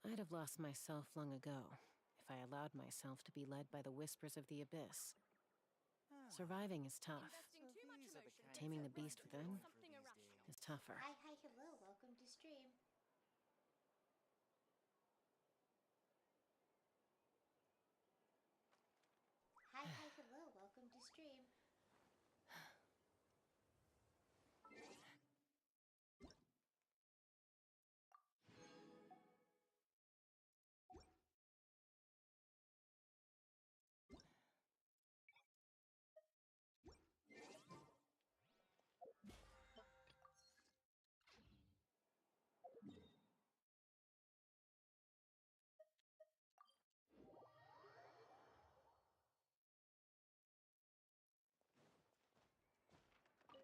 I'd have lost myself long ago if I allowed myself to be led by the whispers of the abyss. Surviving is tough. Taming the beast within is tougher. Hi, hello, welcome to stream. Hi, hello, welcome to stream.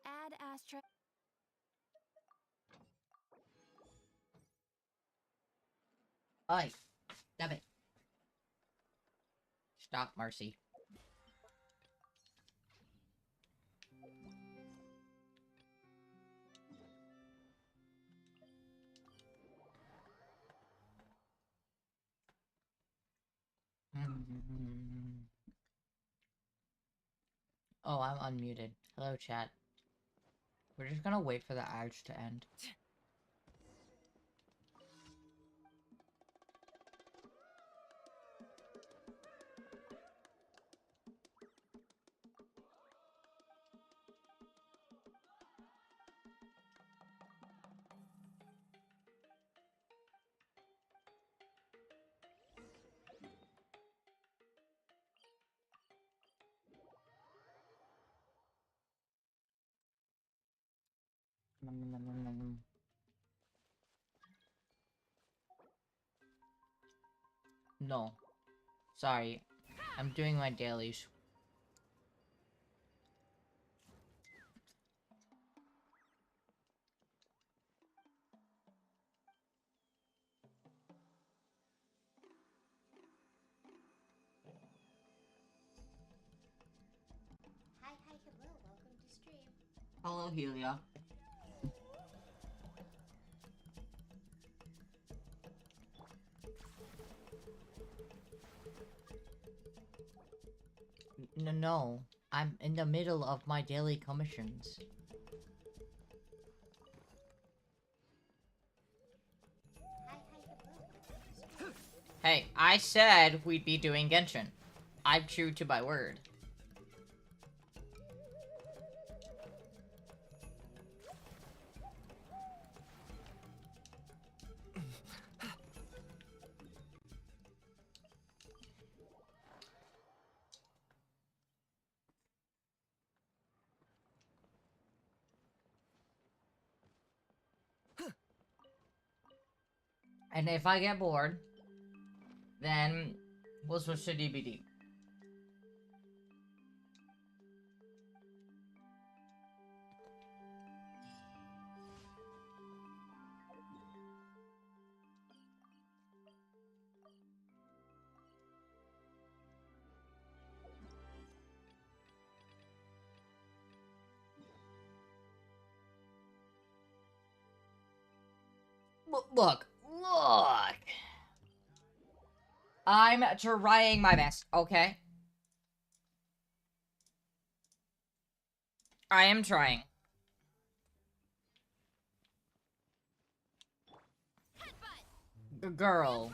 Add Astra. Oi. Stop it. Stop, Marcy. Oh, I'm unmuted. Hello, chat. We're just gonna wait for the ads to end. No. Sorry. I'm doing my dailies. Hi, hello, welcome to stream. Hello, Helia. No. I'm in the middle of my daily commissions. Hi, hello, welcome to stream. Hey, I said we'd be doing Genshin. I'm true to my word. And if I get bored, then we'll switch to DBD. Look. I'm trying my best, okay? I am trying. Girl.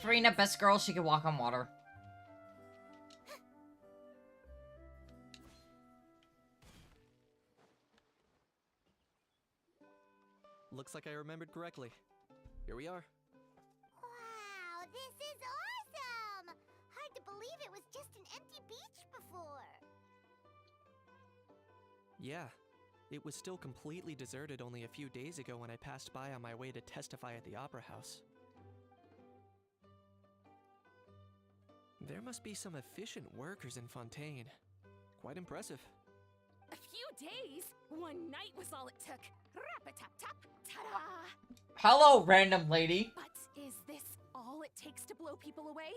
Farina, best girl, she can walk on water. Looks like I remembered correctly. Here we are. Wow, this is awesome! Hard to believe it was just an empty beach before. Yeah, it was still completely deserted only a few days ago when I passed by on my way to testify at the Opera House. There must be some efficient workers in Fontaine. Quite impressive. A few days? One night was all it took. Rap-a-tap-tap, ta-da! Hello, random lady. But is this all it takes to blow people people away.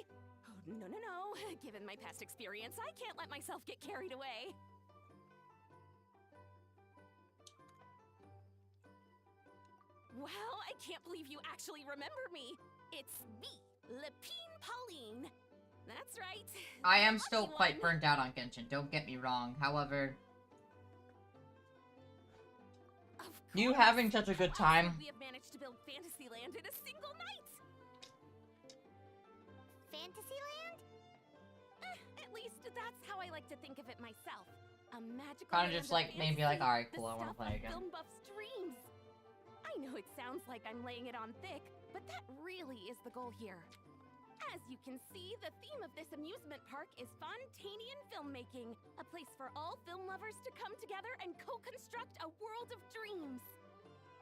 Oh, no, no, no. Given my past experience, I can't let myself get carried away. Well, I can't believe you actually remember me. It's me, Lepine Pauline. That's right. I the am still lucky quite one. burnt out on Genshin, don't get me wrong. However, Of you course. having such a good How else time. would we have managed to build Fantasyland in a single night? Fantasyland? At least that's how I like to think of it myself. A magical Kind of land just like, maybe like, fantasy, alright, the cool, I want to stuff play of again. film buffs' dreams. I know it sounds like I'm laying it on thick, but that really is the goal here. As you can see, the theme of this amusement park is Fontanian filmmaking, a place for all film lovers to come together and co-construct a world of dreams.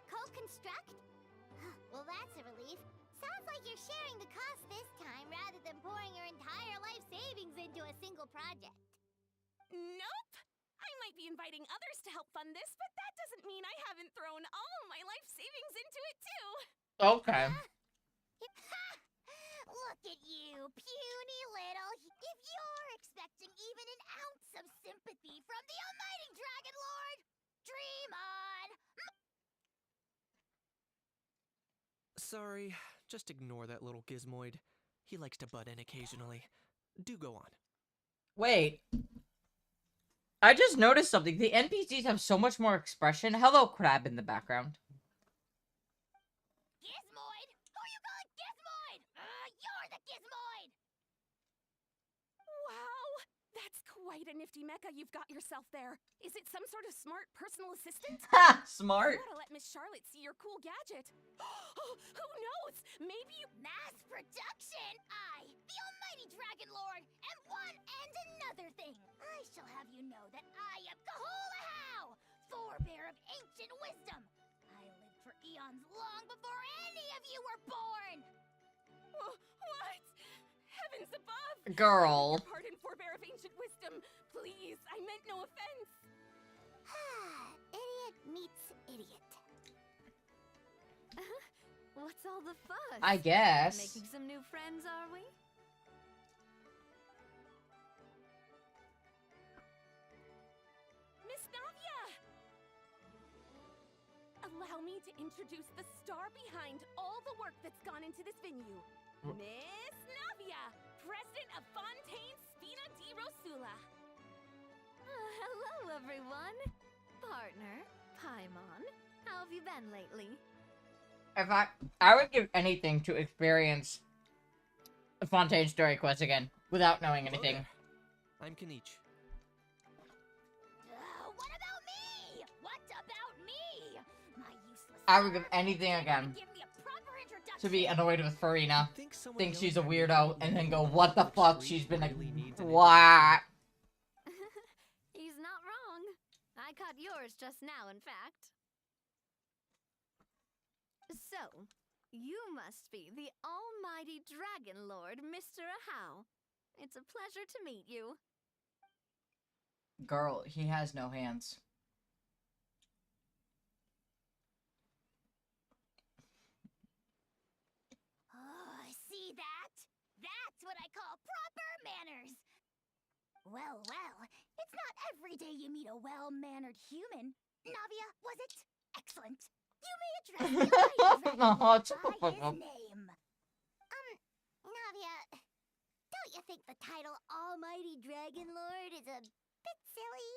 Co-construct? Well, that's a relief. Sounds like you're sharing the cost this time rather than pouring your entire life savings into a single project. Nope! I might be inviting others to help fund this, but that doesn't mean I haven't thrown all my life savings into it too. Okay. Look at you, puny little. If you're expecting even an ounce of sympathy from the almighty Dragon Lord, dream on! Sorry, just ignore that little gizmoid. He likes to butt in occasionally. Do go on. Wait. I just noticed something. The NPCs have so much more expression. Hello, crab in the background. Gizmoid? Who you calling Gizmoid? You're the Gizmoid! Wow! That's quite a nifty mecha you've got yourself there. Is it some sort of smart personal assistant? Ha! Smart. Gotta let Miss Charlotte see your cool gadget. Oh, who knows? Maybe you... Mass production! I, the almighty Dragon Lord, am one and another thing. I shall have you know that I am Kahulahau, forebear of ancient wisdom. I lived for eons long before any of you were born. What? Heavens above! Girl. Your pardon, forebear of ancient wisdom. Please, I meant no offense. Idiot meets idiot. What's all the fuss? I guess. Making some new friends, are we? Miss Navia! Allow me to introduce the star behind all the work that's gone into this venue. Miss Navia, president of Fontaine Spina di Rosula. Hello, everyone. Partner, Paimon. How have you been lately? If I would give anything to experience Fontaine Story Quest again without knowing anything. Hello there. I'm Kanichi. What about me? What about me? My useless I would give serf anything didn't again give me a proper introduction. to be annoyed with Farina, Someone think knows she's a that weirdo, and then go, what the Which fuck, street she's been like, really needs an what? He's not wrong. I caught yours just now, in fact. So, you must be the almighty Dragon Lord, Mr. Ahau. It's a pleasure to meet you. Girl, he has no hands. Oh, see that? That's what I call proper manners. Well, it's not every day you meet a well-mannered human. Navia, was it? Excellent. You may address the almighty No, Dragon Lord by his name. Navia, don't you think the title Almighty Dragon Lord is a bit silly?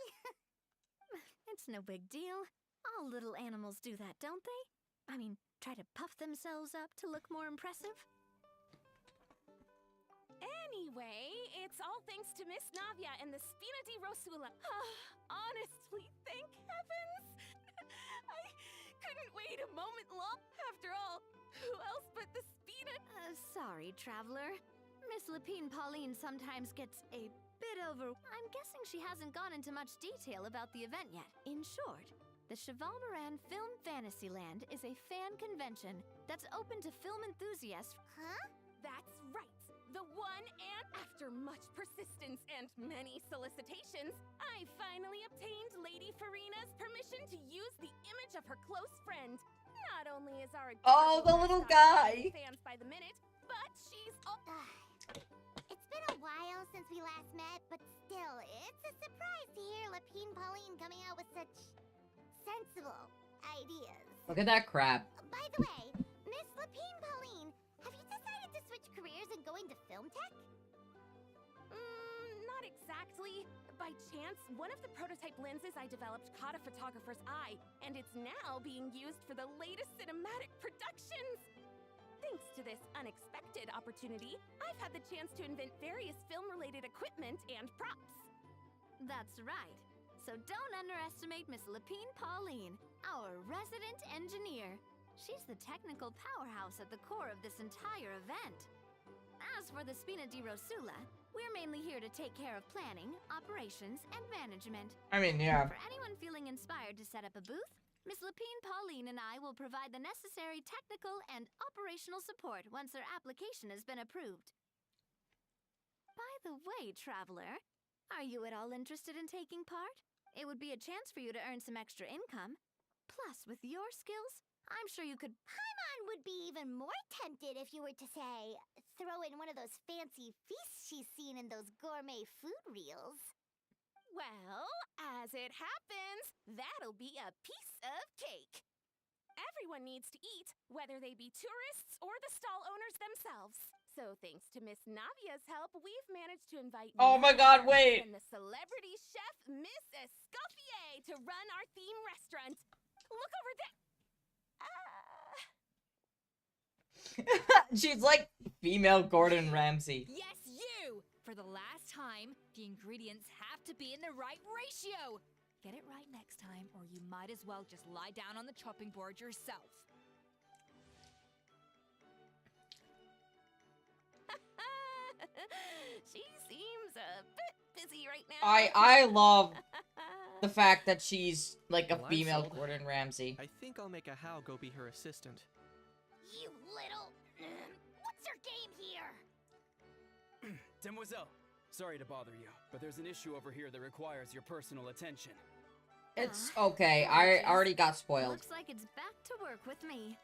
It's no big deal. All little animals do that, don't they? I mean, try to puff themselves up to look more impressive. Anyway, it's all thanks to Miss Navia and the Spina di Rosula. Honestly, thank heavens! I couldn't wait a moment long. After all, who else but the Spina? Sorry, traveler. Miss Lepine Pauline sometimes gets a bit over... I'm guessing she hasn't gone into much detail about the event yet. In short, the Chevalmoran Film Fantasyland is a fan convention that's open to film enthusiasts. Huh? That's right. The one, and after much persistence and many solicitations, I finally obtained Lady Farina's permission to use the image of her close friend. Not only is our Oh, the little guy! fans by the minute, but she's been a while since we last met, but still, it's a surprise to hear Lapine Pauline coming out with such sensible ideas. Look at that crab. By the way, Miss Lapine Pauline, have you decided to switch careers and go into film tech? Not exactly. By chance, one of the prototype lenses I developed caught a photographer's eye, and it's now being used for the latest cinematic productions. Thanks to this unexpected opportunity, I've had the chance to invent various film-related equipment and props. That's right. So don't underestimate Miss Lapine Pauline, our resident engineer. She's the technical powerhouse at the core of this entire event. As for the Spina di Rosula, we're mainly here to take care of planning, operations, and management. I mean, yeah. For anyone feeling inspired to set up a booth, Miss Lapine Pauline and I will provide the necessary technical and operational support once their application has been approved. By the way, traveler, are you at all interested in taking part? It would be a chance for you to earn some extra income. Plus, with your skills, I'm sure you could... Paimon would be even more tempted if you were to, say, throw in one of those fancy feasts she's seen in those gourmet food reels. Well, as it happens, that'll be a piece of cake. Everyone needs to eat, whether they be tourists or the stall owners themselves. So thanks to Miss Navia's help, we've managed to invite Oh my god, wait! and the celebrity chef, Miss Escoffier, to run our theme restaurant. Look over there. She's like female Gordon Ramsay. Yes, you! For the last time, the ingredients have to be in the right ratio. Get it right next time, or you might as well just lie down on the chopping board yourself. She seems a bit busy right now. I love the fact that she's like a Well, I'm female sold. Gordon Ramsay. I think I'll make a How go be her assistant. You little... What's your game here? Demoiselle, sorry to bother you, but there's an issue over here that requires your personal attention. It's okay. I already got spoiled. Looks like it's back to work with me.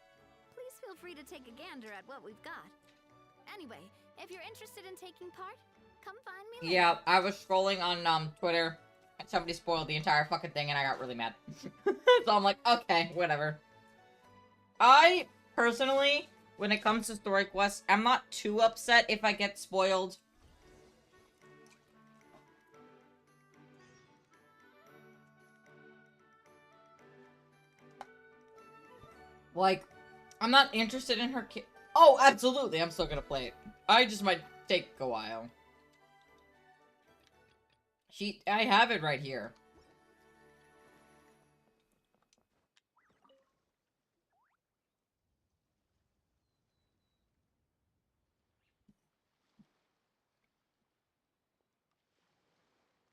Please feel free to take a gander at what we've got. Anyway, if you're interested in taking part, come find me later. Yeah, I was scrolling on Twitter and somebody spoiled the entire fucking thing and I got really mad. So I'm like, okay, whatever. I personally, when it comes to story quests, I'm not too upset if I get spoiled. Like, I'm not interested in her Oh, absolutely, I'm still gonna play it. I just might take a while. I have it right here.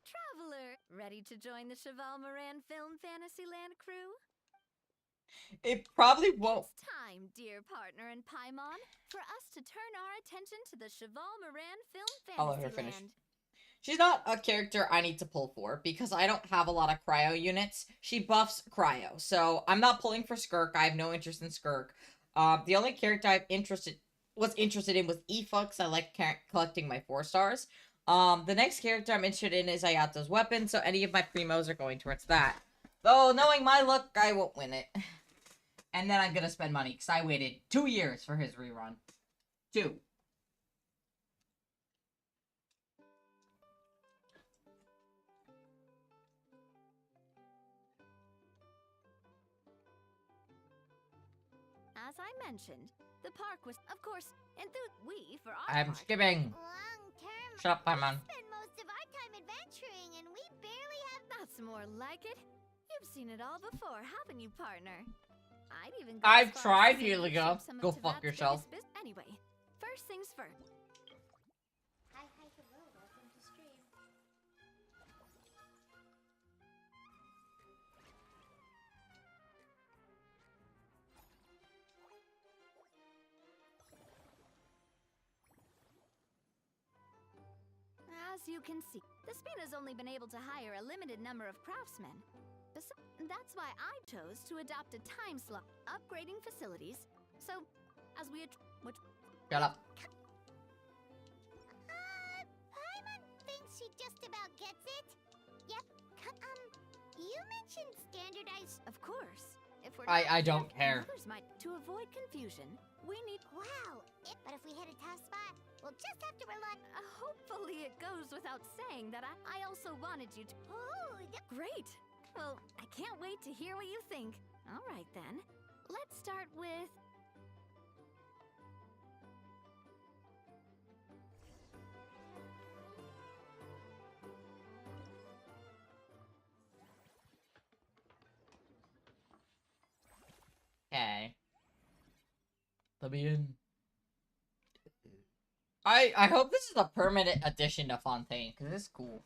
Traveler, ready to join the Cheval Moran Film Fantasyland crew? It probably won't. It's time, dear partner and Paimon, for us to turn our attention to the Cheval Moran Film I'll let her finish. Fantasyland. She's not a character I need to pull for, because I don't have a lot of cryo units. She buffs cryo, so I'm not pulling for Skirk. I have no interest in Skirk. The only character was interested in was Aoife, I like collecting my 4 stars. The next character I'm interested in is Ayato's weapon, so any of my primos are going towards that. Though, knowing my luck, I won't win it. And then I'm gonna spend money, because I waited 2 years for his rerun. 2. As I mentioned, the park was, of course, we, for our I'm part, skipping. Long term. Shut up, Paimon. We spend most of our time adventuring, and we barely have... That's more like it. You've seen it all before, haven't you, partner? I'd even go I've as far tried as to years say ago. shape some of Go Teyvat's fuck yourself. biggest Anyway, first things first. Hi, hello, welcome to stream. As you can see, the Spina's only been able to hire a limited number of craftsmen. That's why I chose to adopt a time slot, upgrading facilities. So, as we which Shut up. just about gets it. Yep. You mentioned standardized. Of course. If we're I not don't careful, care. others might. To avoid confusion, we need. Wow. But if we hit a tough spot, we'll just have to rely. Hopefully, it goes without saying that I also wanted you to. Oh, Great. Well, I can't wait to hear what you think. All right then. Let's start with. Okay. Let me in. I hope this is a permanent addition to Fontaine, because it's cool.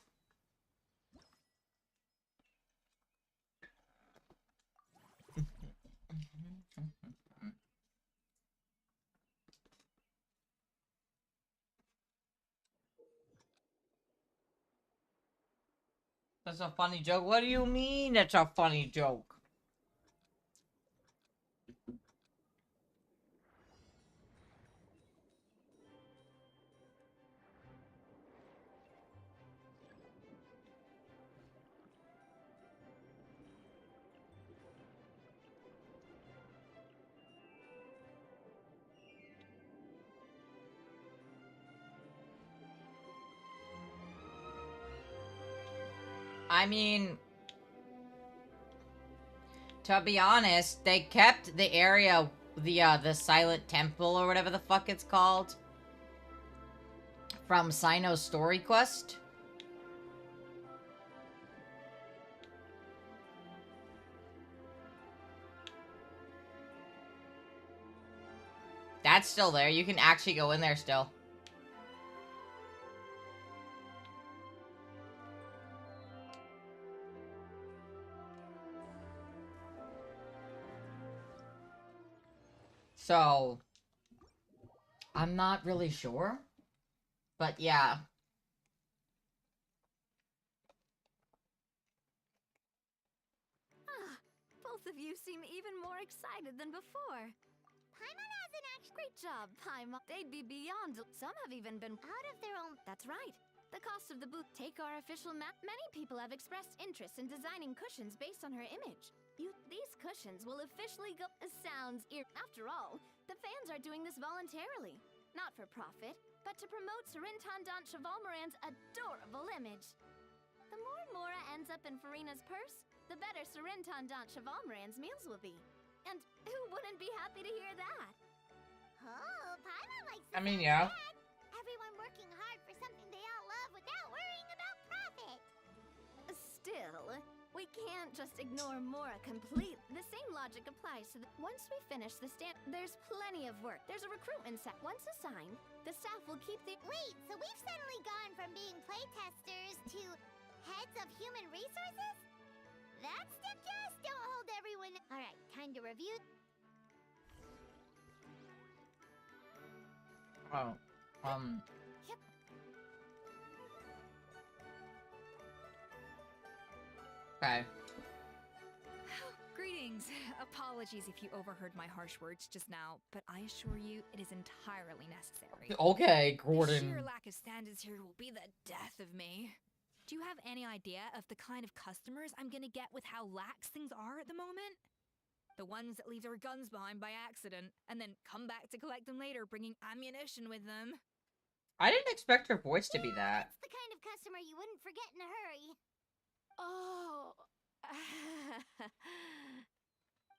That's a funny joke. What do you mean it's a funny joke? I mean, to be honest, they kept the area, the Silent Temple or whatever the fuck it's called, from Sino's story quest. That's still there. You can actually go in there still. So, I'm not really sure, but yeah. Both of you seem even more excited than before. Paimon has an action. Great job, Paimon. They'd be beyond. Some have even been Out of their own. That's right. The cost of the booth. Take our official map. Many people have expressed interest in designing cushions based on her image. These cushions will officially go. Sounds After all, the fans are doing this voluntarily, not for profit, but to promote Surintendant Chevalmoran's adorable image. The more Mora ends up in Farina's purse, the better Surintendant Chevalmoran's meals will be. And who wouldn't be happy to hear that? Oh, Paimon likes. I mean, yeah. Everyone working hard for something they all love without worrying about profit. Still, we can't just ignore Mora complete. The same logic applies to once we finish the stand, there's plenty of work. There's a recruitment set. Once assigned, the staff will keep the. Wait, so we've suddenly gone from being playtesters to heads of human resources? That step just don't hold everyone. All right, time to review. Oh, Yep. okay. Greetings. Apologies if you overheard my harsh words just now, but I assure you it is entirely necessary. Okay, The Gordon. sheer lack of standards here will be the death of me. Do you have any idea of the kind of customers I'm gonna get with how lax things are at the moment? The ones that leave their guns behind by accident, and then come back to collect them later, bringing ammunition with them. I didn't expect her voice to be that. That's the kind of customer you wouldn't forget in a hurry. Oh.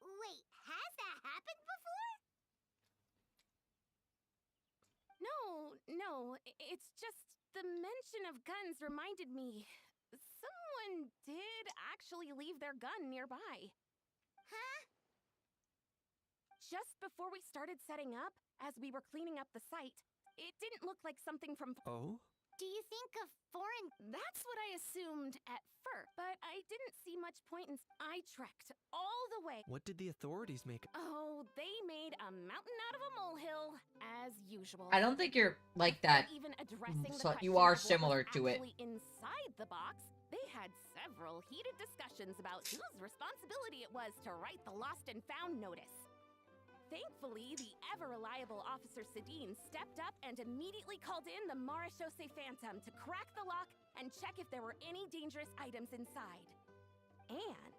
Wait, has that happened before? No, it's just the mention of guns reminded me. Someone did actually leave their gun nearby. Huh? Just before we started setting up, as we were cleaning up the site, it didn't look like something from. Oh? Do you think of foreign? That's what I assumed at first, but I didn't see much point in. I trekked all the way. What did the authorities make? Oh, they made a mountain out of a molehill, as usual. I don't think you're like that. Even addressing the So you question are of what similar was to it. actually inside the box, they had several heated discussions about whose responsibility it was to write the lost and found notice. Thankfully, the ever-reliable Officer Sedine stepped up and immediately called in the Marechaussee Phantom to crack the lock and check if there were any dangerous items inside. And,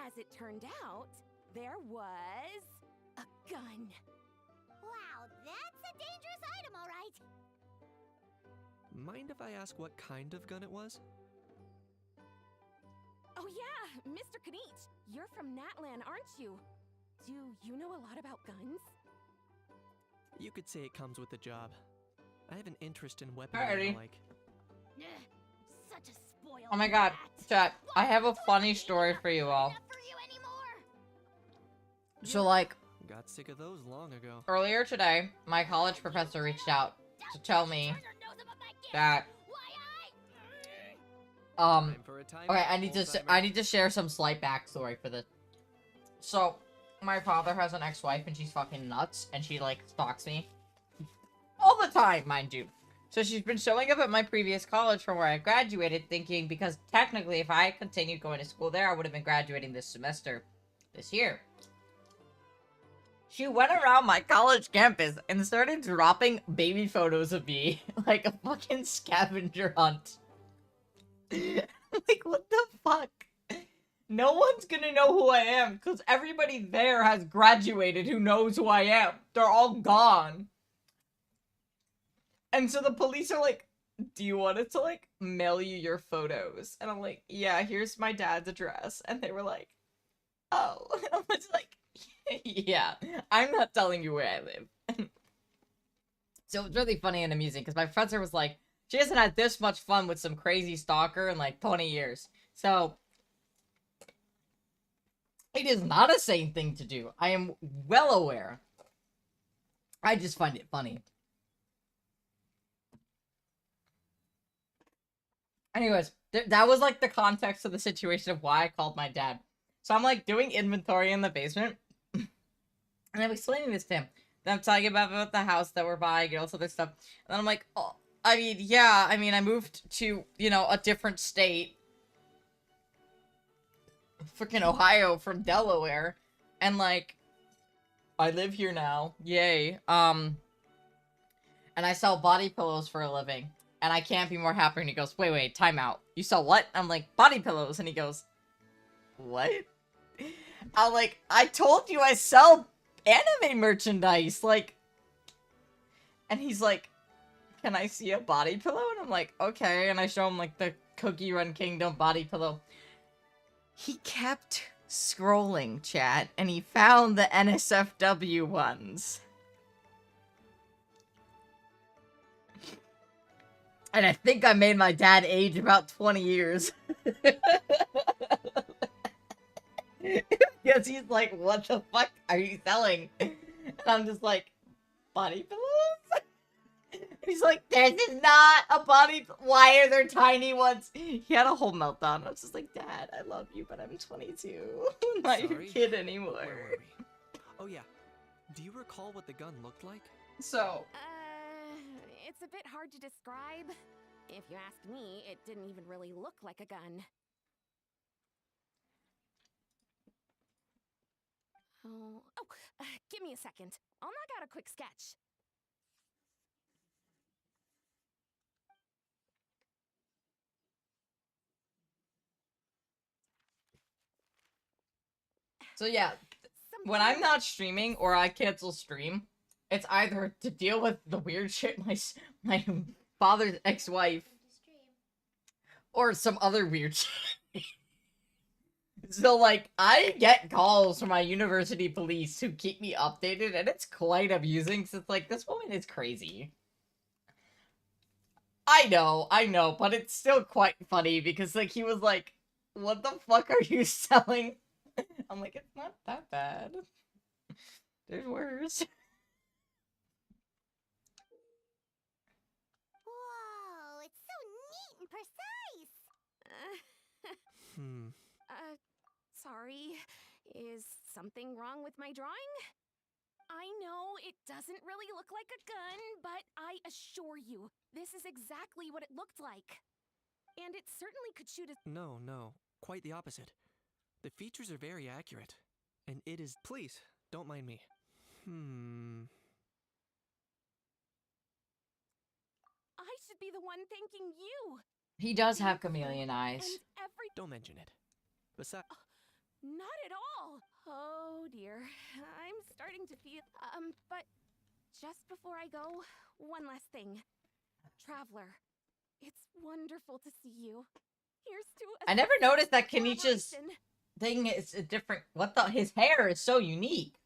as it turned out, there was a gun. Wow, that's a dangerous item, all right. Mind if I ask what kind of gun it was? Oh yeah, Mr. Kanich, you're from Natlan, aren't you? Do you know a lot about guns? You could say it comes with the job. I have an interest in weaponry Alrighty. and the like. Such a spoiled Oh my god, brat. chat, I have a funny story for you all. Enough for you anymore. So, like, Got sick of those long ago. earlier today, my college professor reached out to tell me Turn her nose up at my kids. that, Why Time for a timeout, okay, I old-timer. need to share some slight backstory for this. So, my father has an ex-wife and she's fucking nuts, and she, like, stalks me. All the time, mind you. So she's been showing up at my previous college from where I graduated, thinking, because technically if I continued going to school there, I would have been graduating this semester, this year. She went around my college campus and started dropping baby photos of me, like a fucking scavenger hunt. Like, what the fuck? No one's gonna know who I am, because everybody there has graduated who knows who I am. They're all gone. And so the police are like, do you want us to, like, mail you your photos? And I'm like, yeah, here's my dad's address. And they were like, oh. And I was like, yeah, I'm not telling you where I live. So it's really funny and amusing, because my professor was like, she hasn't had this much fun with some crazy stalker in, like, 20 years. So it is not a sane thing to do. I am well aware. I just find it funny. Anyways, that was, like, the context of the situation of why I called my dad. So I'm, like, doing inventory in the basement. And I'm explaining this to him. Then I'm talking about the house that we're buying and all this other stuff. And then I'm like, oh, I mean, yeah, I mean, I moved to, you know, a different state. Freaking Ohio from Delaware. And, like, I live here now. Yay. And I sell body pillows for a living. And I can't be more happy. And he goes, wait, time out. You sell what? I'm like, body pillows. And he goes, what? I'm like, I told you I sell anime merchandise. Like, and he's like, can I see a body pillow? And I'm like, okay. And I show him, like, the Cookie Run Kingdom body pillow. He kept scrolling, chat, and he found the NSFW ones. And I think I made my dad age about 20 years. Because he's like, what the fuck are you selling? And I'm just like, body pillows? He's like, this is not a body. Why are there tiny ones? He had a whole meltdown. I was just like, Dad, I love you, but I'm 22. I'm not your Sorry? kid anymore. Where were we? Oh yeah. Do you recall what the gun looked like? So, It's a bit hard to describe. If you ask me, it didn't even really look like a gun. Give me a second. I'll knock out a quick sketch. so yeah, when I'm not streaming or I cancel stream, it's either to deal with the weird shit my father's ex-wife or some other weird shit. So, like, I get calls from my university police who keep me updated, and it's quite amusing, since, like, this woman is crazy. I know, but it's still quite funny, because, like, he was like, what the fuck are you selling? I'm like, it's not that bad. There's worse. Whoa, it's so neat and precise. Sorry. Is something wrong with my drawing? I know it doesn't really look like a gun, but I assure you, this is exactly what it looked like. And it certainly could shoot a— No, quite the opposite. The features are very accurate. And it is— Please, don't mind me. I should be the one thanking you. He does Being have cool chameleon eyes. And every Don't mention it. Besides, Not at all. Oh dear. I'm starting to feel but just before I go, one last thing. Traveler, it's wonderful to see you. Here's to I never noticed that Kenichi's collaboration. thing is a different. What the? His hair is so unique.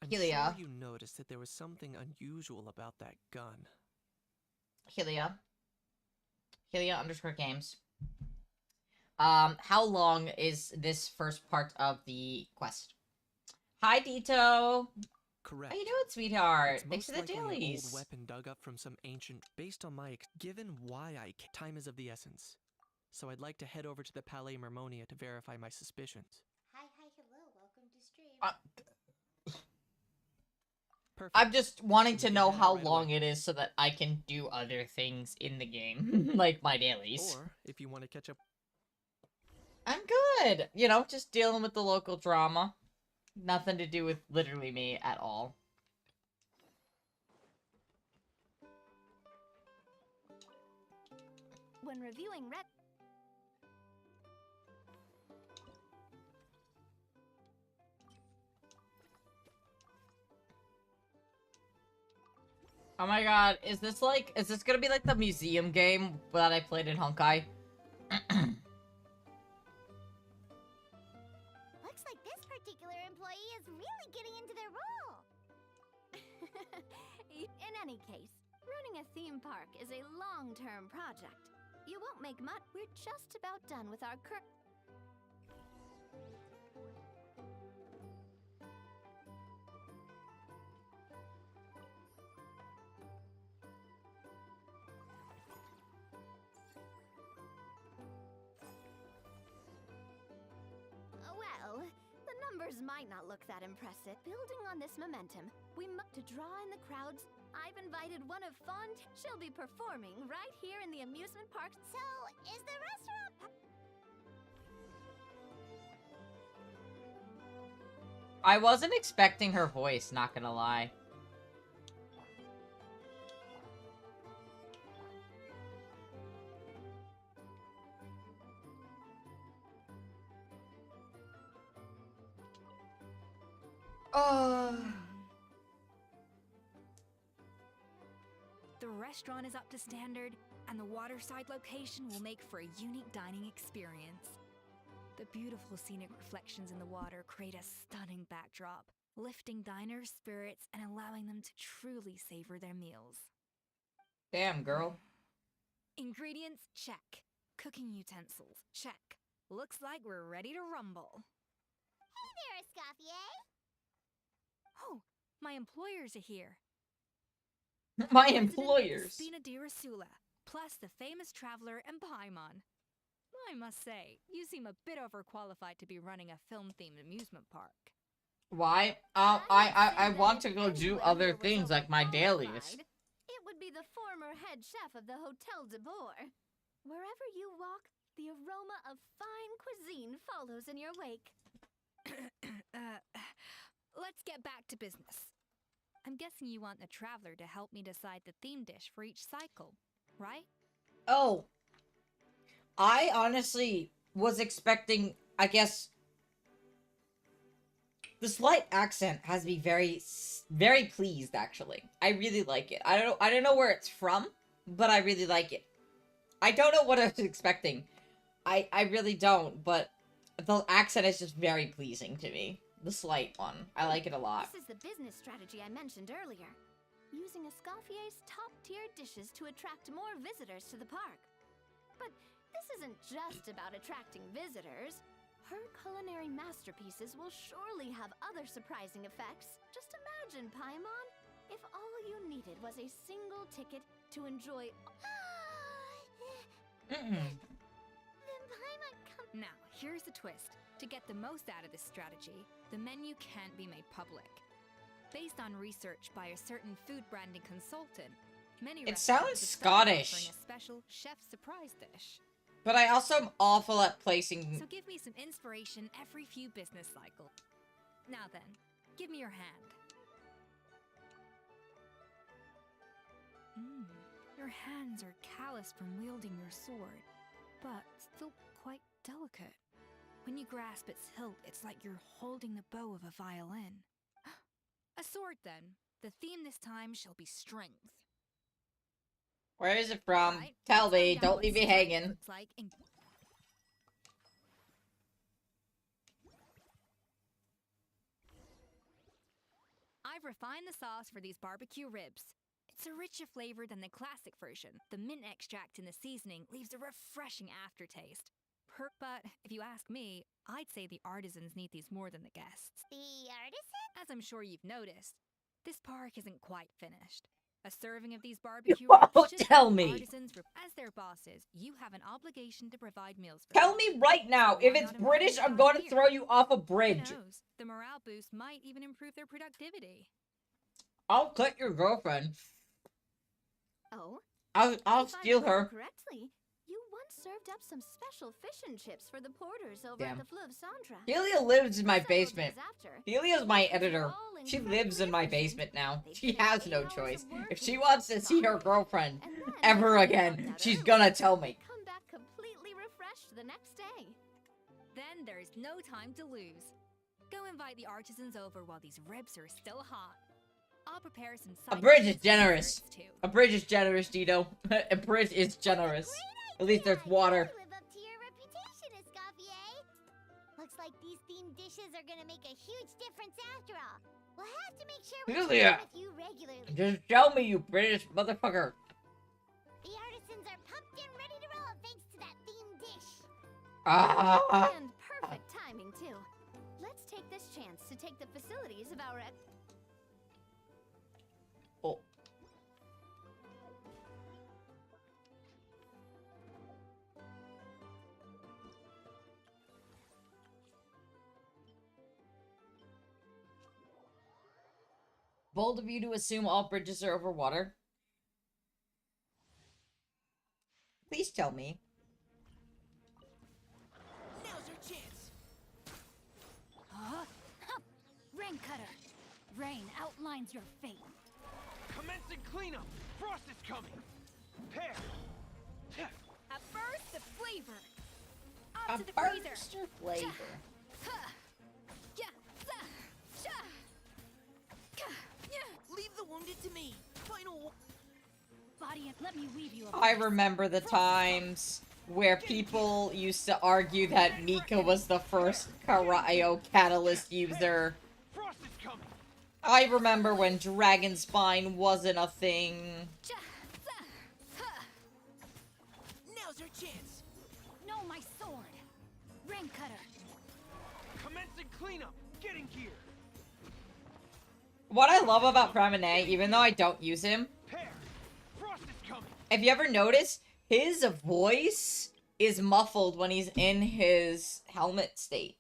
I'm Helia. sure you noticed that there was something unusual about that gun. Helia _ games. How long is this first part of the quest? Hi, Dito. Correct. How you doing, sweetheart? It's Thanks most for the likely an old dailies. weapon dug up from some ancient. Based on my given why time is of the essence, so I'd like to head over to the Palais Mermonia to verify my suspicions. Hi, hello, welcome to stream. Perfect. I'm just wanting We to can know head how right long away. it is so that I can do other things in the game, like my dailies. Or if you want to catch up. I'm good. You know, just dealing with the local drama. Nothing to do with literally me at all. When reviewing red. Oh my god, is this gonna be like the museum game that I played in Honkai? Looks like this particular employee is really getting into their role. In any case, running a theme park is a long-term project. You won't make much. We're just about done with our current. Well, the numbers might not look that impressive. Building on this momentum, to draw in the crowds, I've invited one of She'll be performing right here in the amusement park. So, is the restaurant... I wasn't expecting her voice, not gonna lie. The restaurant is up to standard, and the waterside location will make for a unique dining experience. The beautiful scenic reflections in the water create a stunning backdrop, lifting diners' spirits and allowing them to truly savor their meals. Damn, girl. Ingredients, check. Cooking utensils, check. Looks like we're ready to rumble. Hey there, Escoffier! Oh, my employers are here. My President employers. Spina di Rasula, plus the famous traveler and Paimon. I must say, you seem a bit overqualified to be running a film-themed amusement park. Why? I want to go do other things like my dailies. It would be the former head chef of the Hotel de Boer. Wherever you walk, the aroma of fine cuisine follows in your wake. Let's get back to business. I'm guessing you want the traveler to help me decide the theme dish for each cycle, right? Oh. I honestly was expecting, I guess... The slight accent has me very, very pleased, actually. I really like it. I don't know where it's from, but I really like it. I don't know what I was expecting. I really don't, but the accent is just very pleasing to me. The slight one. I like it a lot. This is the business strategy I mentioned earlier. Using Escoffier's top-tier dishes to attract more visitors to the park. But this isn't just about attracting visitors. Her culinary masterpieces will surely have other surprising effects. Just imagine, Paimon, if all you needed was a single ticket to enjoy... Then Paimon Now, here's the twist. To get the most out of this strategy, the menu can't be made public. Based on research by a certain food branding consultant, many It restaurants sounds have started Scottish. offering a special chef surprise dish. But I also am awful at placing... So give me some inspiration every few business cycles. Now then, give me your hand. Your hands are calloused from wielding your sword, but still quite delicate. When you grasp its hilt, it's like you're holding the bow of a violin. A sword, then. The theme this time shall be strength. Where is it from? Right, Tell let's me, find out don't what leave me strength hanging. looks like in... I've refined the sauce for these barbecue ribs. It's a richer flavor than the classic version. The mint extract in the seasoning leaves a refreshing aftertaste. But if you ask me, I'd say the artisans need these more than the guests. The artisan? As I'm sure you've noticed, this park isn't quite finished. A serving of these barbecue won't ribs just tell like the me. artisans as their bosses, you have an obligation to provide meals for Tell them. me right now, if Why it's not invite British, them I'm out going to here? throw you off a Who bridge. knows? The morale boost might even improve their productivity. I'll cut your girlfriend. Oh, I'll if I steal recall her. correctly, you once served up some special fish and chips for the porters over Damn. at the Fleuve Centre. Delia lives in my Several basement. days after, Delia's my the kids are editor. all She incredibly lives in my efficient. basement now. They She put in has 8 no hours choice. of work If in she just wants to see her 5, girlfriend and then ever when they again, clocked out she's early, gonna tell they me. come back completely refreshed the next day. Then there's no time to lose. Go invite the artisans over while these ribs are still hot. I'll prepare some A side bridge is dishes and generous. desserts, too. A bridge is generous, Dito. A bridge is generous. At least there's water. You live up to your reputation, Escoffier. Looks like these themed dishes are gonna make a huge difference after all. We'll have to make sure we check Julia. in with you regularly. Just show me, you British motherfucker. The artisans are pumped and ready to roll thanks to that themed dish. Ah. And perfect timing, too. Let's take this chance to take the facilities of our... Oh. Bold of you to assume all bridges are over water. Please tell me. Now's your chance. Huh? Rain Cutter. Rain outlines your fate. Commencing cleanup! Frost is coming! Prepare! A burst of flavor. A Onto the freezer. burst of flavor. Leave the wounded to me. Final. Body, let me weave you a I remember the times where people used to argue that Mika was the first Cryo Catalyst user. Frost is coming! I remember when Dragon Spine wasn't a thing. Now's your chance. No, my sword. Rain Cutter. Commencing cleanup! Get in gear! What I love about Framinet, even though I don't use him, Prepare! Frost is coming! if you ever notice, his voice is muffled when he's in his helmet state.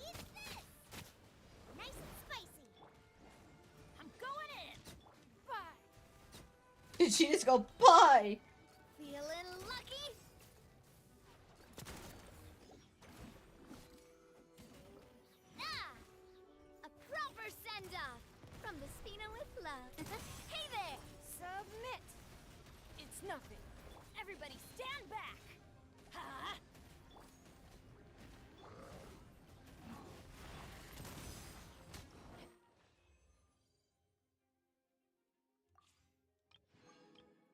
Eat this. Nice and spicy. I'm going in. Bye. Did she just go, bye? Feeling lucky? Ah! A proper send-off from the Spina with love. Hey there! Submit! It's nothing. Everybody stand back! Huh?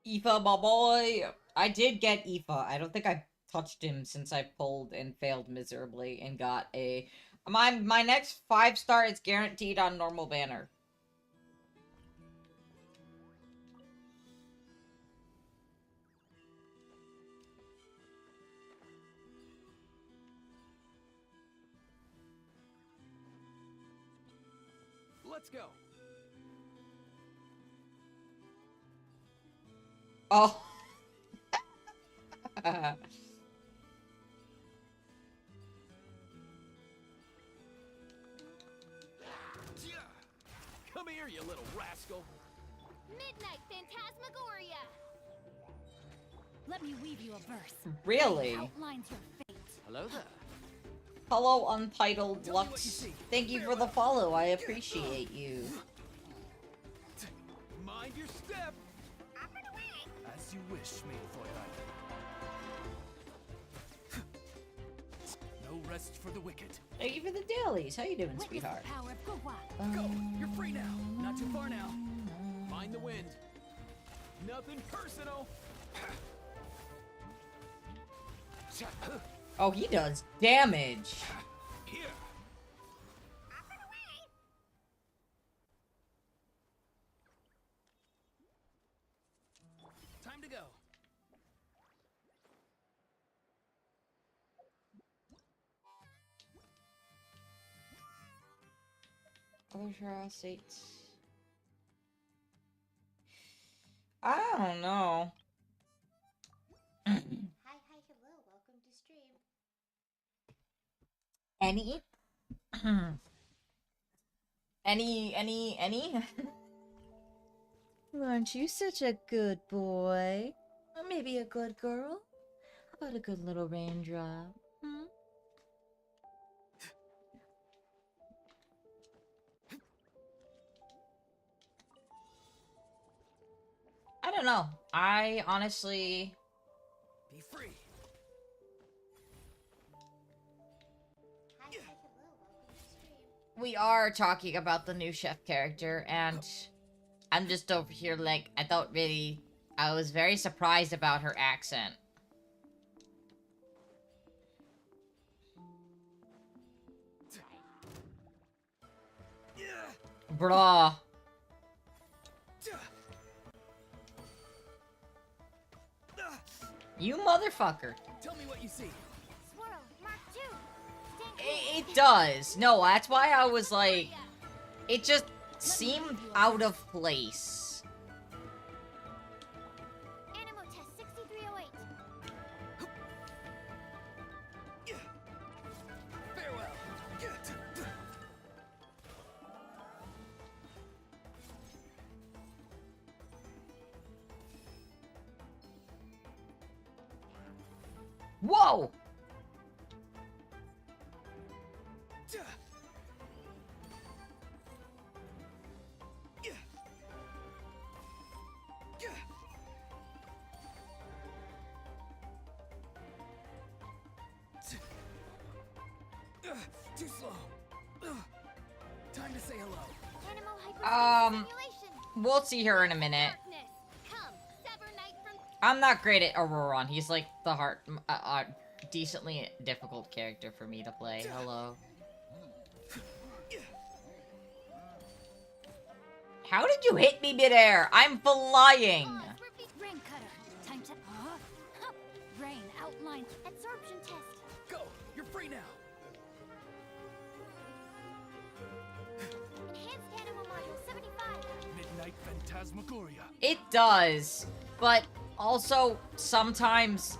Aoife, my boy. I did get Aoife. I don't think I touched him since I pulled and failed miserably and got a... My next 5-star is guaranteed on normal banner. Let's go! Oh. Come here, you little rascal! Midnight Phantasmagoria. Let me weave you a verse. Really? Outlines your fate. Hello there. Hello, Untitled Tell me what you Lux. see. Thank you for the follow. I appreciate you. Mind your step. As you wish, Mayflower. No rest for the wicked. Thank you for the dailies. How you doing, Witness sweetheart? the power of Gugwa. Go. You're free now. Not too far now. Mind the wind. Nothing personal. Oh, he does damage. Here. Time to go. Other trial states. I don't know. Hi, hello, welcome to stream. Any? Any? Aren't you such a good boy? Or maybe a good girl? How about a good little raindrop? Hmm? I don't know. I honestly... Be free. Hi, hello, welcome to stream. We are talking about the new chef character, and I'm just over here like, I was very surprised about her accent. Bruh. You motherfucker. Tell me what you see. Swirl, Mark 2. It does. No, that's why I was like, it just seemed out of place. Animo test 6308. Farewell. Whoa! Too slow. Time to say hello. Animo hyperspace simulation. We'll see her in a minute. Darkness. Come, sever night from I'm not great at Auroron. He's like the decently difficult character for me to play. Hello. How did you hit me midair? I'm flying! Rain cutter. Time to rain outline absorption test. Go. You're free now. Enhanced Animo module 75. Midnight Phantasmagoria. It does, but also sometimes...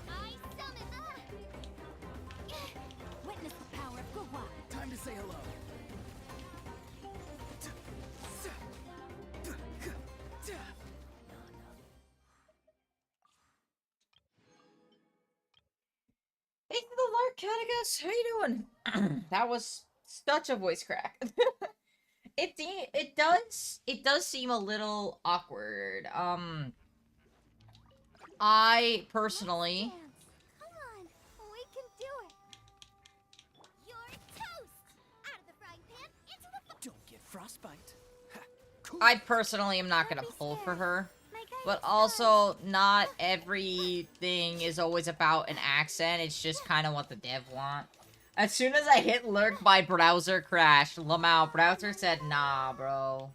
I summon witness the power of Gugwa. Time to say hello. Hey, the Lark Catagus, how you doing? That was such a voice crack. It does seem a little awkward. I personally... Come on, we can do it. You're toast. Out of the frying pan into the Don't get frostbite. Ha, cool. I personally am not gonna pull for her. But also, not everything is always about an accent. It's just kind of what the dev want. As soon as I hit lurk, my browser crashed. Lamau, browser said, nah, bro.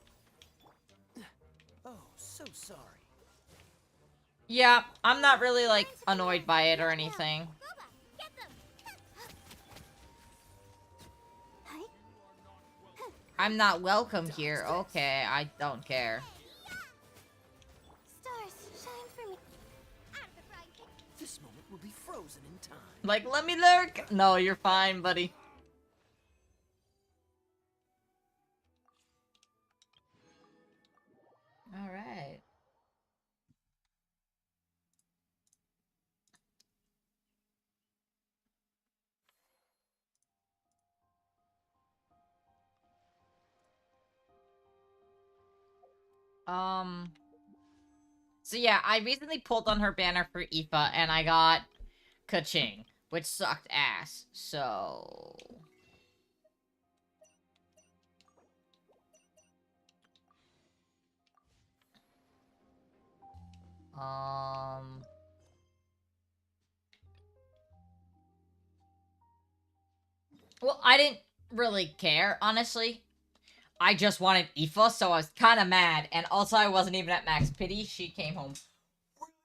Oh, so sorry. Yeah, I'm not really, like, annoyed by it or anything. Booba, get them. I'm not welcome here. Okay, I don't care. Stars, shine for me. Out of the frying pan. This moment will be frozen in time. Like, let me lurk! No, you're fine, buddy. So yeah, I recently pulled on her banner for Aoife, and I got Ka-ching, which sucked ass. So... Well, I didn't really care, honestly. I just wanted Aoife, so I was kind of mad. And also, I wasn't even at max pity. She came home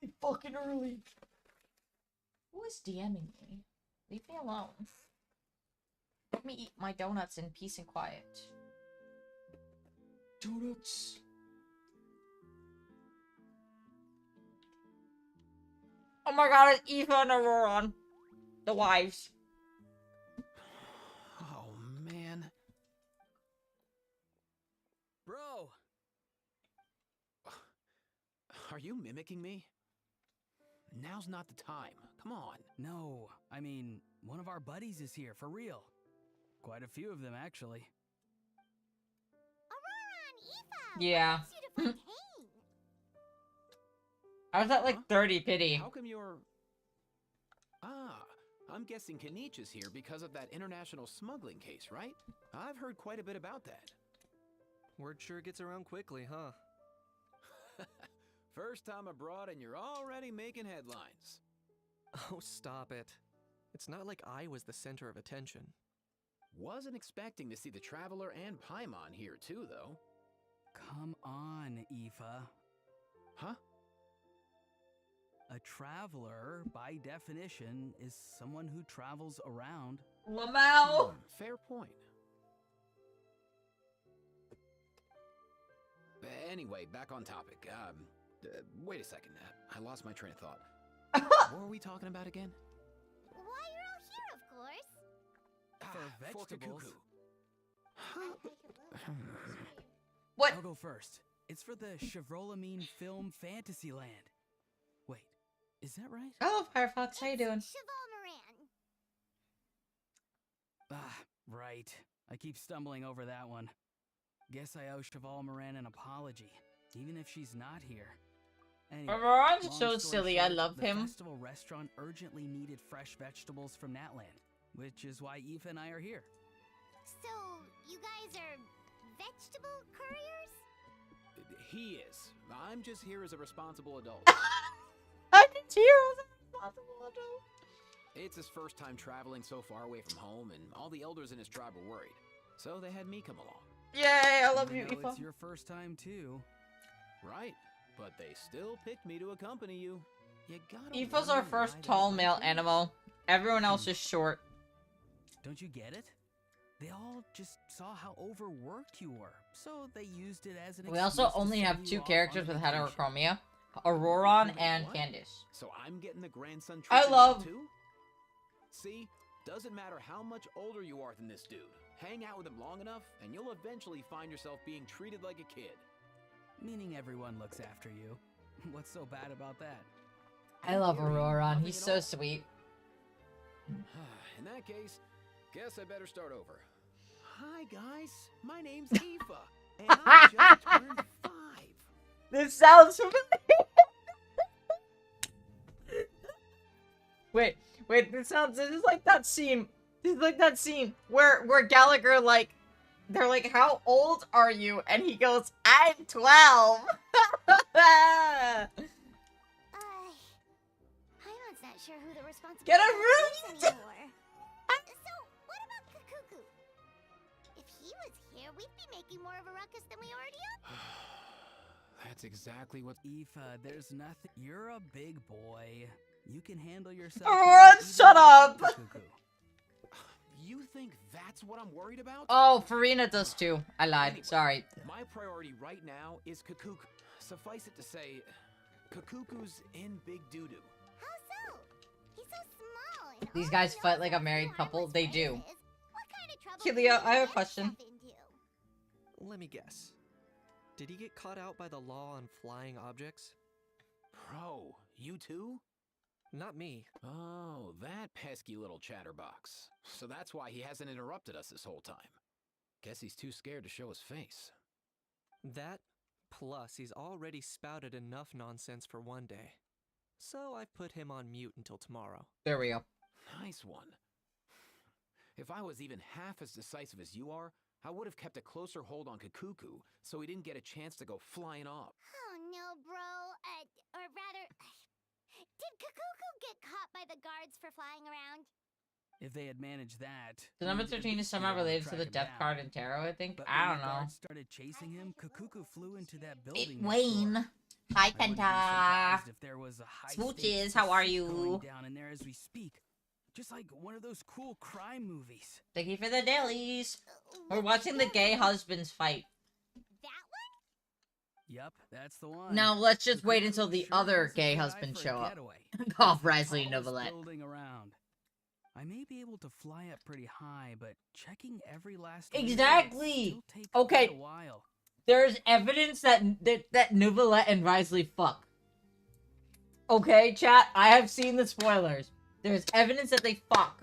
really fucking early. Who is DMing me? Leave me alone. Let me eat my donuts in peace and quiet. Donuts. Oh my god, it's Aoife and Auroron. The wives. Oh, man. Bro! Are you mimicking me? Now's not the time. Come on. No, I mean, one of our buddies is here, for real. Quite a few of them, actually. Yeah. I was at like 30 pity. How come you're... Ah, I'm guessing Kanich is here because of that international smuggling case, right? I've heard quite a bit about that. Word sure gets around quickly, huh? First time abroad and you're already making headlines. Oh, stop it. It's not like I was the center of attention. Wasn't expecting to see the Traveler and Paimon here too, though. Come on, Aoife. Huh? A traveler, by definition, is someone who travels around. Lamau! Fair point. Anyway, back on topic. Wait a second. I lost my train of thought. What were we talking about again? Why, you're all here, of course. For vegetables. What? I'll go first. It's for the Chevrolamine Film Fantasyland. Wait, is that right? Oh, Firefox, how you doing? Chevalmoran. Ah, right. I keep stumbling over that one. Guess I owe Chevalmoran an apology, even if she's not here. Anyway, Auroron's long so story silly, I short, love him. The festival restaurant urgently needed fresh vegetables from Natland, which is why Aoife and I are here. So, you guys are vegetable couriers? He is. I'm just here as a responsible adult. I'm just here as a responsible adult. It's his first time traveling so far away from home, and all the elders in his tribe were worried. So they had me come along. Yay, I love you, Even though Aoife. it's your first time too. Right. But they still picked me to accompany you. You gotta Aoife's wonder our why first they tall picked male me. animal. Everyone else is short. Don't you get it? They all just saw how overworked you were, so they used it as an We also excuse to only send have you 2 off characters on with vacation. heterochromia. Auroron Wait, and what? Candace. So I'm getting the grandson I treatment love- now too? See? Doesn't matter how much older you are than this dude. Hang out with him long enough, and you'll eventually find yourself being treated like a kid. Meaning everyone looks after you. What's so bad about that? I love Theory, Auroron. nothing He's at so all. sweet. In that case, guess I better start over. Hi guys, my name's Aoife, and I just turned 5. This sounds familiar. Wait, this is like that scene. This is like that scene where Gallagher, like, they're like, how old are you? And he goes, I'm 12. Paimon's not sure who the responsible Get a adult room! is anymore. So, what about Kakuku? If he was here, we'd be making more of a ruckus than we already are. That's exactly what... Aoife, there's nothing. You're a big boy. You can handle yourself. Auroron, even shut up! without Cuckoo. You think that's what I'm worried about? Oh, Farina does too. I lied. Anyway, Sorry. My priority right now is Kakuku. Suffice it to say, Kakuku's in big doo-doo. How so? He's so small. And These all guys he fight knows like is a married how couple. harmless They Rainer's do. is. What kind of trouble Kelia, could I have a get question. himself into? Let me guess. Did he get caught out by the law on flying objects? Bro, you too? Not me. Oh, that pesky little chatterbox. So that's why he hasn't interrupted us this whole time. Guess he's too scared to show his face. That, Plus, he's already spouted enough nonsense for one day. So I've put him on mute until tomorrow. There we go. Nice one. If I was even half as decisive as you are, I would have kept a closer hold on Kakuku, so he didn't get a chance to go flying off. Oh no, bro. Or rather, did Kakuku get caught by the guards for flying around? If they had managed that. So number we'd at 13 is least be somehow able to related to track the him death down. card in tarot, I think. But I when don't the know. guards started chasing him, Kakuku flew into that building. Wayne. Hi, Kenta. If there was a high Smooches, how are going you? down in there as we speak. Just like one of those cool crime movies. Thank you for the dailies. We're watching the gay husbands fight. That one? Yep, that's the one. Now let's just wait until Kakuku the sure other has a gay good eye husbands for a show up. getaway. Off With the Risley tallest Novelette. building around. I may be able to fly up pretty high, but checking every last Exactly. still take Okay. quite a while. There's evidence that Novelette and Risley fuck. Okay, chat. I have seen the spoilers. There's evidence that they fuck.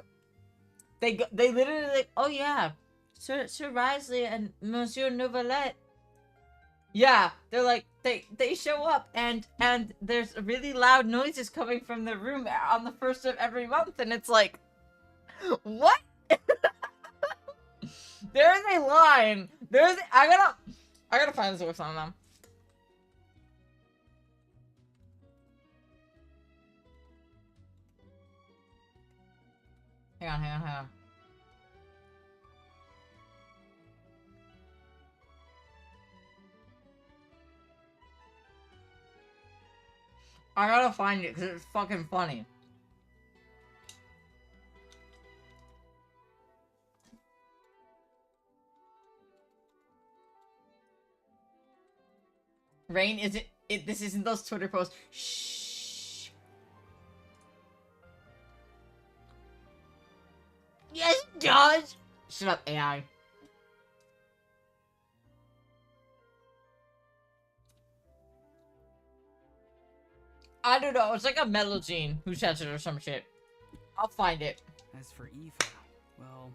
They literally like, oh yeah, Sir Risley and Monsieur Novelette. Yeah, they're like they show up and there's really loud noises coming from the room on the first of every month, and it's like, what? There's a line. I gotta find this with some of them. Hang on. I gotta find it because it's fucking funny. Rain isn't it. This isn't those Twitter posts. Shh. Yes, it does. Shut up, AI. I don't know. It's like a Melogene who says it or some shit. I'll find it. As for Aoife, well,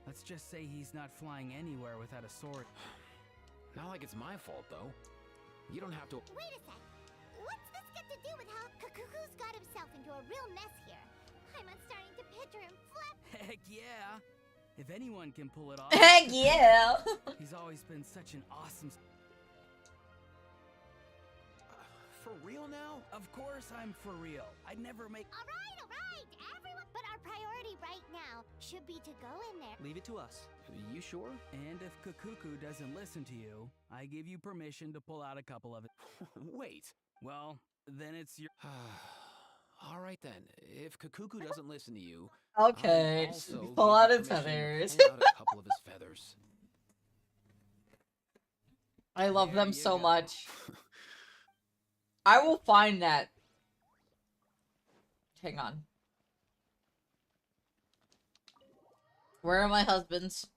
let's just say he's not flying anywhere without a sword. Not like it's my fault, though. You don't have to. Wait a sec. What's this got to do with how Kakuku's got himself into a real mess here? I'm starting to picture him flap. Heck yeah! If anyone can pull it off. Heck yeah! He's always been such an awesome. For real now? Of course I'm for real. I'd never make. All right, everyone. But our priority right now should be to go in there. Leave it to us. You sure? And if Kakuku doesn't listen to you, I give you permission to pull out a couple of it. Wait. Well, then it's your. All right then. If Kakuku doesn't listen to you, Okay, I'll also pull give out you its permission to feathers. pull out a couple of his feathers. I love There them you so go. much. I will find that. Hang on. Where are my husbands?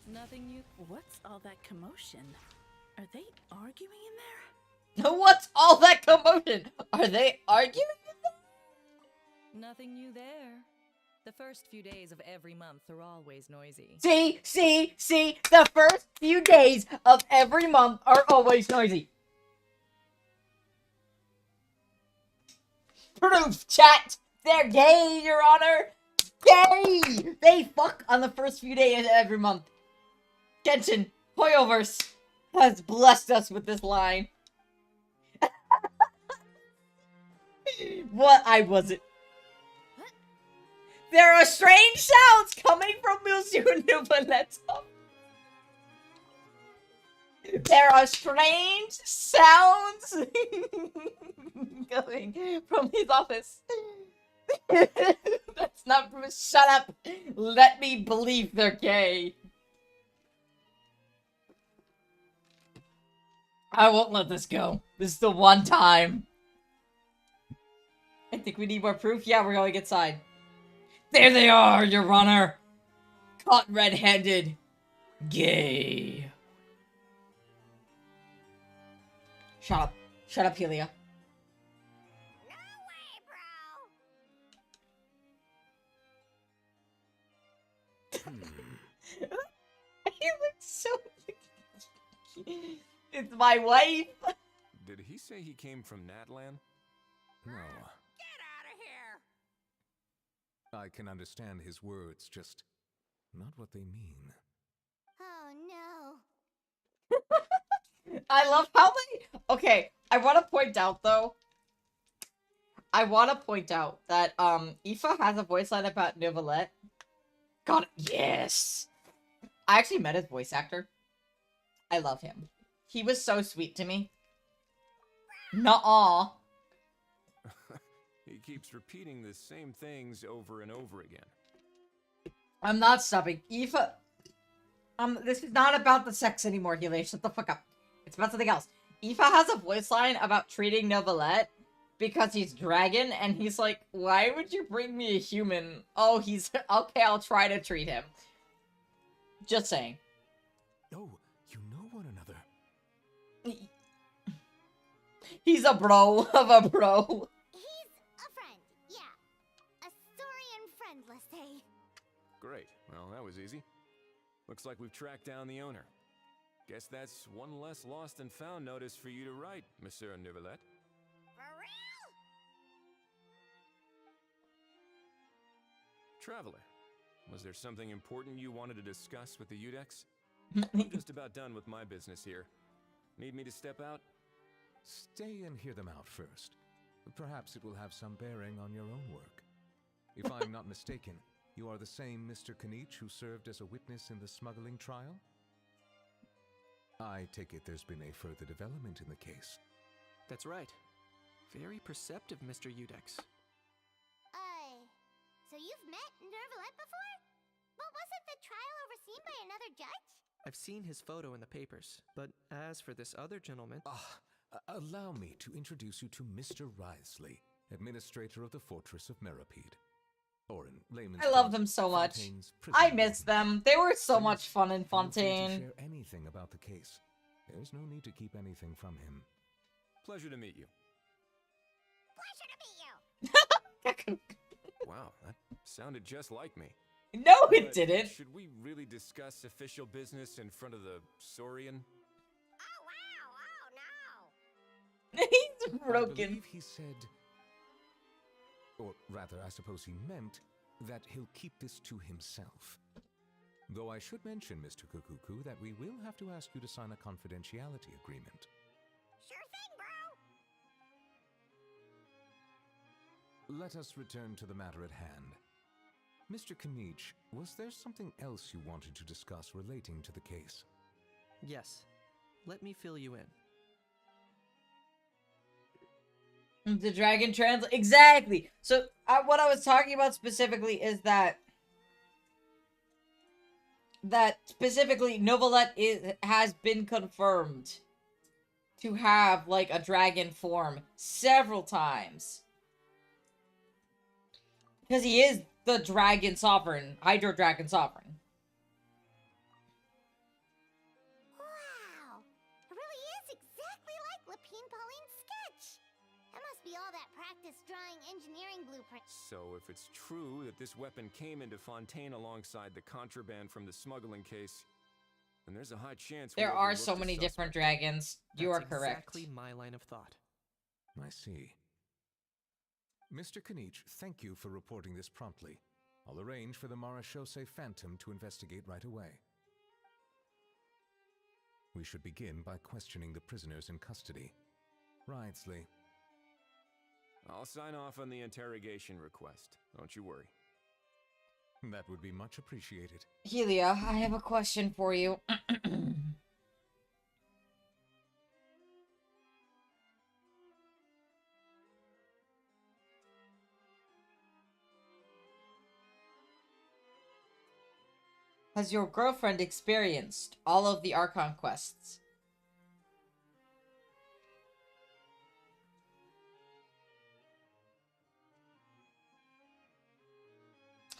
Nothing new. What's all that commotion? Are they arguing in there? What's all that commotion? Are they arguing? Nothing new there. The first few days of every month are always noisy. See, the first few days of every month are always noisy. Proof, chat! They're gay, Your Honor! Gay! They fuck on the first few days of every month. Genshin, Hoyoverse has blessed us with this line. What? I wasn't. There are strange sounds coming from Monsieur Nuvoletto. There are strange sounds coming from his office. That's not. Shut up. Let me believe they're gay. I won't let this go. This is the one time. I think we need more proof. Yeah, we're going inside. There they are, Your Honor! Caught red-handed. Gay. Shut up. Shut up, Helia. No way, bro. He looks so... It's my wife! Did he say he came from Natlan? No. Get out of here! I can understand his words, just not what they mean. Oh no. I love how they... Okay, I want to point out, though. I want to point out that, Aoife has a voice line about Neuvillette. God, yes! I actually met his voice actor. I love him. He was so sweet to me. Nuh-uh. He keeps repeating the same things over and over again. I'm not stopping. Aoife... this is not about the sex anymore, Healy. Shut the fuck up. It's about something else. Aoife has a voice line about treating Neuvillette because he's dragon, and he's like, why would you bring me a human? Oh, he's... Okay, I'll try to treat him. Just saying. Oh, you know one another. He's a bro of a bro. He's a friend, yeah. A Saurian friend, let's say. Great. Well, that was easy. Looks like we've tracked down the owner. Guess that's one less lost and found notice for you to write, Monsieur Neuvillette. For real? Traveler, was there something important you wanted to discuss with the Udex? I'm just about done with my business here. Need me to step out? Stay and hear them out first. Perhaps it will have some bearing on your own work. If I'm not mistaken, you are the same Mr. Kanich who served as a witness in the smuggling trial? I take it there's been a further development in the case. That's right. Very perceptive, Mr. Udex. So you've met Neuvillette before? But wasn't the trial overseen by another judge? I've seen his photo in the papers, but as for this other gentleman... Allow me to introduce you to Mr. Wriothesley, administrator of the Fortress of Meripede. Or in layman's I love terms, them so much. Fontaine's I prison miss warden. them. They were so Please much fun in feel free to Fontaine. share anything about the case. There's no need to keep anything from him. Pleasure to meet you. Pleasure to meet you! Wow, that sounded just like me. No, it But didn't. Should we really discuss official business in front of the Saurian? Oh wow, oh no! He's I broken. believe he said, or rather, I suppose he meant, that he'll keep this to himself. Though I should mention, Mr. Kukuku, that we will have to ask you to sign a confidentiality agreement. Sure thing, bro! Let us return to the matter at hand. Mr. Kanich, was there something else you wanted to discuss relating to the case? Yes. Let me fill you in. The dragon translate exactly. So what I was talking about specifically is that specifically Neuvillette has been confirmed to have like a dragon form several times because he is the dragon sovereign, Hydro Dragon sovereign. Wow! It really is exactly like Lapine Pauline's sketch! That must be all that practice drawing engineering blueprints. So if it's true that this weapon came into Fontaine alongside the contraband from the smuggling case, then there's a high chance There we are overlooked so the many suspect. different dragons. You are That's correct. exactly my line of thought. I see. Mr. Kanich, thank you for reporting this promptly. I'll arrange for the Marechaussee Phantom to investigate right away. We should begin by questioning the prisoners in custody. Wriothesley. I'll sign off on the interrogation request. Don't you worry. That would be much appreciated. Helia, I have a question for you. Has your girlfriend experienced all of the Archon quests?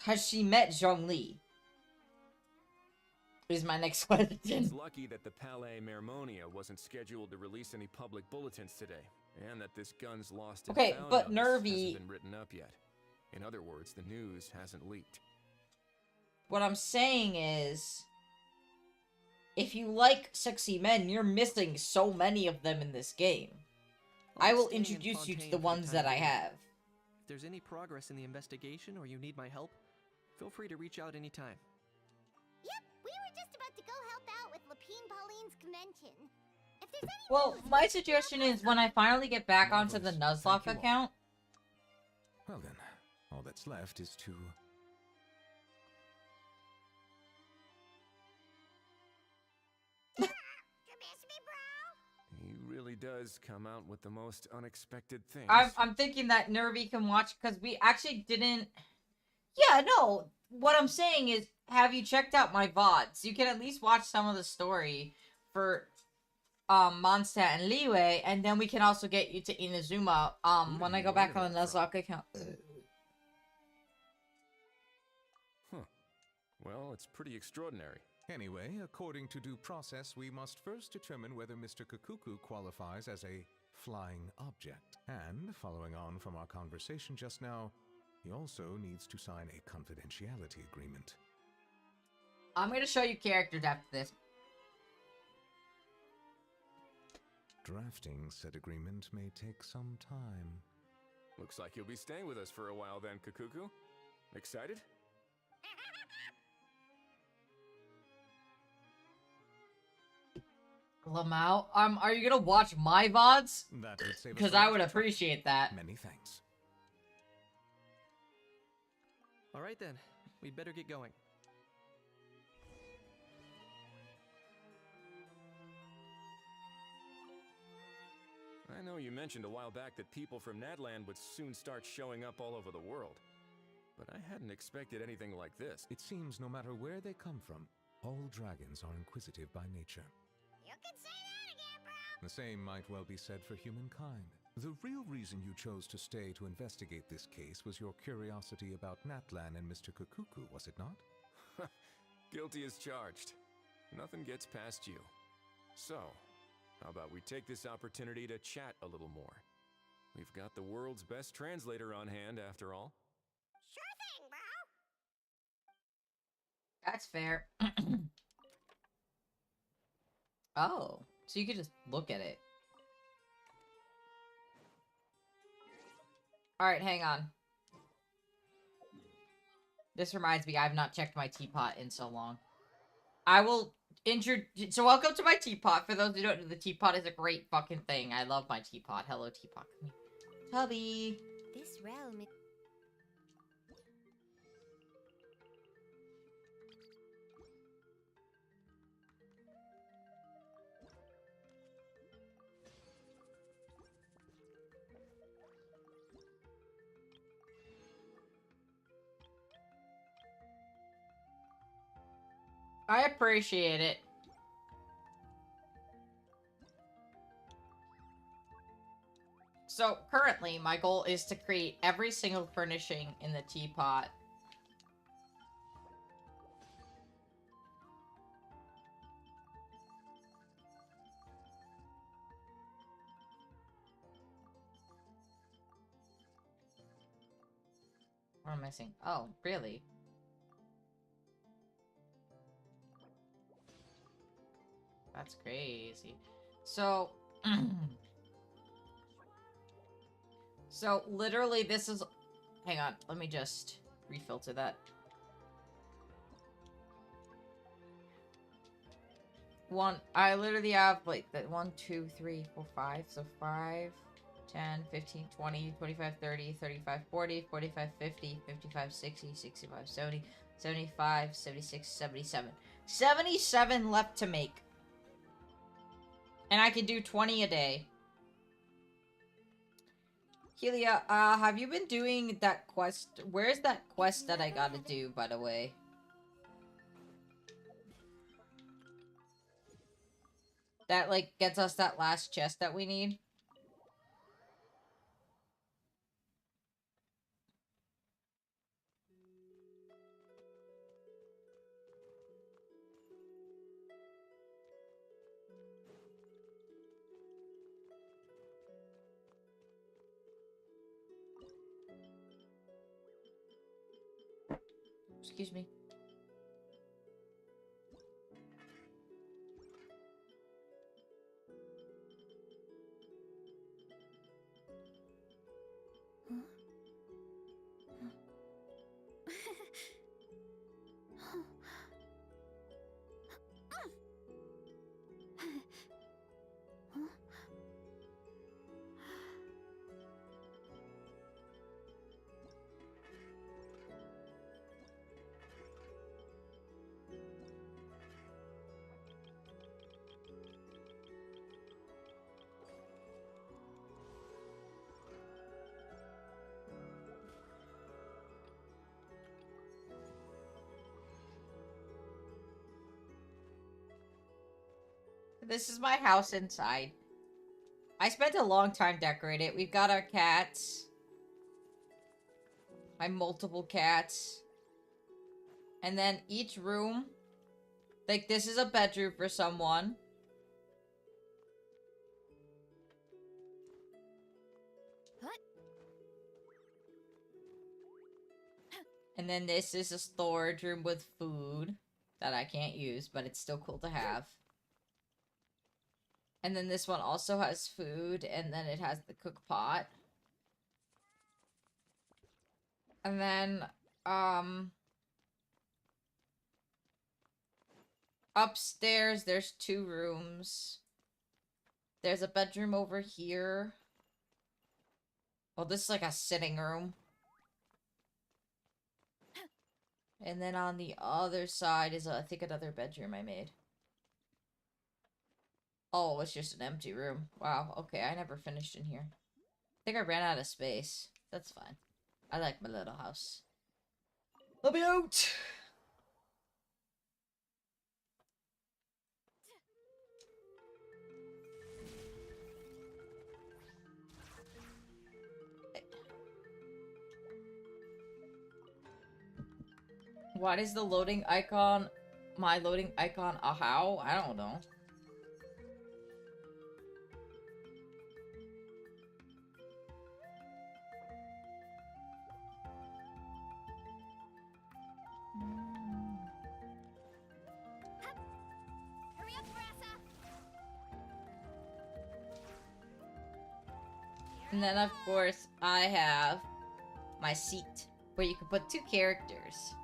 Has she met Zhongli? Is my next question. It's lucky that the Palais Mermonia wasn't scheduled to release any public bulletins today, and that this gun's lost and Okay, found but notice Nervy... hasn't been written up yet. In other words, the news hasn't leaked. What I'm saying is, if you like sexy men, you're missing so many of them in this game. I will introduce you to the ones that I have. If there's any progress in the investigation or you need my help, feel free to reach out anytime. Yep, we were just about to go help out with Lapine Pauline's convention. If there's any Well, my suggestion is when I finally get back onto the Nuzlocke account. Well then, all that's left is to... He really does come out with the most unexpected things. I'm thinking that Nervy can watch, because we actually didn't... Yeah, no, what I'm saying is, have you checked out my VODs? You can at least watch some of the story for Mondstadt and Liyue, and then we can also get you to Inazuma when I go back on the Nuzlocke account. Huh. Well, it's pretty extraordinary. Anyway, according to due process, we must first determine whether Mr. Kukuku qualifies as a flying object. And, following on from our conversation just now, he also needs to sign a confidentiality agreement. I'm going to show you characters after this. Drafting said agreement may take some time. Looks like you'll be staying with us for a while then, Kukuku. Excited? Lamau, are you gonna watch my VODs? Because I would appreciate that. Many thanks. Alright then, we'd better get going. I know you mentioned a while back that people from Nadland would soon start showing up all over the world. But I hadn't expected anything like this. It seems no matter where they come from, all dragons are inquisitive by nature. You can say that again, bro! The same might well be said for humankind. The real reason you chose to stay to investigate this case was your curiosity about Natlan and Mr. Kukuku, was it not? Guilty as charged. Nothing gets past you. So, how about we take this opportunity to chat a little more? We've got the world's best translator on hand, after all. Sure thing, bro! That's fair. Oh, so you could just look at it. Alright, hang on. This reminds me, I've not checked my teapot in so long. I will introduce... So welcome to my teapot. For those who don't know, the teapot is a great fucking thing. I love my teapot. Hello, teapot. Tubby! This realm is... I appreciate it. So, currently, my goal is to create every single furnishing in the teapot. What am I missing? Oh, really? That's crazy. So, so literally this is, hang on, let me just refilter that. I literally have like that 1, 2, 3, 4, 5, so 5, 10, 15, 20, 25, 30, 35, 40, 45, 50, 55, 60, 65, 70, 75, 76, 77. 77 left to make. And I can do 20 a day. Helia, have you been doing that quest? Where's that quest that I gotta do, by the way? That, like, gets us that last chest that we need? Excuse me. This is my house inside. I spent a long time decorating it. We've got our cats. My multiple cats. And then each room, like this is a bedroom for someone. And then this is a storage room with food that I can't use, but it's still cool to have. And then this one also has food, and then it has the cook pot. And then, upstairs, there's 2 rooms. There's a bedroom over here. Well, this is like a sitting room. And then on the other side is, I think, another bedroom I made. Oh, it's just an empty room. Wow, okay, I never finished in here. I think I ran out of space. That's fine. I like my little house. Let me out! What is the loading icon? My loading icon a how? I don't know. Hurry up, Rasa! And then, of course, I have my seat, where you can put 2 characters.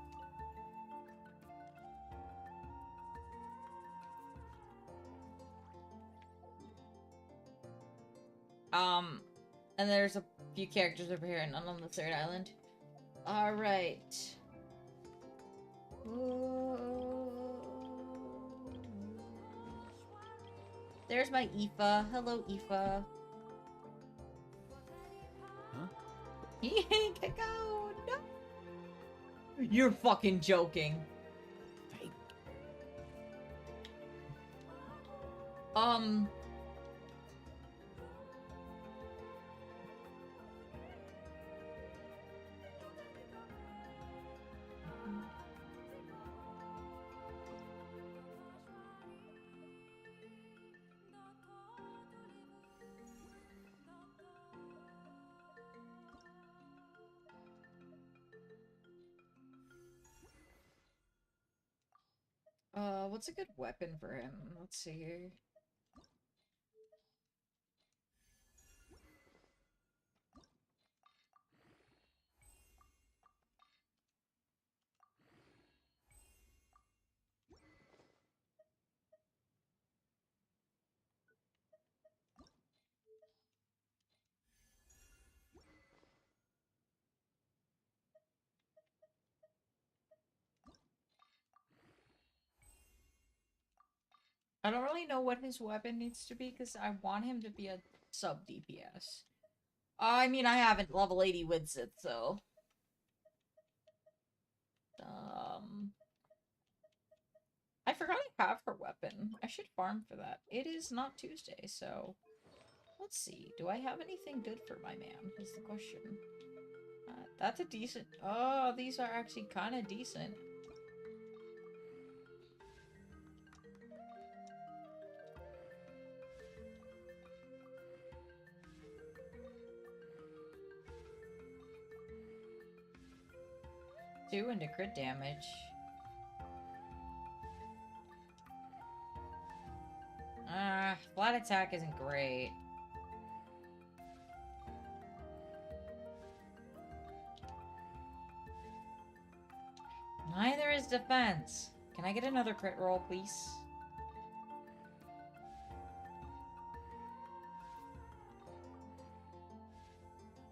And there's a few characters over here and none on the 3rd island. Alright. There's my Aoife. Hello, Aoife. Huh? He ain't gonna go. No. You're fucking joking. Hey. What's a good weapon for him? Let's see here. I don't really know what his weapon needs to be because I want him to be a sub DPS. I mean, I haven't level 80 with it, so. I forgot I have her weapon. I should farm for that. It is not Tuesday, so. Let's see. Do I have anything good for my man? Is the question. That's a decent. Oh, these are actually kind of decent. Two into crit damage. Flat attack isn't great. Neither is defense. Can I get another crit roll, please?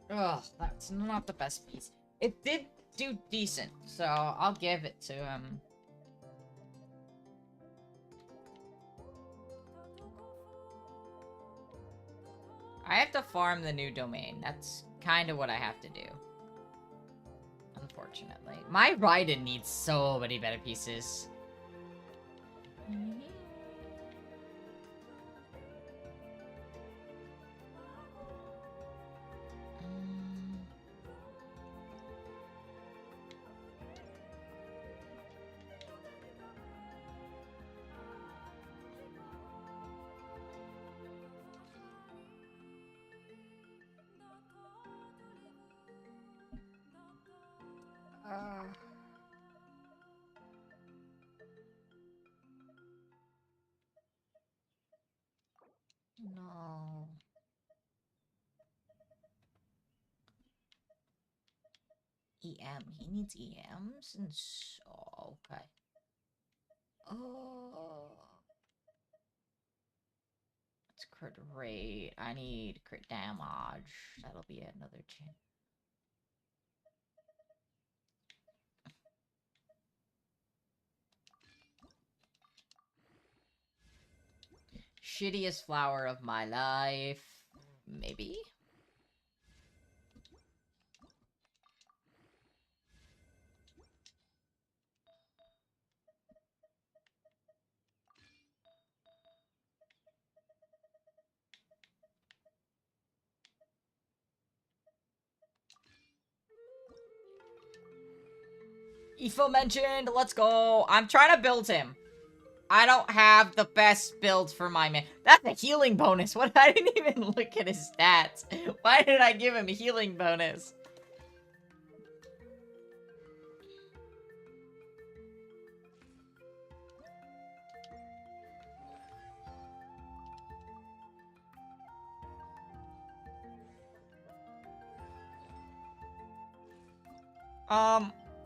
Ugh, that's not the best piece. It did do decent, so I'll give it to him. I have to farm the new domain. That's kind of what I have to do. Unfortunately. My Raiden needs so many better pieces. No. EM. He needs EMs and okay. Oh. It's crit rate. I need crit damage. That'll be another chance. Shittiest flower of my life. Maybe? Ifo mentioned, let's go. I'm trying to build him. I don't have the best build for my man. That's a healing bonus. What? I didn't even look at his stats. Why did I give him a healing bonus?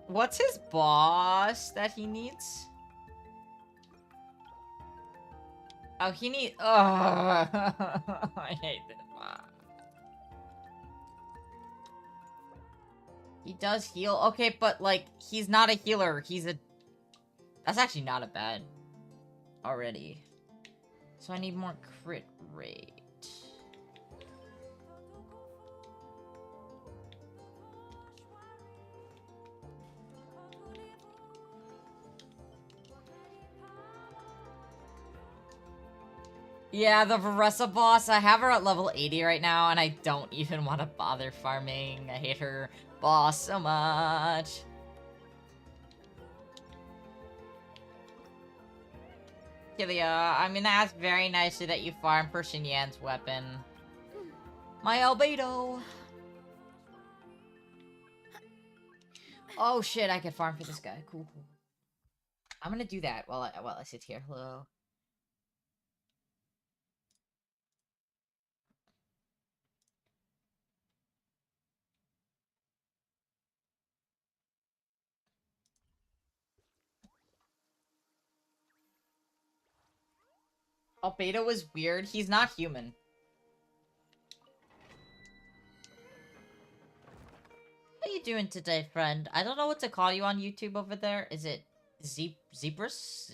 What's his boss that he needs? Oh, he need. I hate this boss. He does heal. Okay, but like, he's not a healer. He's a. That's actually not a bad. Already. So I need more crit rate. Yeah, the Varessa boss, I have her at level 80 right now, and I don't even want to bother farming. I hate her boss so much. Kilia, I'm gonna ask very nicely that you farm Persian Yan's weapon. My albedo! Oh shit, I can farm for this guy. Cool, cool. I'm gonna do that while I sit here. Hello. Albedo was weird. He's not human. How you doing today, friend? I don't know what to call you on YouTube over there. Is it Zebras?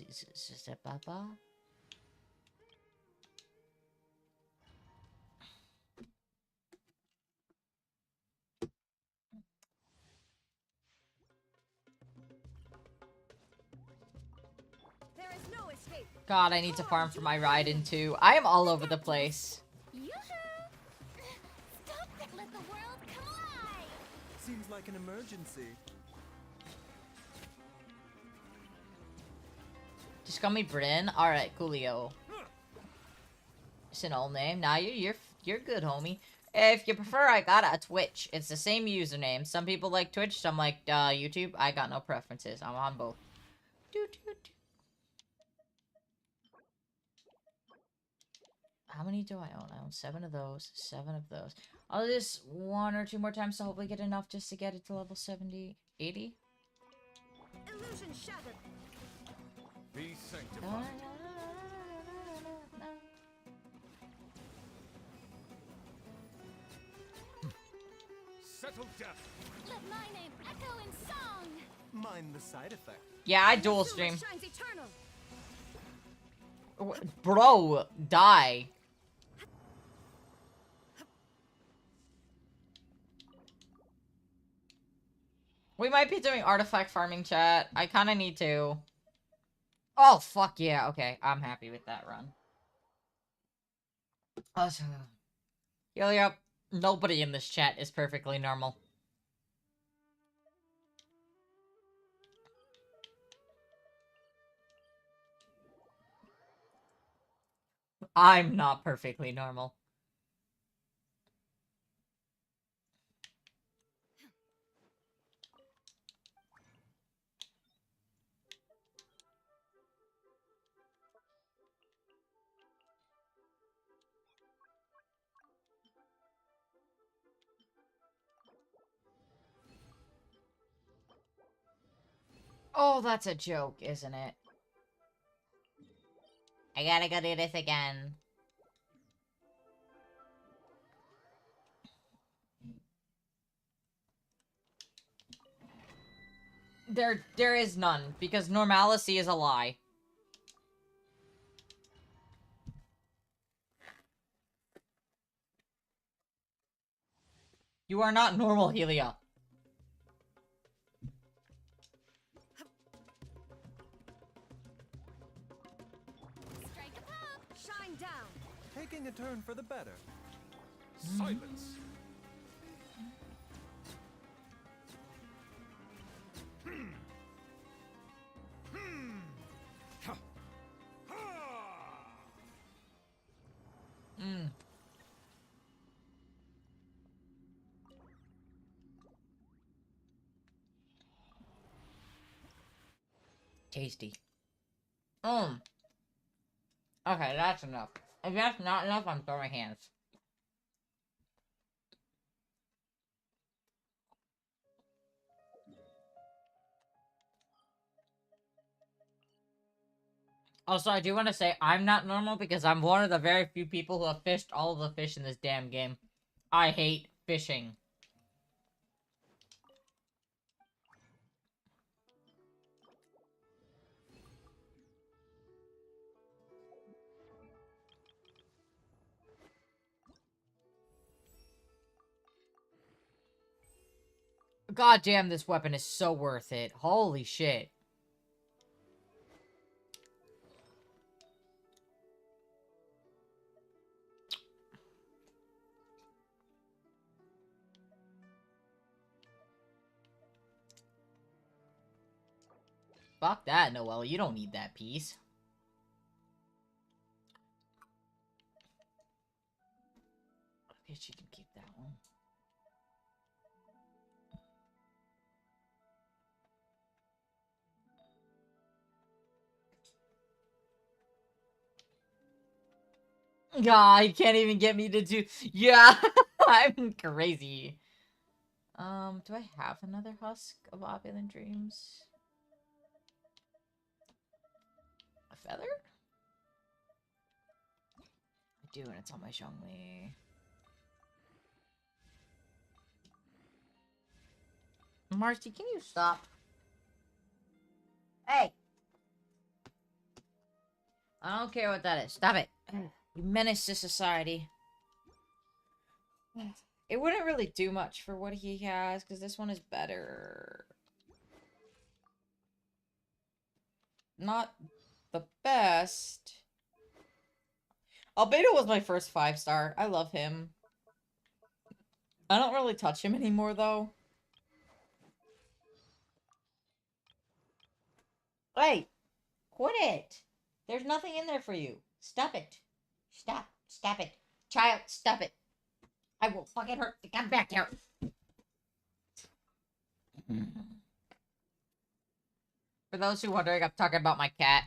Papa? There is no escape. God, I need to farm for my Raiden too. I am all over the place. Stop it! Let the world collide! Seems like an emergency. Just call me Bryn. All right, coolio. It's an old name. Nah, you're good, homie. If you prefer, I got a Twitch. It's the same username. Some people like Twitch, some like YouTube. I got no preferences. I'm on both. How many do I own? I own 7 of those. 7 of those. I'll do this 1 or 2 more times to hopefully get enough just to get it to level 70, 80. Illusion shattered. Be sanctified. Settle down. Let my name echo in song. Mind the side effect. Yeah, I dual stream. Shines eternal. Bro, die. We might be doing artifact farming, chat. I kind of need to. Oh, fuck yeah. Okay, I'm happy with that run. Awesome. Yep. Nobody in this chat is perfectly normal. I'm not perfectly normal. Oh, that's a joke, isn't it? I gotta go do this again. There is none, because normalcy is a lie. You are not normal, Helia. Strike a pop! Shine down! Taking a turn for the better. Silence! Mm. Tasty. Okay, that's enough. If that's not enough, I'm throwing hands. Also, I do want to say I'm not normal because I'm one of the very few people who have fished all of the fish in this damn game. I hate fishing. God damn, this weapon is so worth it. Holy shit. Fuck that, Noelle. You don't need that piece. I guess you can keep that one. God, you can't even get me to do... Yeah, I'm crazy. Do I have another husk of opulent dreams? A feather? I do, and it's on my Zhongli. Marcy, can you stop? Hey! I don't care what that is. Stop it. You menace to society. It wouldn't really do much for what he has, because this one is better. Not the best. Albedo was my first 5-star. I love him. I don't really touch him anymore, though. Hey! Quit it! There's nothing in there for you. Stop it. Stop. Stop it. Child, stop it. I will fucking hurt. Come back here. For those who wondering, I'm talking about my cat.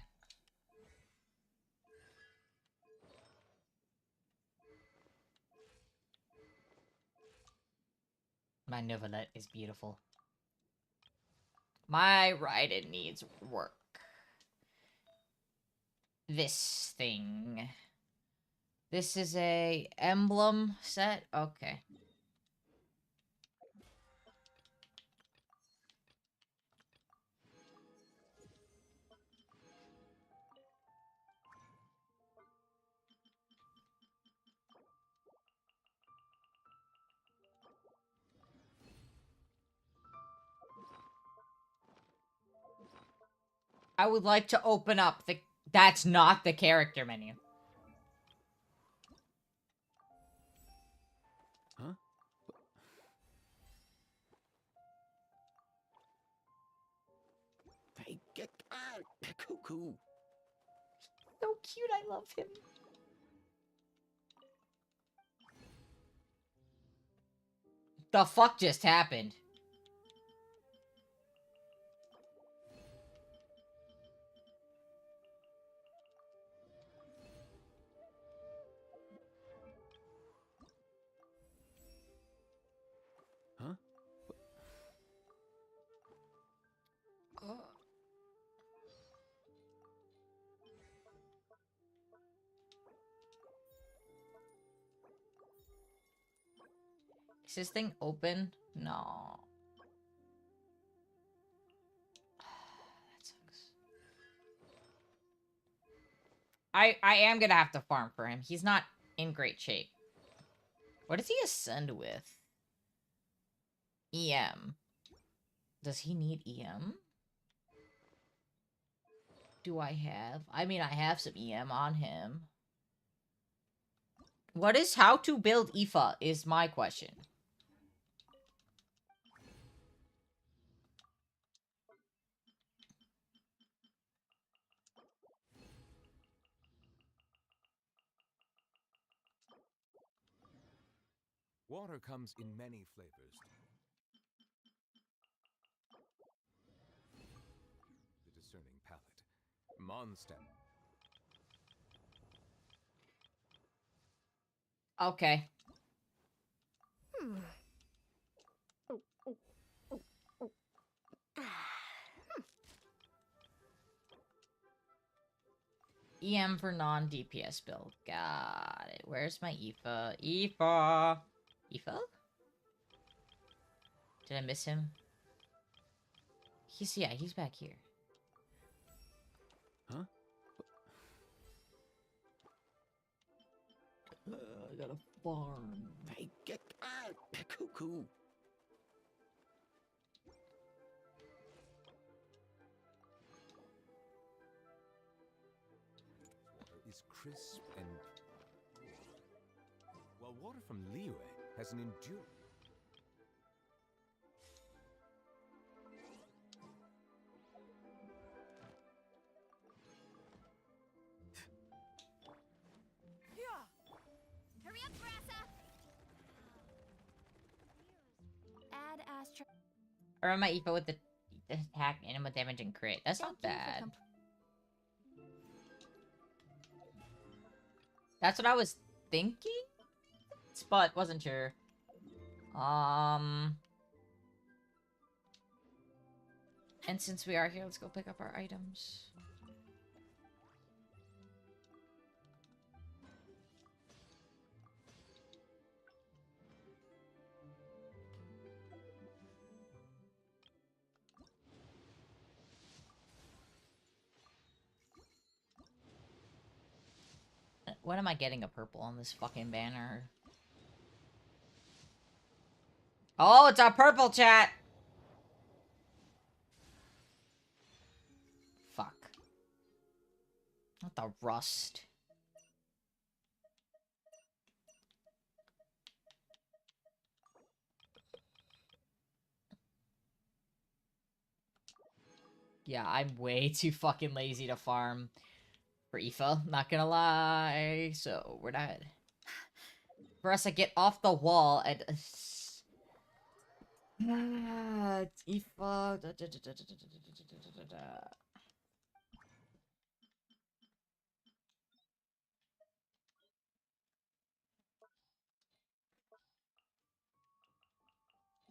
My Novelette is beautiful. My Raiden needs work. This thing. This is a emblem set? Okay. I would like to open up the... That's not the character menu. Huh? Hey, get out! Cuckoo! So cute, I love him. The fuck just happened? Huh? Is this thing open? No. That sucks. I am gonna have to farm for him. He's not in great shape. What does he ascend with? EM. Does he need EM? Do I have? I mean, I have some EM on him. What is how to build Aoife is my question. Water comes in many flavors. The discerning palate. Monster. Okay. EM for non-DPS build. Got it. Where's my Aoife? Aoife! Aoife? Did I miss him? Yeah, he's back here. Huh? I gotta farm. Hey, get out! Cuckoo! Water is crisp and while water from Liyue has an endurance. Hurry up, Grassa! Add Astra. I run my Aoife with the attack, animal damage, and crit. That's not bad. That's what I was thinking? But wasn't sure. And since we are here, let's go pick up our items. When am I getting a purple on this fucking banner? Oh, it's a purple, chat! Fuck. Not the rust. Yeah, I'm way too fucking lazy to farm for Aoife, not gonna lie. So, we're not... For us to get off the wall and... it's Aoife...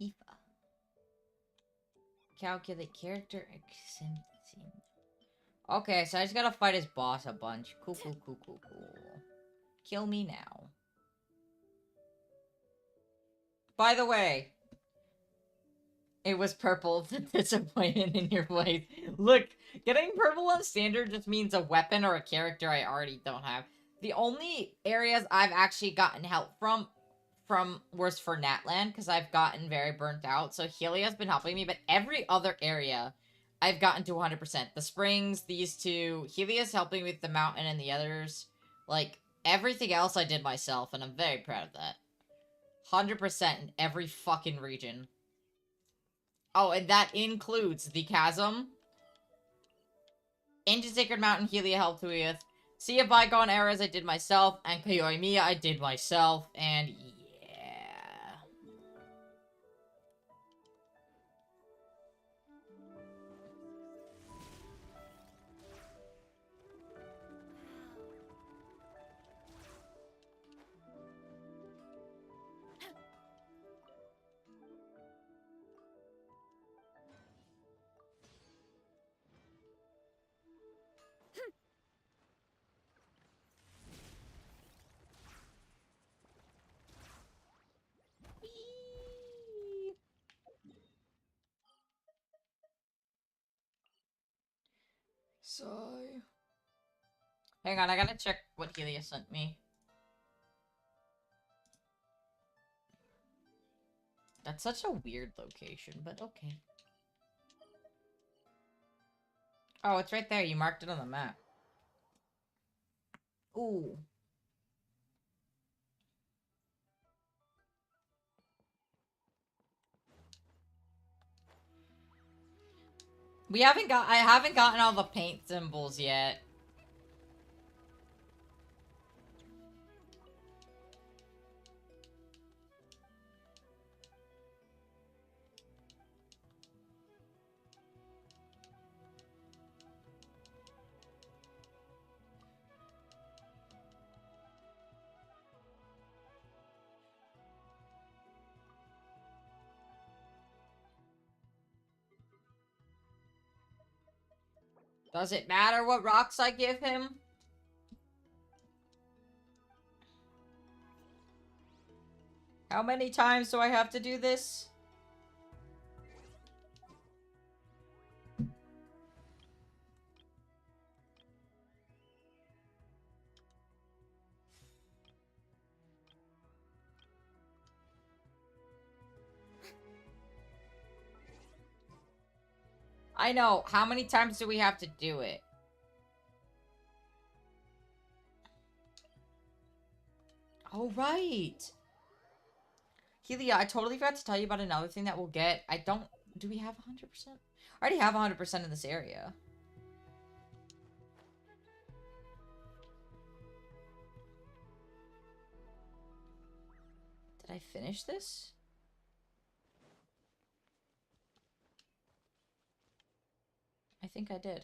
Aoife. Calculate character exemption. Okay, so I just gotta fight his boss a bunch. Cool. Kill me now. By the way, it was purple. The disappointment in your voice. Look, getting purple on standard just means a weapon or a character I already don't have. The only areas I've actually gotten help from was for Natlan, because I've gotten very burnt out. So Helia's been helping me, but every other area I've gotten to 100%. The springs, these two, Helia's helping with the mountain and the others. Like, everything else I did myself, and I'm very proud of that. 100% in every fucking region. Oh, and that includes the Chasm, Ancient Sacred Mountain, Helia helped with, Sea of Bygone Eras I did myself, and Koyoimiya I did myself, and yeah. Sigh. Hang on, I gotta check what Helia sent me. That's such a weird location, but okay. Oh, it's right there. You marked it on the map. Ooh. I haven't gotten all the paint symbols yet. Does it matter what rocks I give him? How many times do I have to do this? I know. How many times do we have to do it? Oh, right. Helia, I totally forgot to tell you about another thing that we'll get. Do we have 100%? I already have 100% in this area. Did I finish this? I think I did.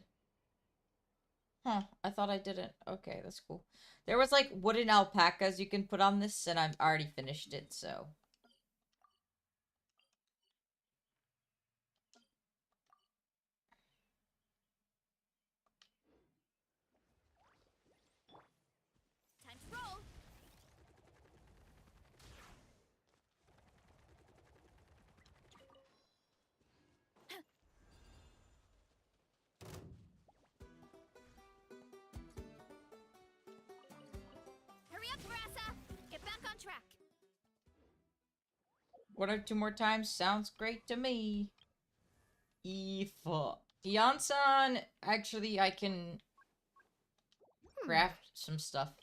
Huh, I thought I didn't. Okay, that's cool. There was like wooden alpacas you can put on this, and I've already finished it, so. Time to roll. Hurry up, Brassa! Get back on track. 1 or 2 more times sounds great to me. Yansan, actually, I can craft some stuff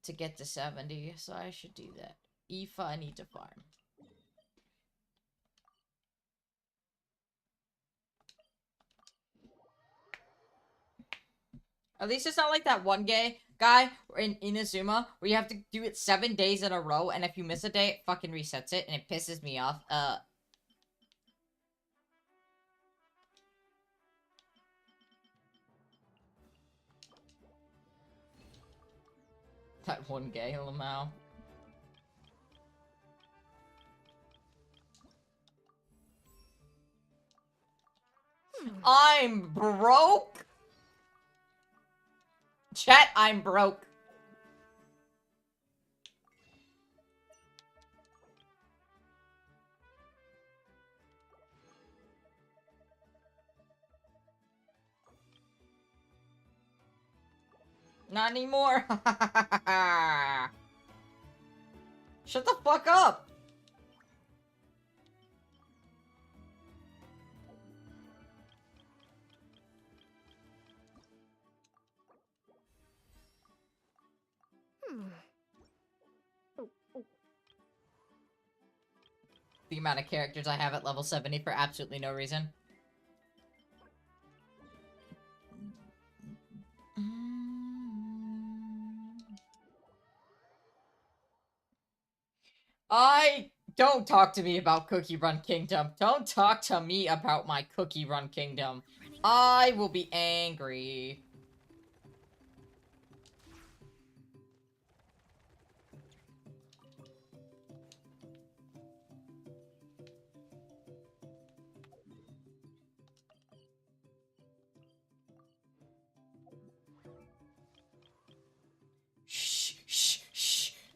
to get to 70, so I should do that. Aoife, I need to farm. At least it's not like that one guy in Inazuma where you have to do it 7 days in a row, and if you miss a day, it fucking resets it, and it pisses me off. That one gay, Lamau. I'm broke! Chat, I'm broke. Not anymore. Shut the fuck up. The amount of characters I have at level 70 for absolutely no reason. Don't talk to me about Cookie Run Kingdom. Don't talk to me about my Cookie Run Kingdom. I will be angry.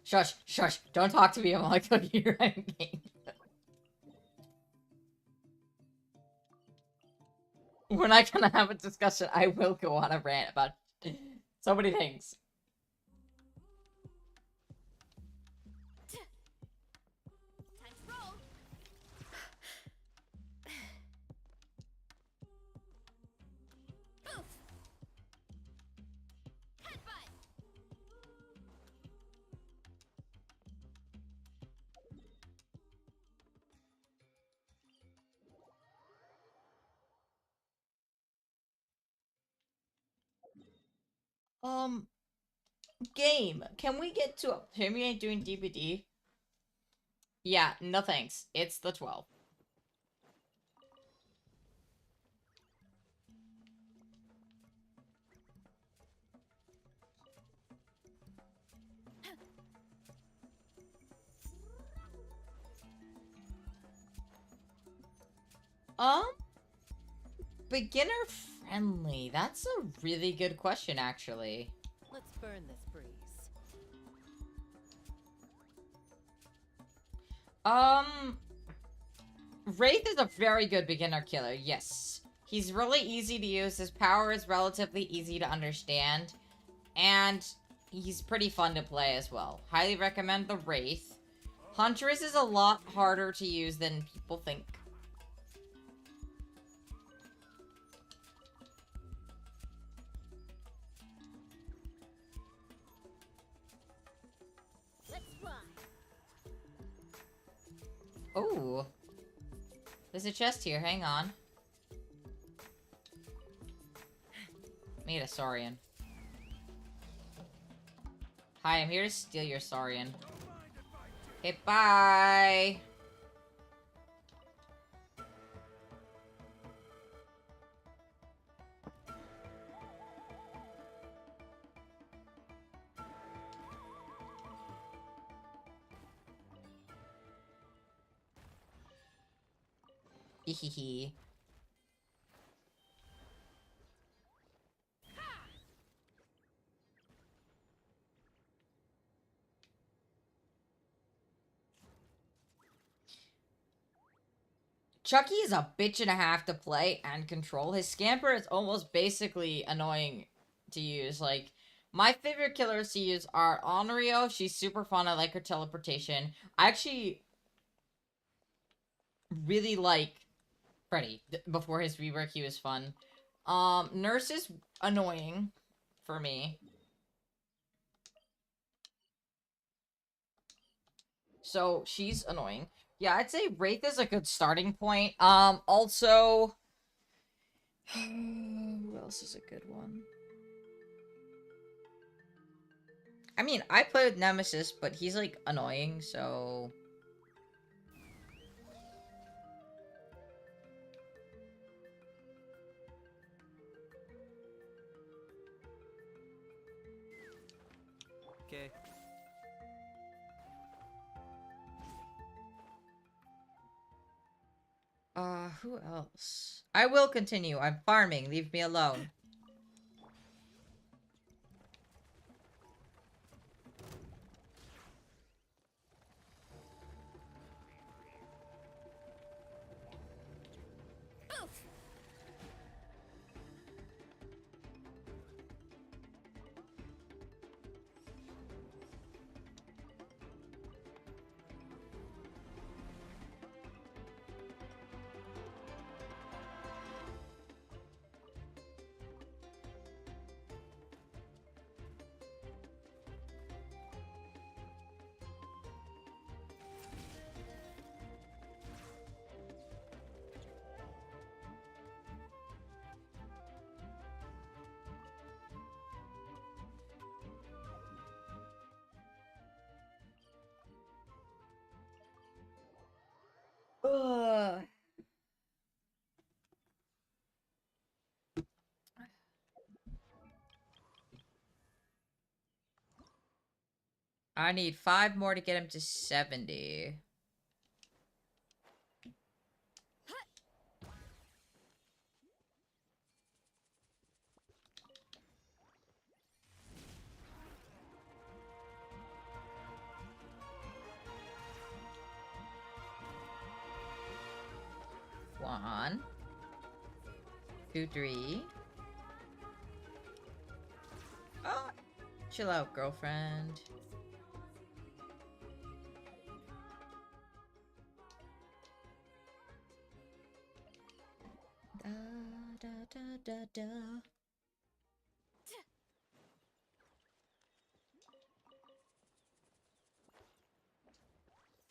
Shush, shush. Don't talk to me about my Cookie Run Kingdom. we're not gonna have a discussion. I will go on a rant about so many things. Time to roll. Oof. Headbutt. Game. Can we get to Timmy ain't doing DVD? Yeah, no thanks. It's the 12. Beginner friendly. That's a really good question, actually. Let's burn this breeze. Wraith is a very good beginner killer, yes. He's really easy to use, his power is relatively easy to understand, and he's pretty fun to play as well. Highly recommend the Wraith. Huntress is a lot harder to use than people think. Let's fly. Oh. There's a chest here, hang on. Made a Saurian. Hi, I'm here to steal your Saurian. Okay, bye! Hehehe. Chucky is a bitch and a half to play and control. His scamper is almost basically annoying to use. Like, my favorite killers to use are Onryo. She's super fun. I like her teleportation. I actually really like Freddy. Before his rework, he was fun. Nurse is annoying for me. So, she's annoying. Yeah, I'd say Wraith is a good starting point. Also... who else is a good one? I mean, I play with Nemesis, but he's, like, annoying, so... Okay. Who else? I will continue. I'm farming. Leave me alone. Ugh. I need 5 more to get him to 70. One. 2-3. Oh, chill out, girlfriend. Da da da da da.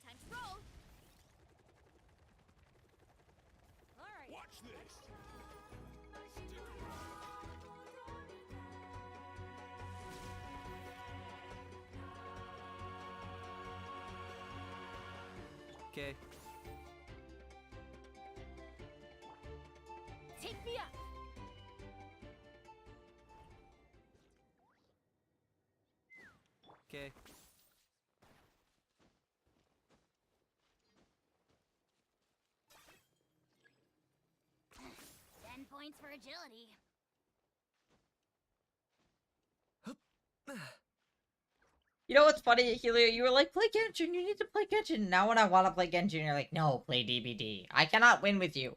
Time to roll. All right. Watch this. Okay. Take me up. Okay. 10 points for agility. You know what's funny, Helio? You were like, play Genshin, you need to play Genshin. Now when I want to play Genshin, you're like, no, play DBD. I cannot win with you.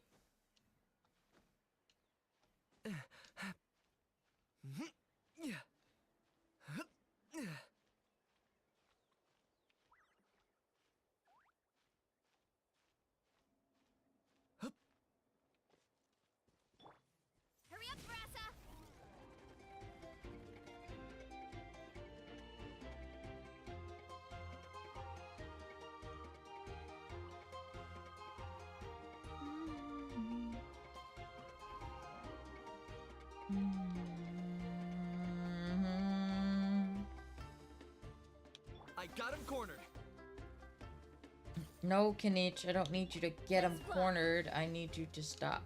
Hurry up, Brassa. I got him cornered. No, Kanich, I don't need you to get him cornered. I need you to stop.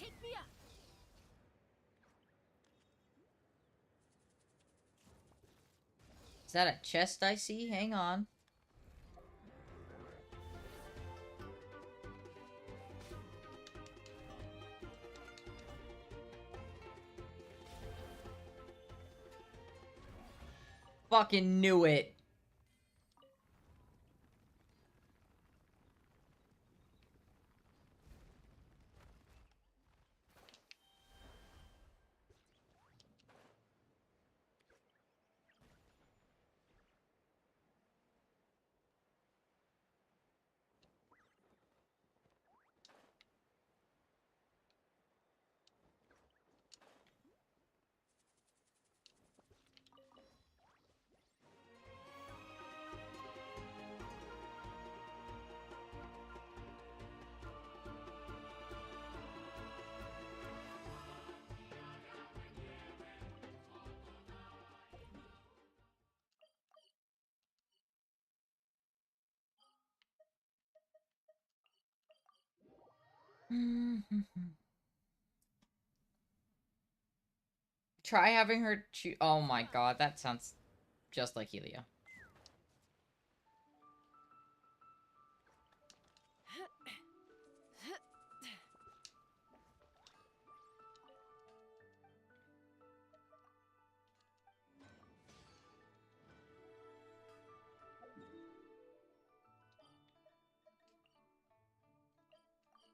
Take me up. Is that a chest I see? Hang on. Fucking knew it. Try having her choose. Oh my god, that sounds just like Helia.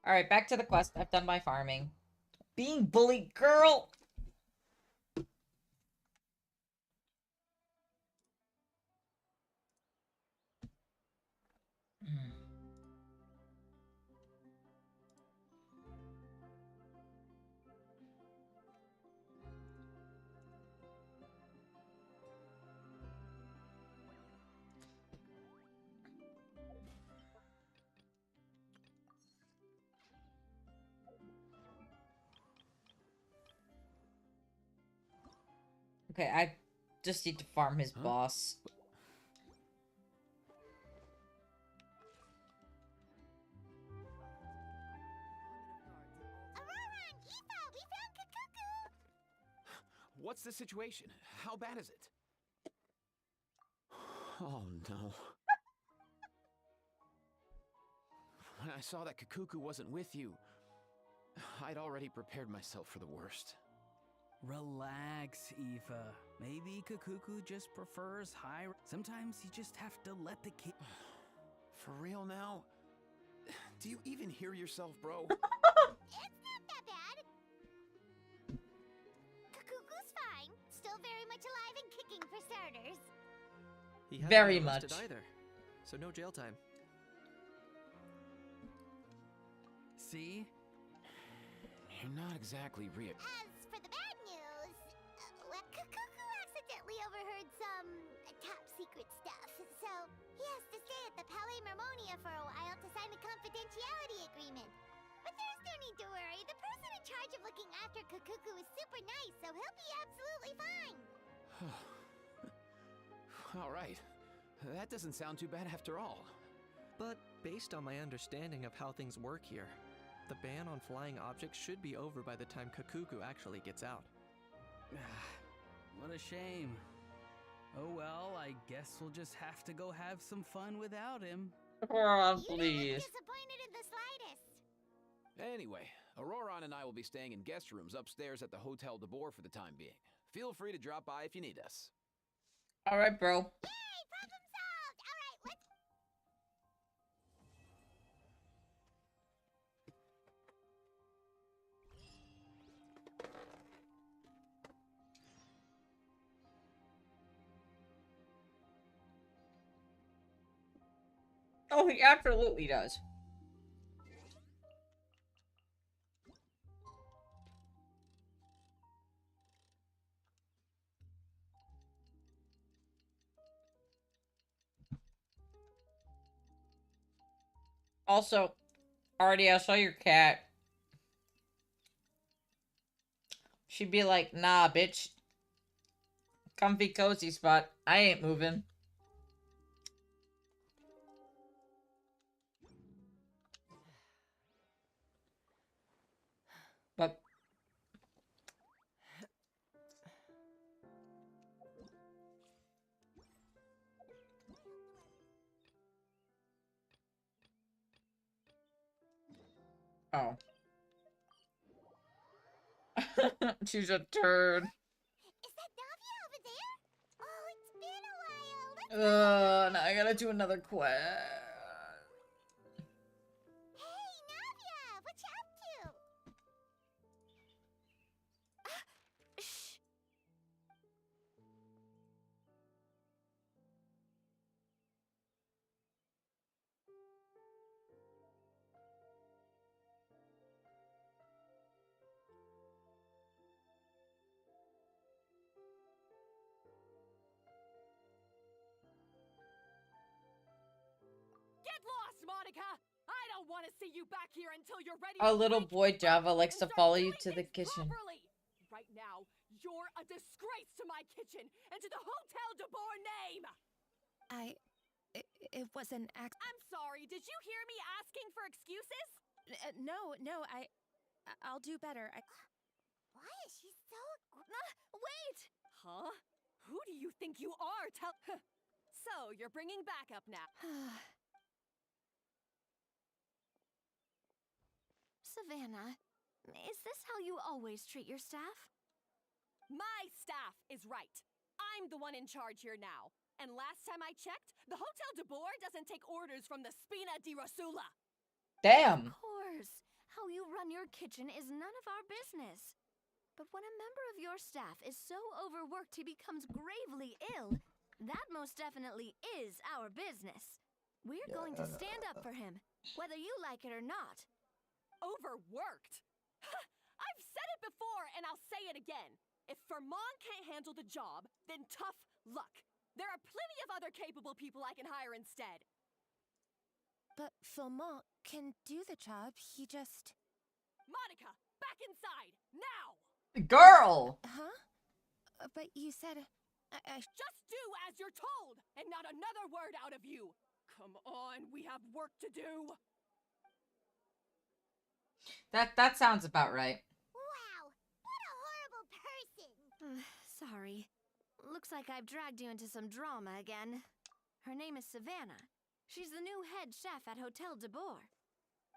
Alright, back to the quest. I've done my farming. Being bullied, girl! Okay, I just need to farm his boss. Aurora and Eva, we found Kakuku. What's the situation? How bad is it? Oh no. When I saw that Kakuku wasn't with you, I'd already prepared myself for the worst. Relax, Aoife. Maybe Kakuku just prefers high... Sometimes you just have to let the kid... For real now? Do you even hear yourself, bro? It's not that bad. Kakuku's fine. Still very much alive and kicking for starters. He hasn't Very been arrested much. either, so no jail time. See? You're not exactly real. As for the bad news, well, Kakuku accidentally overheard some top secret stuff, so he has to stay at the Palais Mermonia for a while to sign a confidentiality agreement. But there's no need to worry. The person in charge of looking after Kakuku is super nice, so he'll be absolutely fine. All right. That doesn't sound too bad after all. But based on my understanding of how things work here, the ban on flying objects should be over by the time Kakuku actually gets out. What a shame. Oh well, I guess we'll just have to go have some fun without him. Oh, please. Disappointed in the slightest. Anyway, Auroron and I will be staying in guest rooms upstairs at the Hotel de Boer for the time being. Feel free to drop by if you need us. All right, bro. Yay, problem solved! Alright, let's... Oh, he absolutely does. Also, Artie, I saw your cat. She'd be like, nah, bitch. Comfy, cozy spot. I ain't moving. But... Oh. She's a turd. Is that Navia over there? Oh, it's been a while. Now I gotta do another quest. Hey, Navia, what you up to? Shh. Get lost, Monica! I don't want to see you back here until you're ready. Our little boy Java likes to follow you to the kitchen. Properly. Right now, you're a disgrace to my kitchen and to the Hotel de Boer name. It was an act. I'm sorry. Did you hear me asking for excuses? No, I'll do better. Why is she so... Wait! Huh? Who do you think you are? So, you're bringing backup now. Savannah, is this how you always treat your staff? My staff is right. I'm the one in charge here now. And last time I checked, the Hotel de Boer doesn't take orders from the Spina di Rosula. Damn. Of course. How you run your kitchen is none of our business. But when a member of your staff is so overworked he becomes gravely ill, that most definitely is our business. We're going to stand up for him, whether you like it or not. Overworked? I've said it before and I'll say it again. If Fermon can't handle the job, then tough luck. There are plenty of other capable people I can hire instead. But Philmont can do the job. He just... Monica, back inside, now! Girl! Huh? But you said... Just do as you're told, and not another word out of you. Come on, we have work to do. That sounds about right. Wow, what a horrible person. Sorry. Looks like I've dragged you into some drama again. Her name is Savannah. She's the new head chef at Hotel de Boer.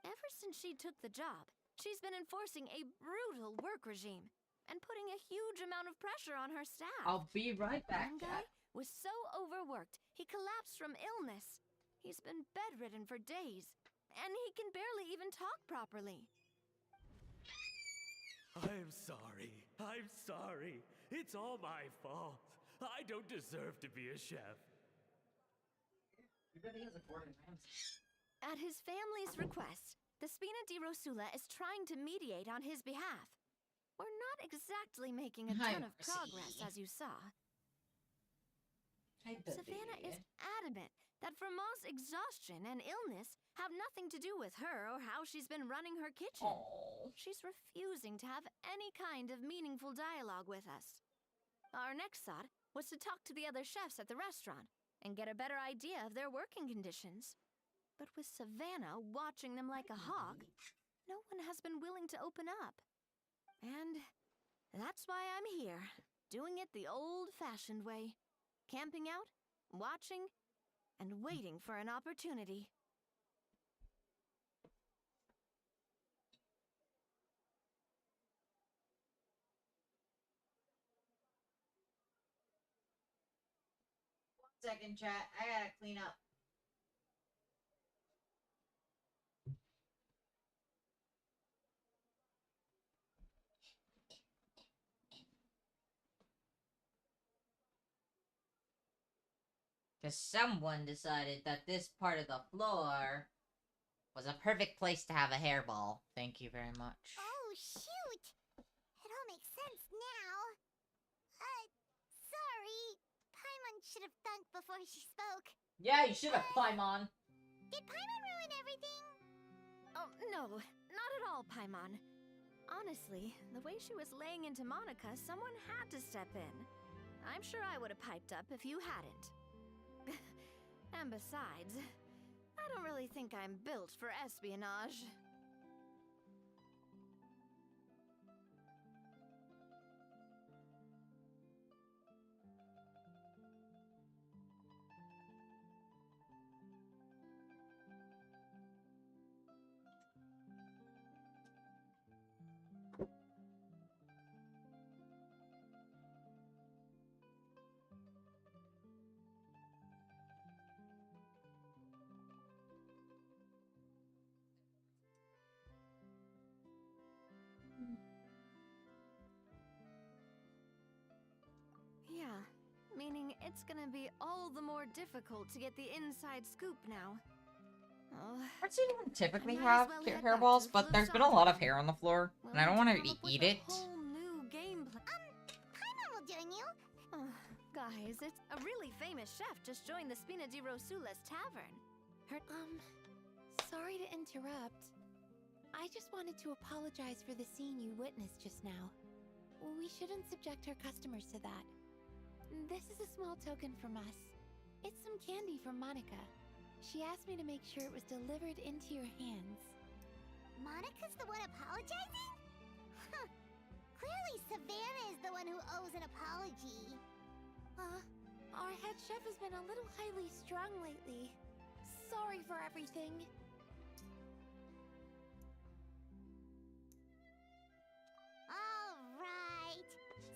Ever since she took the job, she's been enforcing a brutal work regime and putting a huge amount of pressure on her staff. I'll be right back, One guy was so overworked, he collapsed from illness. He's been bedridden for days, and he can barely even talk properly. I'm sorry. I'm sorry. It's all my fault. I don't deserve to be a chef. At his family's request, the Spina di Rosula is trying to mediate on his behalf. We're not exactly making a ton of progress, as you saw. Savannah is adamant that Vermont's exhaustion and illness have nothing to do with her or how she's been running her kitchen. She's refusing to have any kind of meaningful dialogue with us. Our next thought was to talk to the other chefs at the restaurant and get a better idea of their working conditions. But with Savannah watching them like a hawk, no one has been willing to open up. And that's why I'm here, doing it the old-fashioned way. Camping out, watching, and waiting for an opportunity. Second, chat. I gotta clean up. Because someone decided that this part of the floor was a perfect place to have a hairball. Thank you very much. Oh, shoot! It all makes sense now. Sorry. Paimon should have thunked before she spoke. Yeah, you should have, Paimon. Did Paimon ruin everything? Oh, no, not at all, Paimon. Honestly, the way she was laying into Monica, someone had to step in. I'm sure I would have piped up if you hadn't. And besides, I don't really think I'm built for espionage. Yeah, meaning it's gonna be all the more difficult to get the inside scoop now. Oh, Parts you don't typically have hairballs, but there's been a lot of hair on the floor, and I don't want to eat it. New gameplay. Paimon will join you. Oh, guys, it's a really famous chef just joined the Spina di Rosula's tavern. Sorry to interrupt. I just wanted to apologize for the scene you witnessed just now. We shouldn't subject our customers to that. This is a small token from us. It's some candy from Monica. She asked me to make sure it was delivered into your hands. Monica's the one apologizing? Huh. Clearly Savannah is the one who owes an apology. Our head chef has been a little highly strung lately. Sorry for everything. Alright.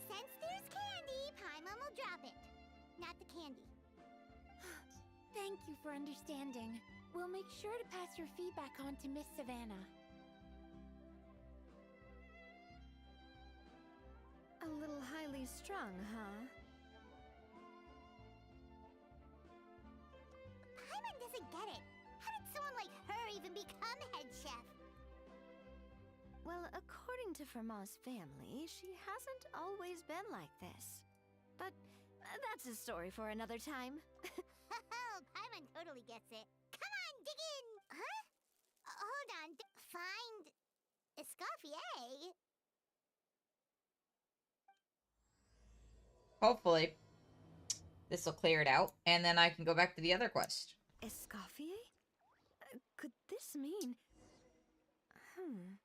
Since there's candy, Paimon will drop it. Not the candy. Thank you for understanding. We'll make sure to pass your feedback on to Miss Savannah. A little highly strung, huh? Paimon doesn't get it. How did someone like her even become head chef? Well, according to Fermat's family, she hasn't always been like this. But that's a story for another time. Paimon totally gets it. Come on, dig in! Huh? Hold on. Find... Escoffier? Hopefully, this will clear it out, and then I can go back to the other quest. Escoffier? Could this mean... Huh?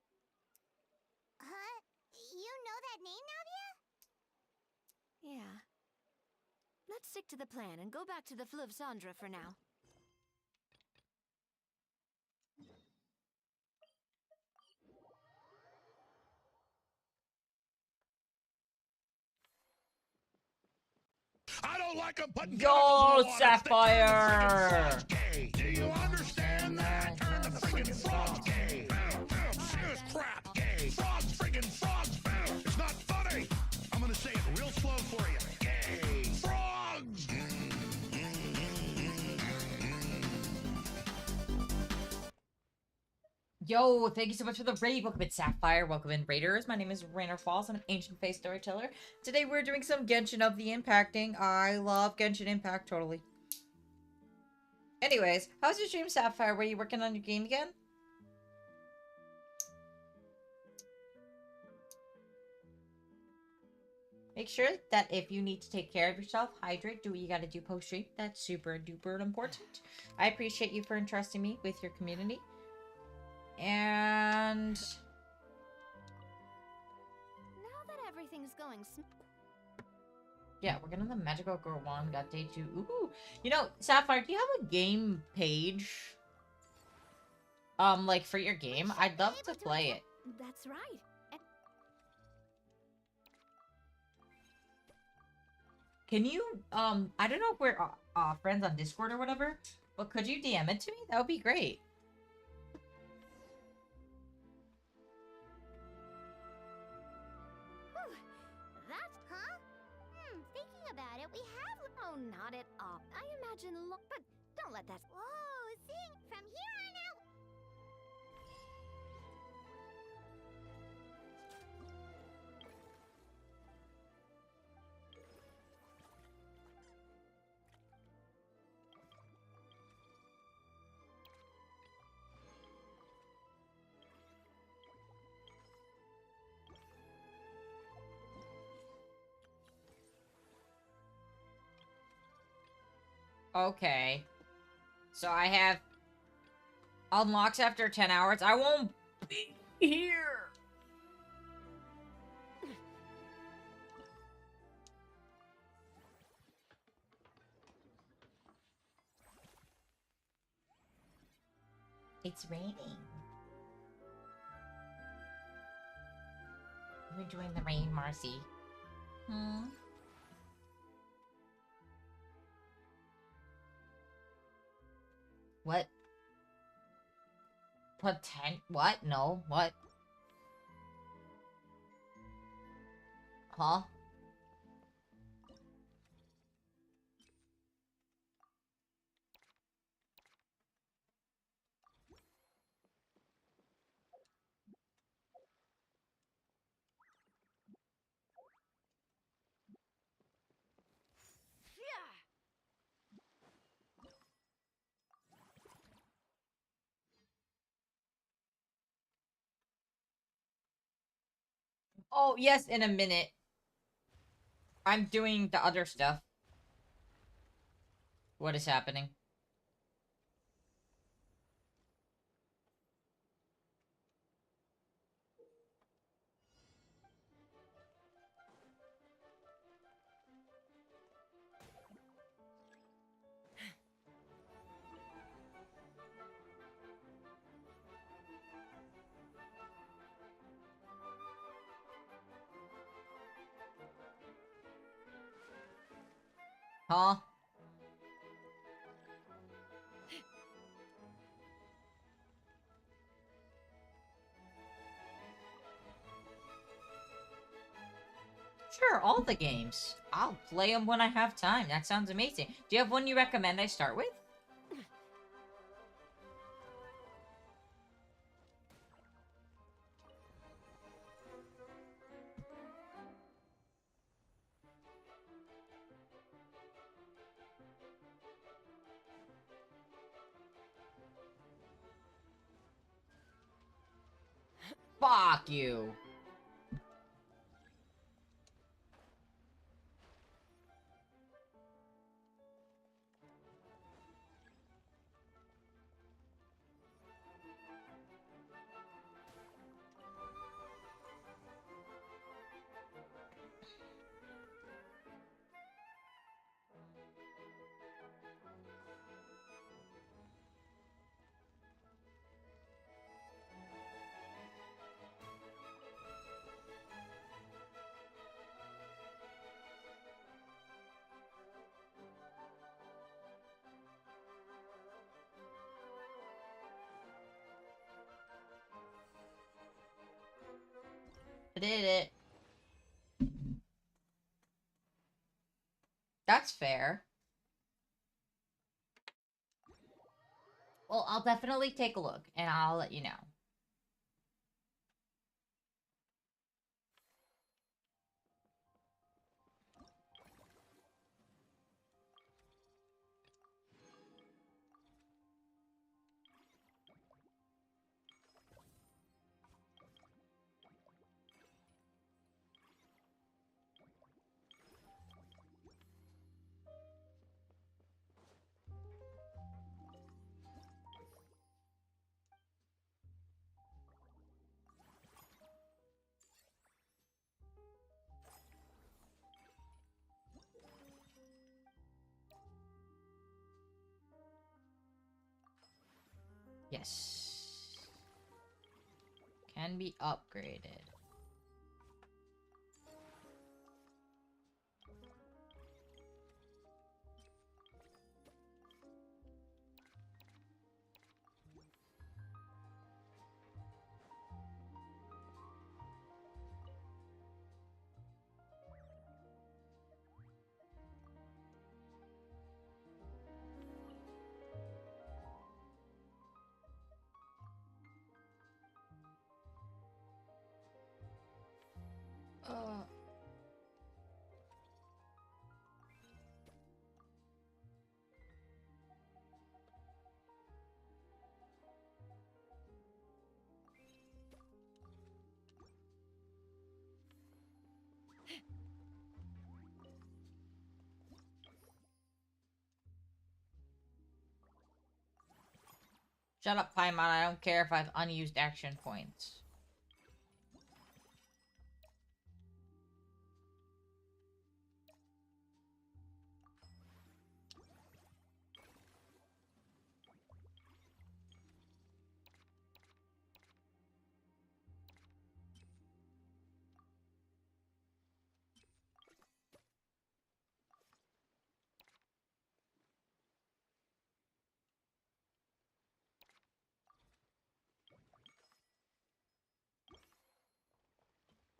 You know that name, Navia? Yeah. Let's stick to the plan and go back to the Fleuve Cendre for now. I don't like them putting Yo, Sapphire! Do you understand that? Turn the friggin' frog gay. Serious crap. Gay. Frog's friggin' frog. It's not funny. I'm gonna say it real slow for you. Gay. Frogs. Yo, thank you so much for the raid. Welcome in, Sapphire. Welcome in, Raiders. My name is RainerFalls. I'm an ancient face storyteller. Today we're doing some Genshin of the Impacting. I love Genshin Impact, totally. Anyways, how's your stream, Sapphire? Were you working on your game again? Make sure that if you need to take care of yourself, hydrate, do what you gotta do post-stream. That's super duper important. I appreciate you for entrusting me with your community. And Now that everything's going yeah, we're gonna the Magical Girl 1, got day 2. Ooh. You know, Sapphire, do you have a game page? Like for your game? I'd love to play it. That's right. Can you, I don't know if we're friends on Discord or whatever, but could you DM it to me? That would be great. That's, huh? Thinking about it, we have... Oh, not at all. I imagine but don't let that... Whoa, seeing from here on out... Okay. So I have unlocks after 10 hours. I won't be here. It's raining. You enjoying the rain, Marcy? Hmm? What? What? No. What? Huh? Oh, yes, in a minute. I'm doing the other stuff. What is happening? Huh? Sure, all the games. I'll play them when I have time. That sounds amazing. Do you have one you recommend I start with? Fuck you. I did it. That's fair. Well, I'll definitely take a look, and I'll let you know. Yes. Can be upgraded. Uh. Shut up, Paimon. I don't care if I have unused action points.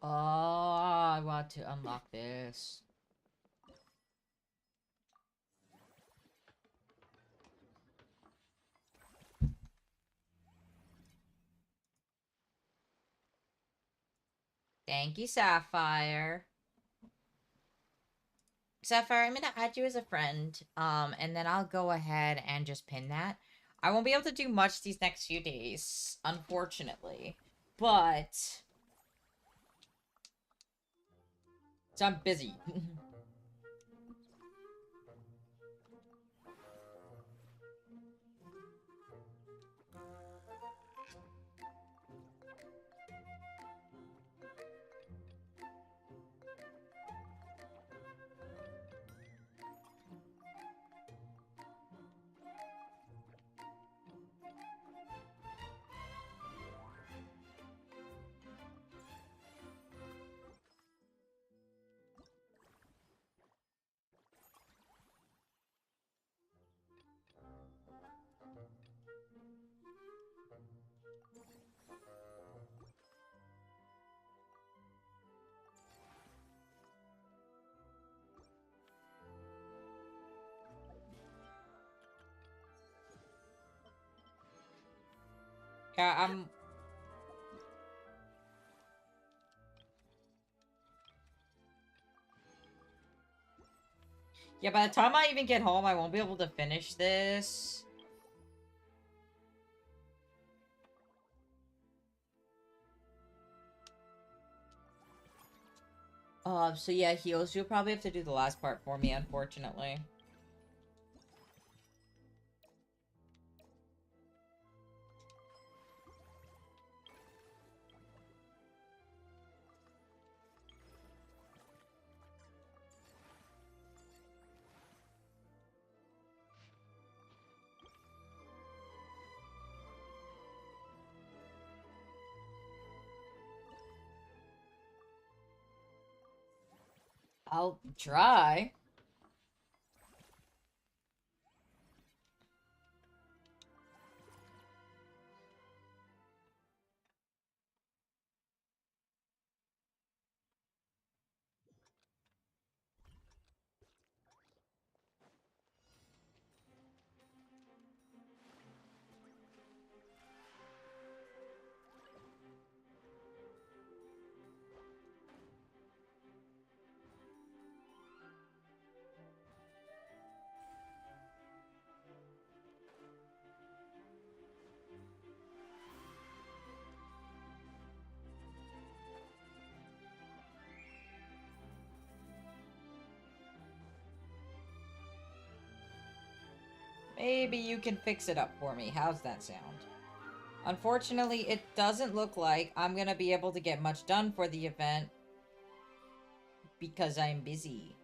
Oh, I want to unlock this. Thank you, Sapphire. Sapphire, I'm gonna add you as a friend, and then I'll go ahead and just pin that. I won't be able to do much these next few days, unfortunately, but... So I'm busy. Yeah, yeah, by the time I even get home, I won't be able to finish this. So yeah, Heels, you'll probably have to do the last part for me, unfortunately. I'll try. Maybe you can fix it up for me. How's that sound? Unfortunately, it doesn't look like I'm gonna be able to get much done for the event because I'm busy.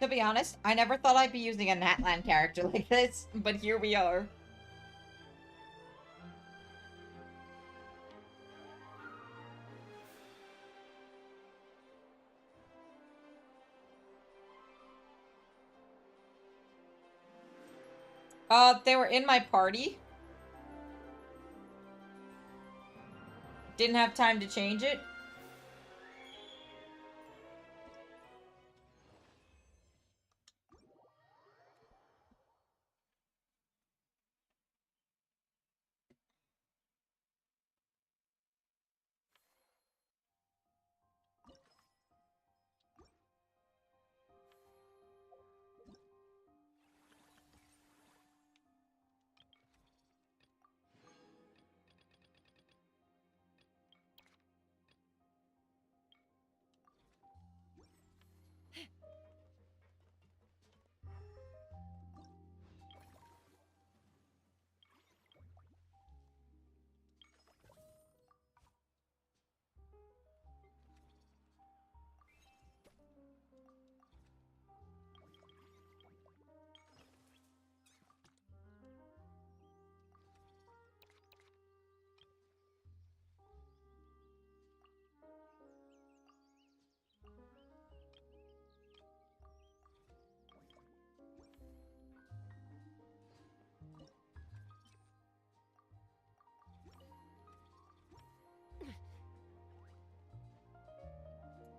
To be honest, I never thought I'd be using a Natlan character like this, but here we are. They were in my party. Didn't have time to change it.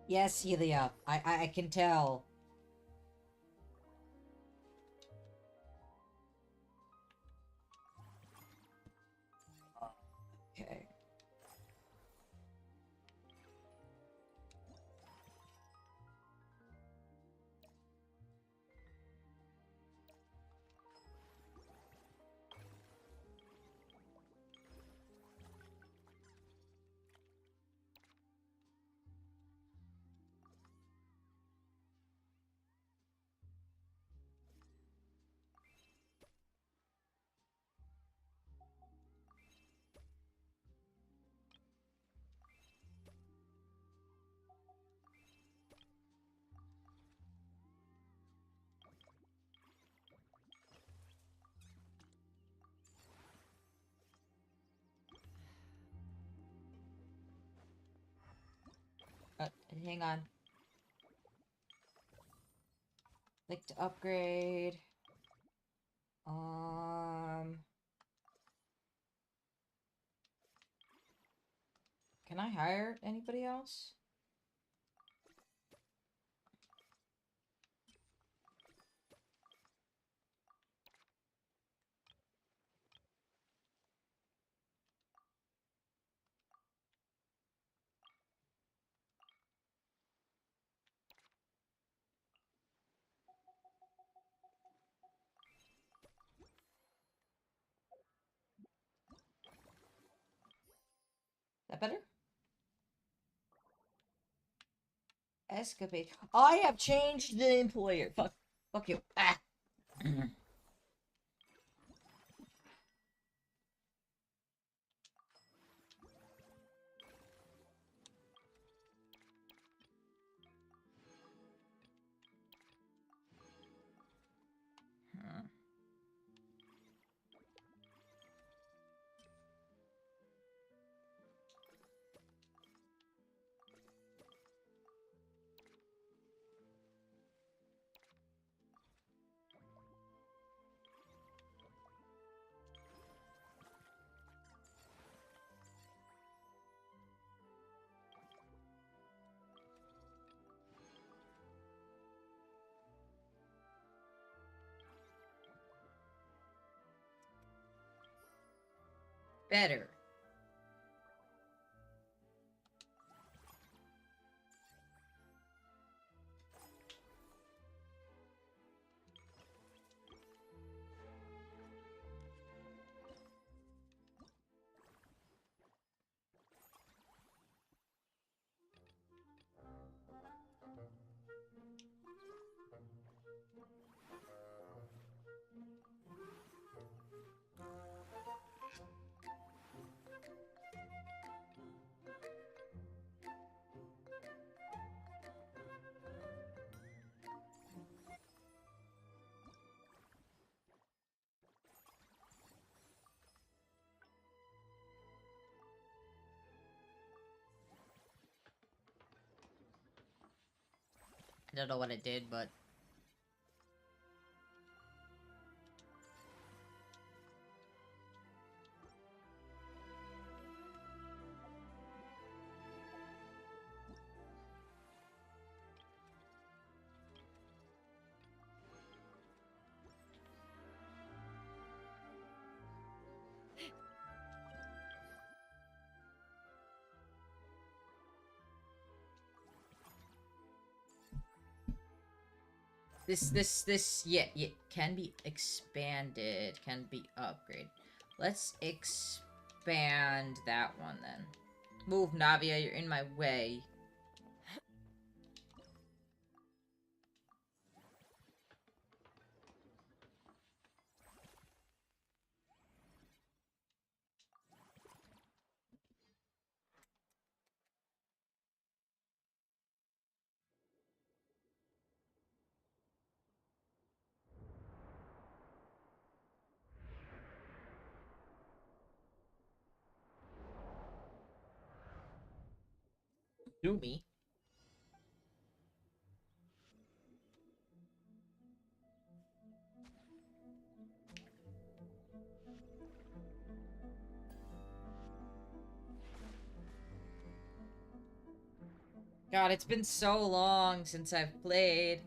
Yes, Celia. I can tell. Okay. Hang on. Click to upgrade. Can I hire anybody else? That better? Escapade. I have changed the employer. Fuck you. Ah. better. I don't know what it did, but... yeah, can be expanded, can be upgraded. Let's expand that one then. Move, Navia, you're in my way. Do me. God, it's been so long since I've played.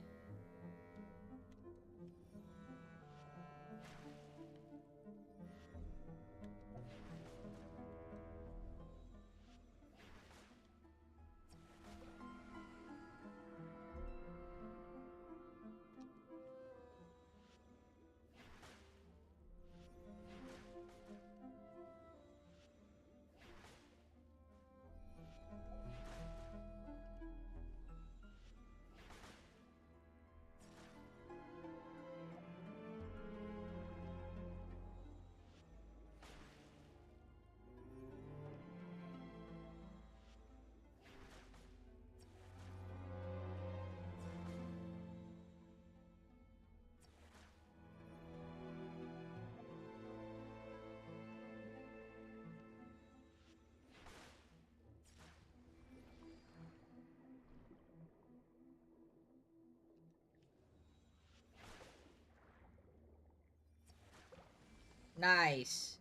Nice.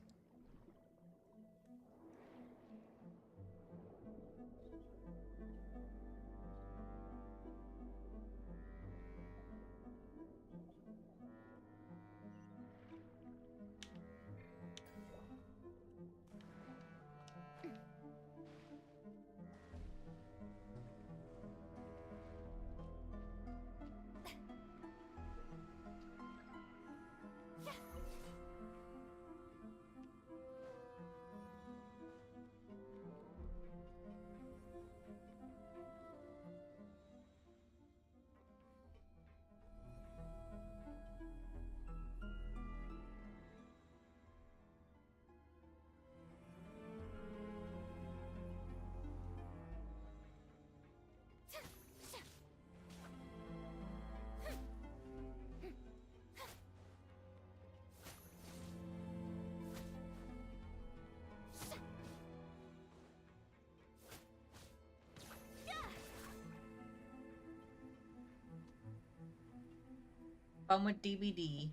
Fun with DVD.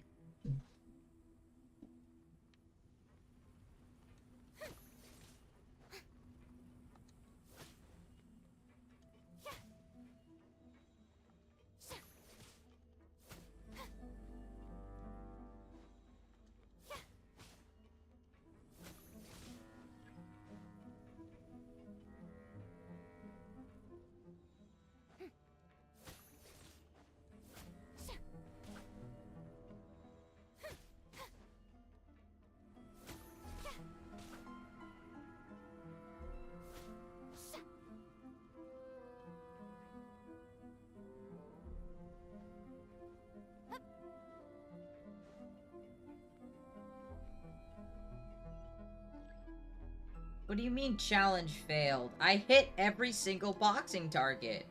What do you mean challenge failed? I hit every single boxing target.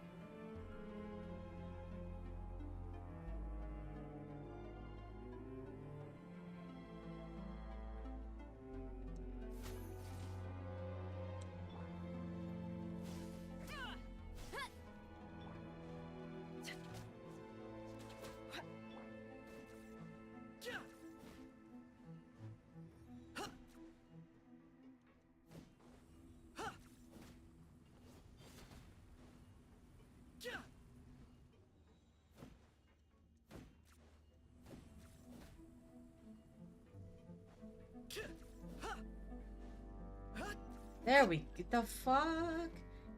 There we get the fuck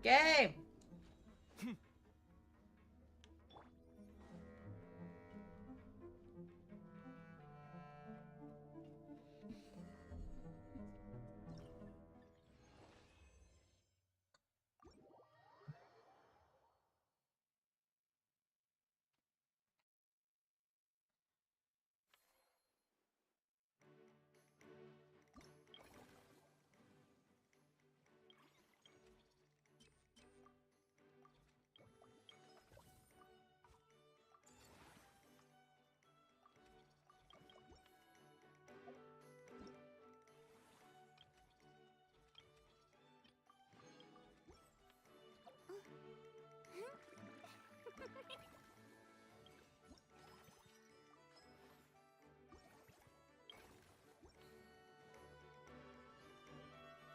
game.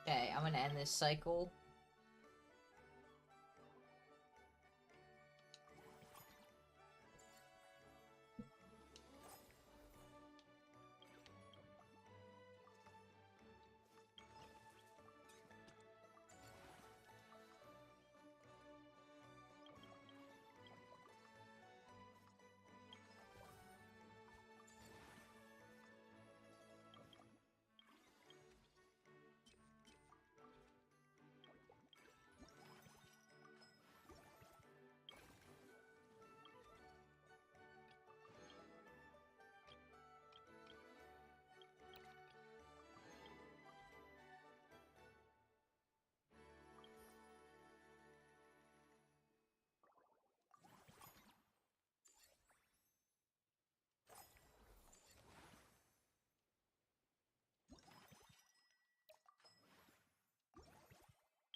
Okay, I'm gonna end this cycle.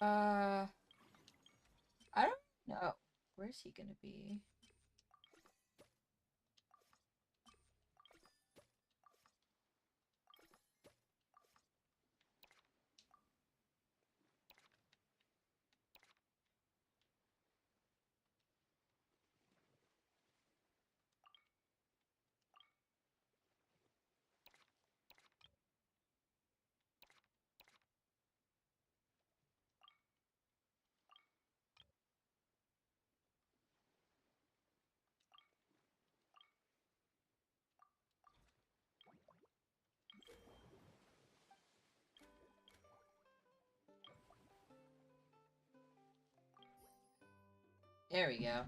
I don't know. Where's he gonna be? There we go.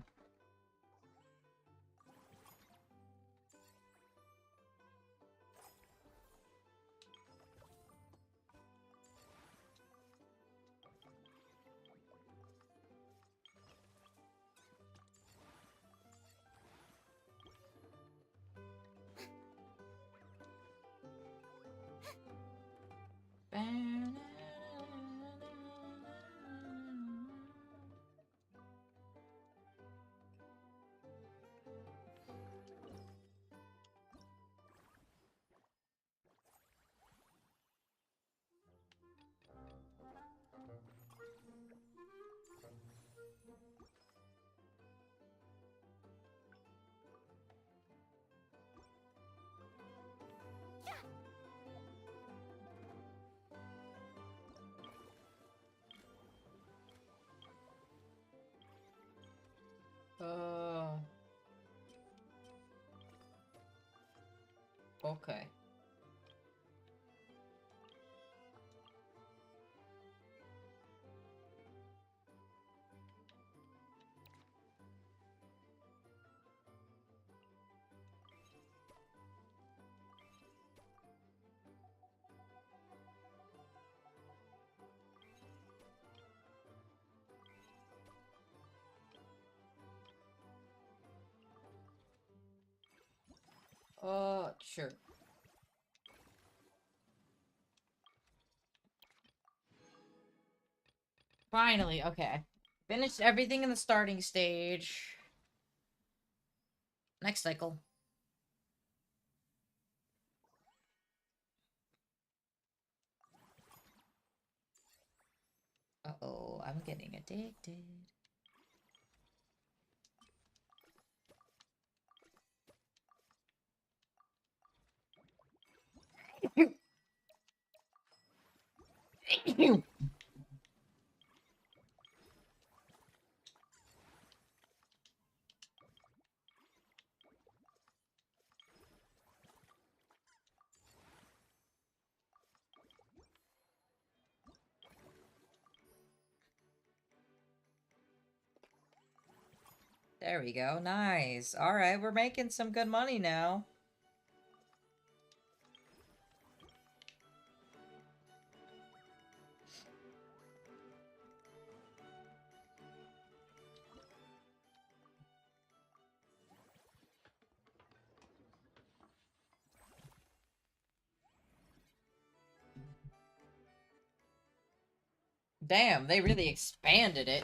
Okay. Sure. Finally, okay. Finished everything in the starting stage. Next cycle. Uh-oh, I'm getting addicted. There we go. Nice. Alright, we're making some good money now. Damn, they really expanded it.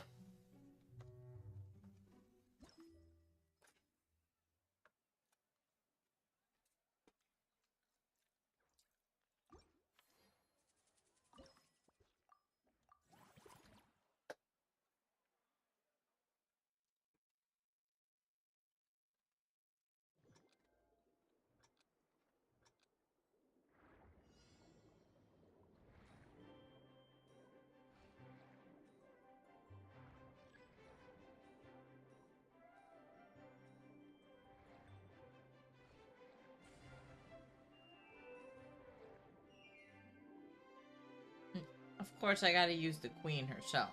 Of course, I gotta use the queen herself.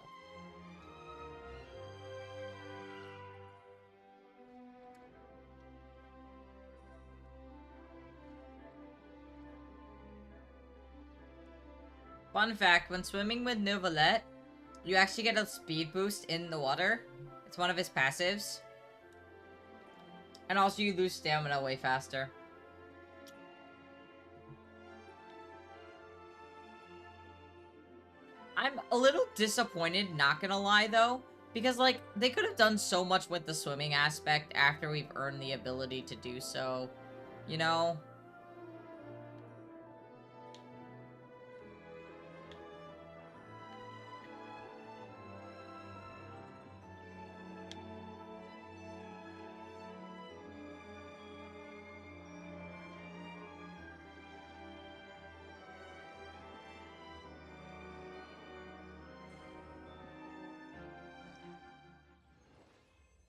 Fun fact, when swimming with Neuvillette, you actually get a speed boost in the water. It's one of his passives. And also you lose stamina way faster. I'm a little disappointed, not gonna lie, though. Because, like, they could have done so much with the swimming aspect after we've earned the ability to do so. You know?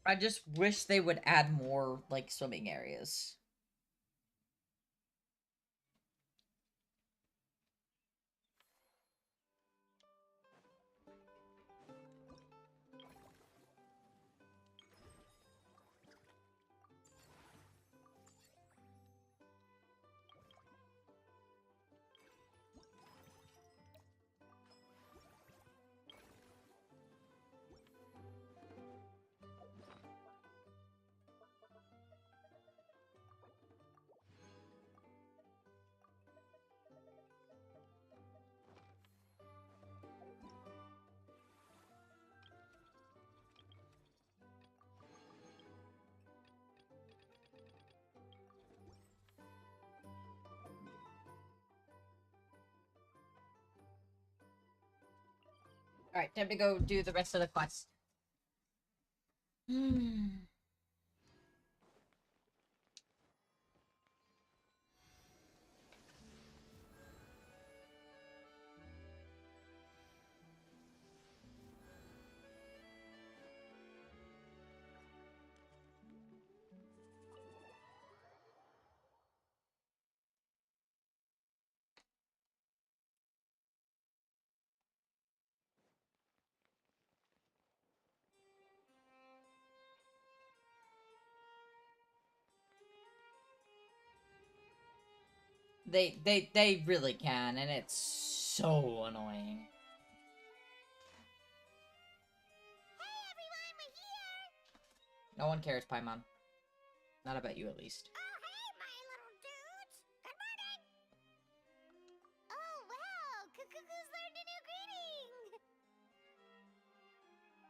I just wish they would add more, like, swimming areas. Alright, time to go do the rest of the quest. They really can, and it's so annoying. Hey everyone, we're here! No one cares, Paimon. Not about you, at least. Oh, hey, my little dude!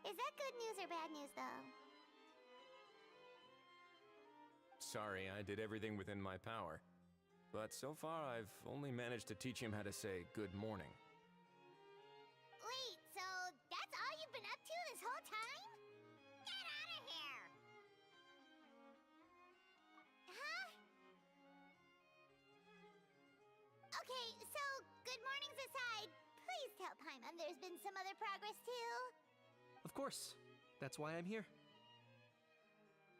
Is that good news or bad news, though? Sorry, I did everything within my power. But so far, I've only managed to teach him how to say good morning. Wait, so that's all you've been up to this whole time? Get out of here! Huh? Okay, so good mornings aside, please tell Paimon there's been some other progress too. Of course. That's why I'm here.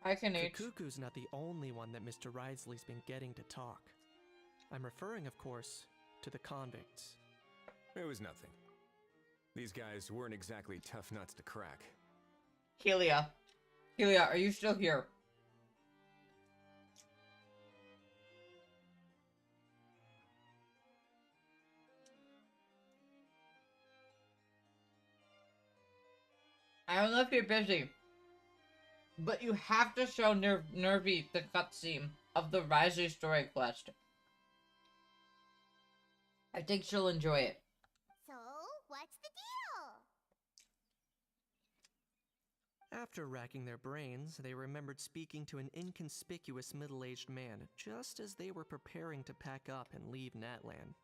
I can eat. Kuku's not the only one that Mr. Risley's been getting to talk. I'm referring, of course, to the convicts. It was nothing. These guys weren't exactly tough nuts to crack. Helia. Helia, are you still here? I don't know if you're busy, but you have to show Nervy the cutscene of the Risley story quest. I think she'll enjoy it. So, what's the deal? After racking their brains, they remembered speaking to an inconspicuous middle-aged man just as they were preparing to pack up and leave Natlan.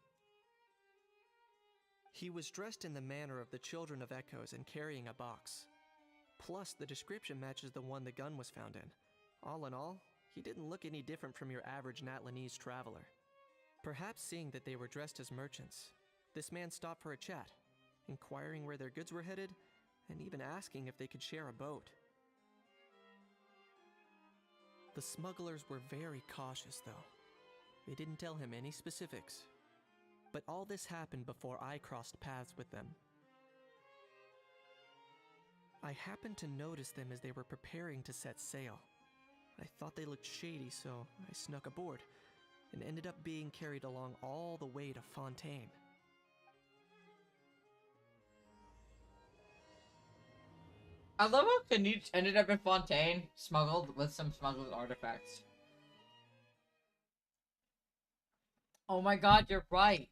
He was dressed in the manner of the Children of Echoes and carrying a box. Plus, the description matches the one the gun was found in. All in all, he didn't look any different from your average Natlanese traveler. Perhaps seeing that they were dressed as merchants, this man stopped for a chat, inquiring where their goods were headed, and even asking if they could share a boat. The smugglers were very cautious, though. They didn't tell him any specifics. But all this happened before I crossed paths with them. I happened to notice them as they were preparing to set sail. I thought they looked shady, so I snuck aboard, and ended up being carried along all the way to Fontaine. I love how Canute ended up in Fontaine, smuggled with some smuggled artifacts. Oh my god, you're right.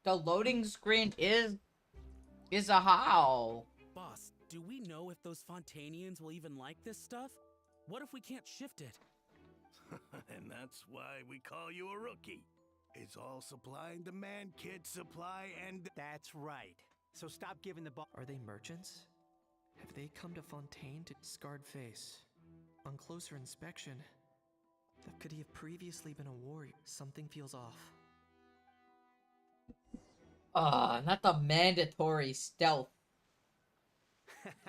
The loading screen is a how. Boss, do we know if those Fontainians will even like this stuff? What if we can't shift it? And that's why we call you a rookie. It's all supply and demand, kid. Supply and... That's right. So stop giving the Are they merchants? Have they come to Fontaine to scarred face? On closer inspection, could he have previously been a warrior? Something feels off. Not the mandatory stealth.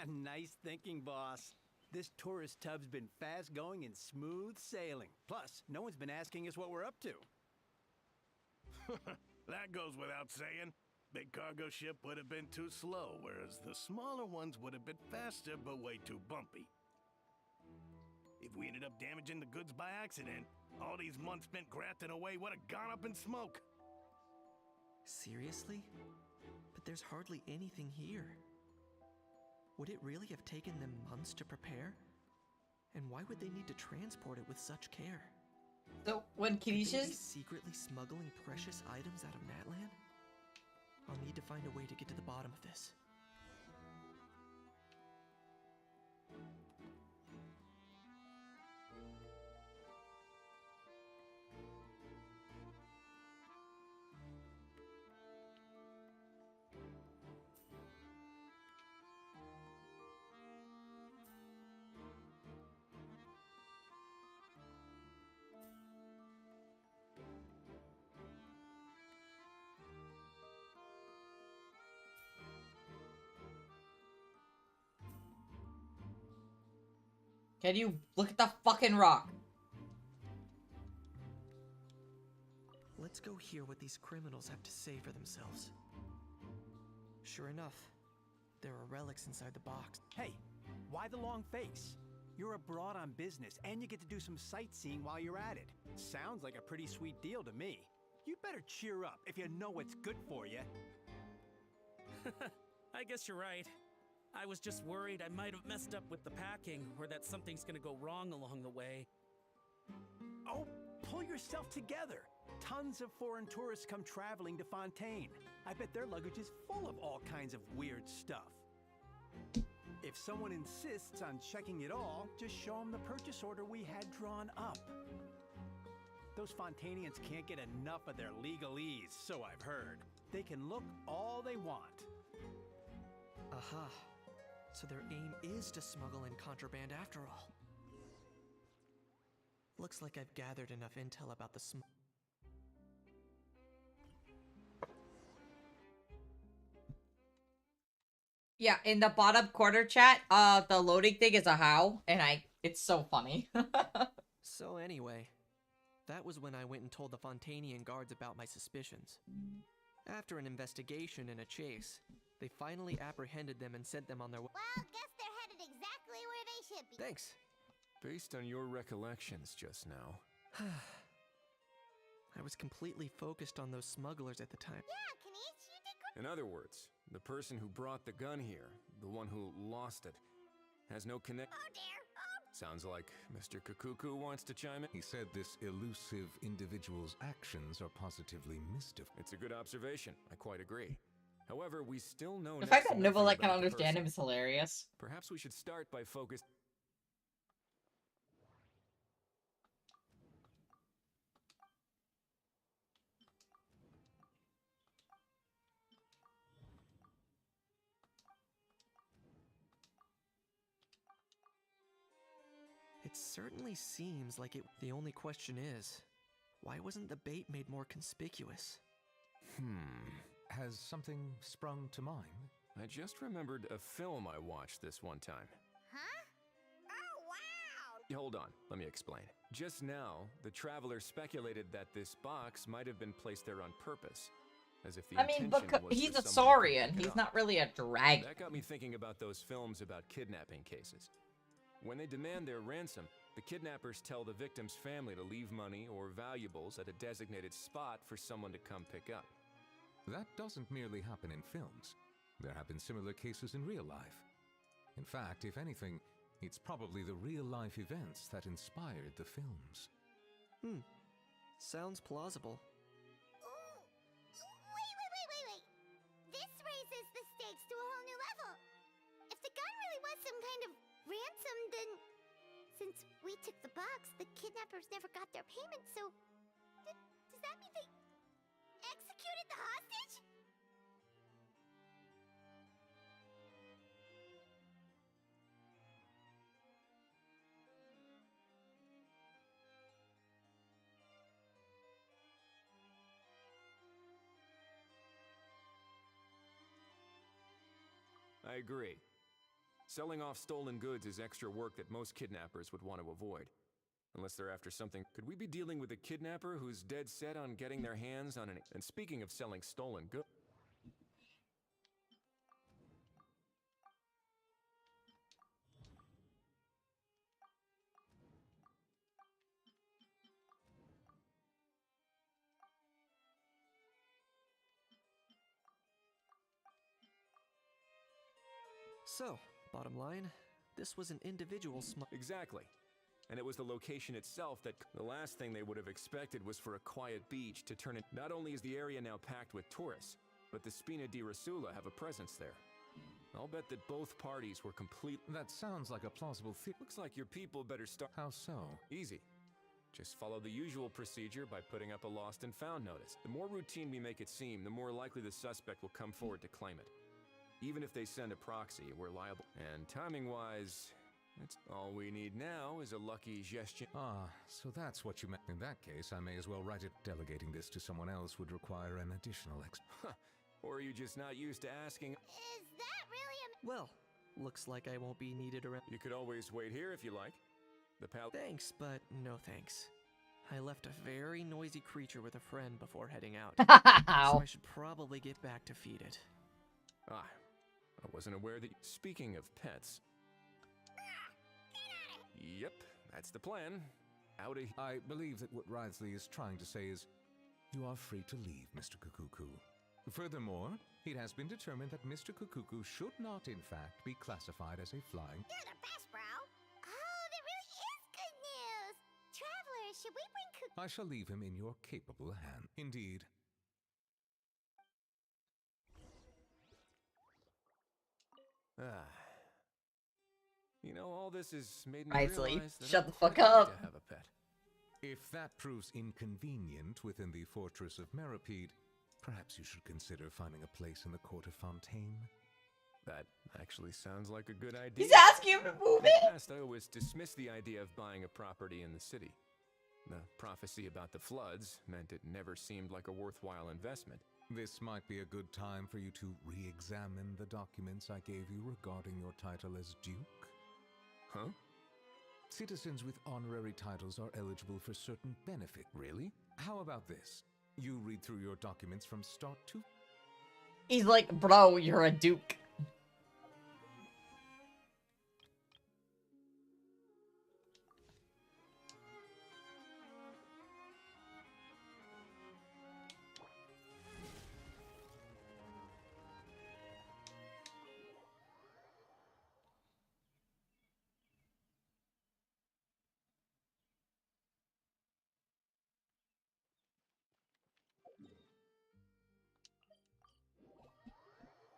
Nice thinking, boss. This tourist tub's been fast going and smooth sailing. Plus, no one's been asking us what we're up to. That goes without saying. Big cargo ship would have been too slow, whereas the smaller ones would have been faster but way too bumpy. If we ended up damaging the goods by accident, all these months spent grafting away would have gone up in smoke. Seriously? But there's hardly anything here. Would it really have taken them months to prepare? And why would they need to transport it with such care? So, when Could they be Kirisha's... secretly smuggling precious items out of Natlan? I'll need to find a way to get to the bottom of this. Can you look at the fucking rock? Let's go hear what these criminals have to say for themselves. Sure enough, there are relics inside the box. Hey, why the long face? You're abroad on business, and you get to do some sightseeing while you're at it. Sounds like a pretty sweet deal to me. You better cheer up if you know what's good for you. I guess you're right. I was just worried I might have messed up with the packing, or that something's gonna go wrong along the way. Oh, pull yourself together. Tons of foreign tourists come traveling to Fontaine. I bet their luggage is full of all kinds of weird stuff. If someone insists on checking it all, just show them the purchase order we had drawn up. Those Fontanians can't get enough of their legalese, so I've heard. They can look all they want. Aha. So their aim is to smuggle in contraband after all. Looks like I've gathered enough intel about the Yeah, in the bottom corner chat, the loading thing is a how, and it's so funny. So anyway, that was when I went and told the Fontanian guards about my suspicions. After an investigation and a chase, they finally apprehended them and sent them on their way. Well, guess they're headed exactly where they should be. Thanks. Based on your recollections just now. I was completely focused on those smugglers at the time. Yeah, Kanish, you did great. In other words, the person who brought the gun here, the one who lost it, has no connect. Oh dear. Sounds like Mr. Kukuku wants to chime in. He said this elusive individual's actions are positively mystified. It's a good observation. I quite agree. However, we still know The fact next that to nothing Nubelek can about the understand him person. is hilarious. Perhaps we should start by focusing. It certainly seems like it. The only question is, why wasn't the bait made more conspicuous? Has something sprung to mind? I just remembered a film I watched this one time. Huh? Oh, wow! Hold on, let me explain. Just now, the traveler speculated that this box might have been placed there on purpose. As if the I mean, intention but was he's for a someone to saurian. pick it He's up. not really a dragon. That got me thinking about those films about kidnapping cases. When they demand their ransom, the kidnappers tell the victim's family to leave money or valuables at a designated spot for someone to come pick up. That doesn't merely happen in films. There have been similar cases in real life. In fact, if anything, it's probably the real-life events that inspired the films. Sounds plausible. Wait. This raises the stakes to a whole new level. If the gun really was some kind of ransom, then since we took the box, the kidnappers never got their payment, so does that mean they executed the hostage? I agree. Selling off stolen goods is extra work that most kidnappers would want to avoid. Unless they're after something. Could we be dealing with a kidnapper who's dead set on getting their hands on an... And speaking of selling stolen goods... So, bottom line, this was an individual Exactly. And it was the location itself that the last thing they would have expected was for a quiet beach to turn it. Not only is the area now packed with tourists, but the Spina di Rasula have a presence there. I'll bet that both parties were complete. That sounds like a plausible theory. Looks like your people better start. How so? Easy. Just follow the usual procedure by putting up a lost and found notice. The more routine we make it seem, the more likely the suspect will come forward to claim it. Even if they send a proxy, we're liable. And timing-wise, that's all we need now is a lucky gesture. Ah, so that's what you meant. In that case, I may as well write it. Delegating this to someone else would require an additional Or are you just not used to asking? Is that really a... Well, looks like I won't be needed around. You could always wait here if you like. The Thanks, but no thanks. I left a very noisy creature with a friend before heading out. So I should probably get back to feed it. Ah, I wasn't aware that... Speaking of pets... Yep, that's the plan. Howdy. I believe that what Wriothesley is trying to say is, you are free to leave, Mr. Kukuku. Furthermore, it has been determined that Mr. Kukuku should not, in fact, be classified as a flying... You're the best, bro. Oh, that really is good news. Traveler, should we bring I shall leave him in your capable hand. Indeed. Ah, You know, all this has made me Isley, realize that shut I'd the fuck quite like up. to have a pet. If that proves inconvenient within the fortress of Meripede, perhaps you should consider finding a place in the court of Fontaine. That actually sounds like a good idea. He's asking him to move In the it. past, I always dismissed the idea of buying a property in the city. The prophecy about the floods meant it never seemed like a worthwhile investment. This might be a good time for you to re-examine the documents I gave you regarding your title as Duke. Huh? Citizens with honorary titles are eligible for certain benefit. Really? How about this? You read through your documents from start to... He's like, bro, you're a duke.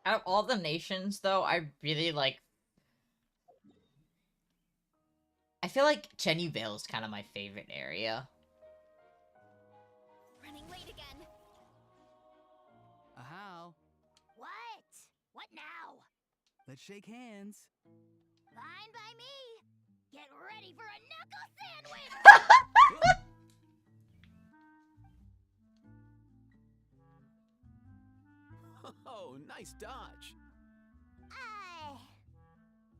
Out of all the nations, though, I really like... I feel like Chenyu Vale is kind of my favorite area. Running late again. How? What? What now? Let's shake hands. Fine by me. Get ready for a knuckle sandwich! Oh, nice dodge.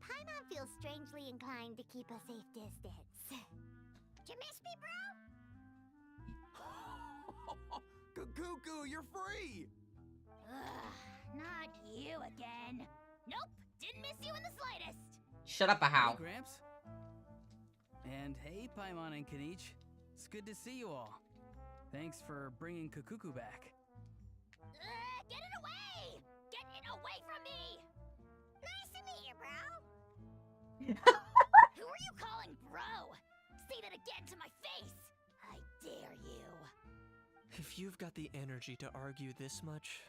Paimon feels strangely inclined to keep a safe distance. Did you miss me, bro? Cuckoo, you're free! Ugh, not you again. Nope, didn't miss you in the slightest. Shut up, Ahau. Hey, Gramps. And hey, Paimon and Kanich. It's good to see you all. Thanks for bringing Kukuku back. Get it away! Get it away from me! Nice to meet you, bro. Who are you calling bro? Say that again to my face! I dare you. If you've got the energy to argue this much,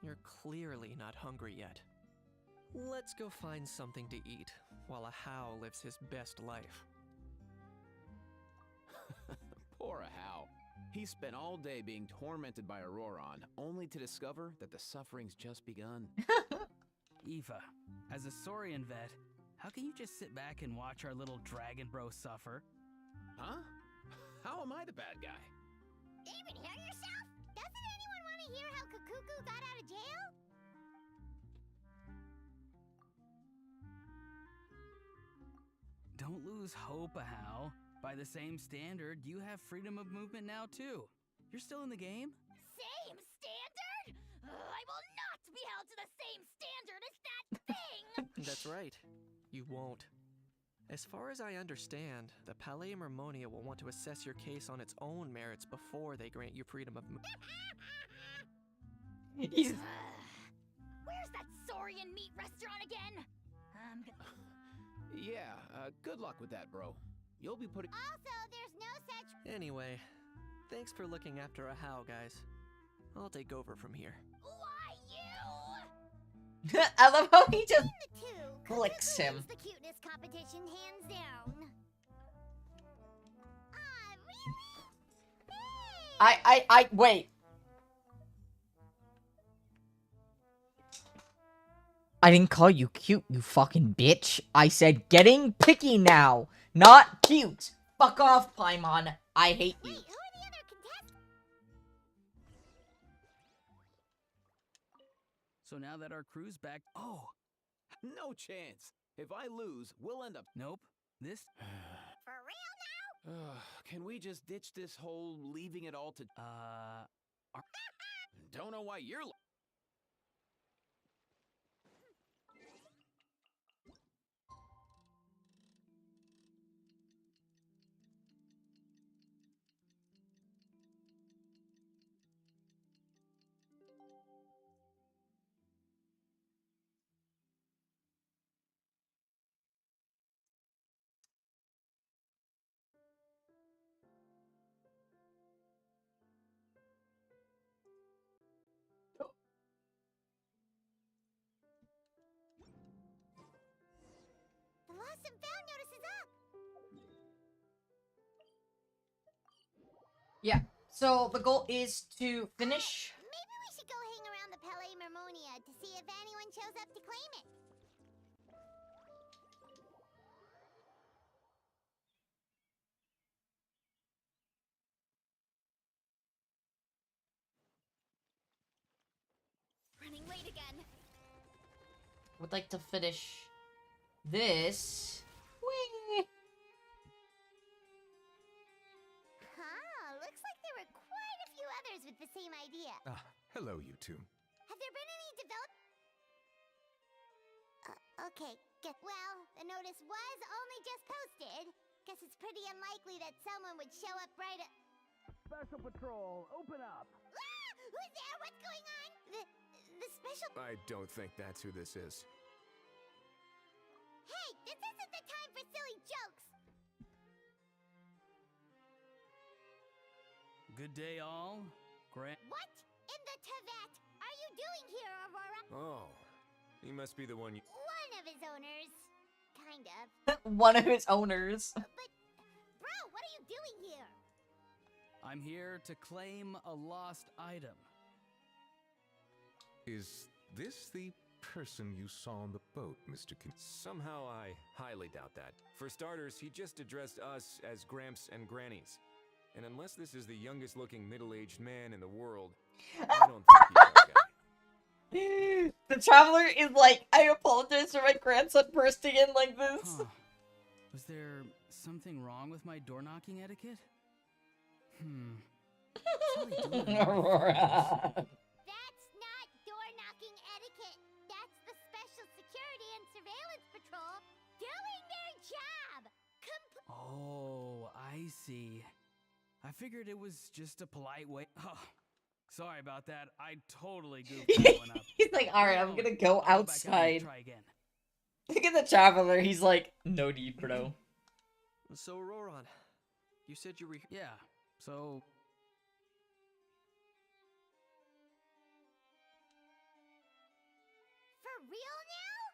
you're clearly not hungry yet. Let's go find something to eat while Ahau lives his best life. Poor Ahau. He spent all day being tormented by Auroron, only to discover that the suffering's just begun. Eva, as a Saurian vet, how can you just sit back and watch our little dragon bro suffer? Huh? How am I the bad guy? Even hear yourself? Doesn't anyone want to hear how Kukuku got out of jail? Don't lose hope, Ahau. By the same standard, you have freedom of movement now, too. You're still in the game? Same standard? I will not be held to the same standard as that thing! That's right. You won't. As far as I understand, the Palais Mermonia will want to assess your case on its own merits before they grant you freedom of movement. Where's that Saurian meat restaurant again? Yeah, good luck with that, bro. You'll be putting... Also, there's no such... Anyway, thanks for looking after Ahau, guys. I'll take over from here. Why you? I love how he just The two, flicks Kukuku him. wins the cuteness competition hands down. Really? I wait. I didn't call you cute, you fucking bitch. I said getting picky now, not cute. Fuck off, Paimon. I hate you. Wait, who are the other contestants? So now that our crew's back... Oh, no chance. If I lose, we'll end up... Nope. This... For real now? Can we just ditch this whole leaving it all to... Don't know why you're... Yeah. So the goal is to finish. Maybe we should go hang around the Palais Mermonia to see if anyone shows up to claim it. Running late again. Would like to finish this. Whee! Huh, looks like there were quite a few others with the same idea. Ah, hello, you two. Have there been any okay, good. Well, the notice was only just posted. Guess it's pretty unlikely that someone would show up right at... Special Patrol, open up! Ah! Who's there? What's going on? The special... I don't think that's who this is. Hey, this isn't the time for silly jokes! Good day, all. What in the Tibet are you doing here, Aurora? Oh, he must be the one you... One of his owners. Kind of. One of his owners. But, bro, what are you doing here? I'm here to claim a lost item. Is this the person you saw on the boat, Mr. Somehow I highly doubt that. For starters, he just addressed us as Gramps and Grannies. And unless this is the youngest looking middle-aged man in the world, I don't think he's that guy. The traveler is like, I apologize for my grandson bursting in like this. Huh. Was there something wrong with my door knocking etiquette? Aurora. That's not door-knocking etiquette. That's the Special Security and Surveillance Patrol doing their job. Oh, I see. I figured it was just a polite way. Oh, sorry about that. I totally goofed that one up. He's like, alright, I'm gonna go outside. Try again. Look at the traveler. He's like, no need, bro. So, Auroron, you said you were... Yeah, so... For real now?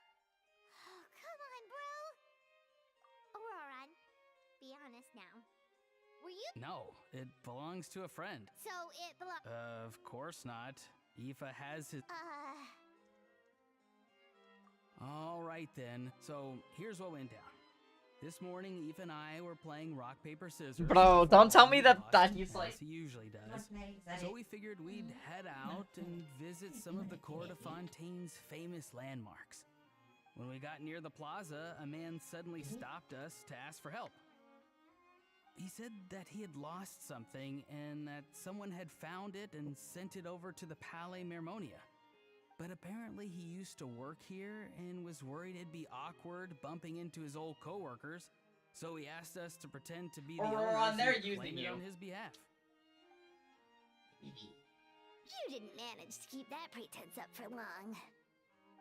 Oh, come on, bro. Auroron, be honest now. Were you... No, it belongs to a friend. So it belongs... Of course not. Aoife has his... Alright then, so here's what went down. This morning, Aoife and I were playing rock, paper, scissors. Bro, don't tell me that he's like... As he usually does. So we figured we'd head out and visit some of the Cour de Fontaine's famous landmarks. When we got near the plaza, a man suddenly stopped us to ask for help. He said that he had lost something and that someone had found it and sent it over to the Palais Mermonia. But apparently he used to work here and was worried it'd be awkward bumping into his old coworkers, so he asked us to pretend to be the owners and claim it on his behalf. You didn't manage to keep that pretense up for long.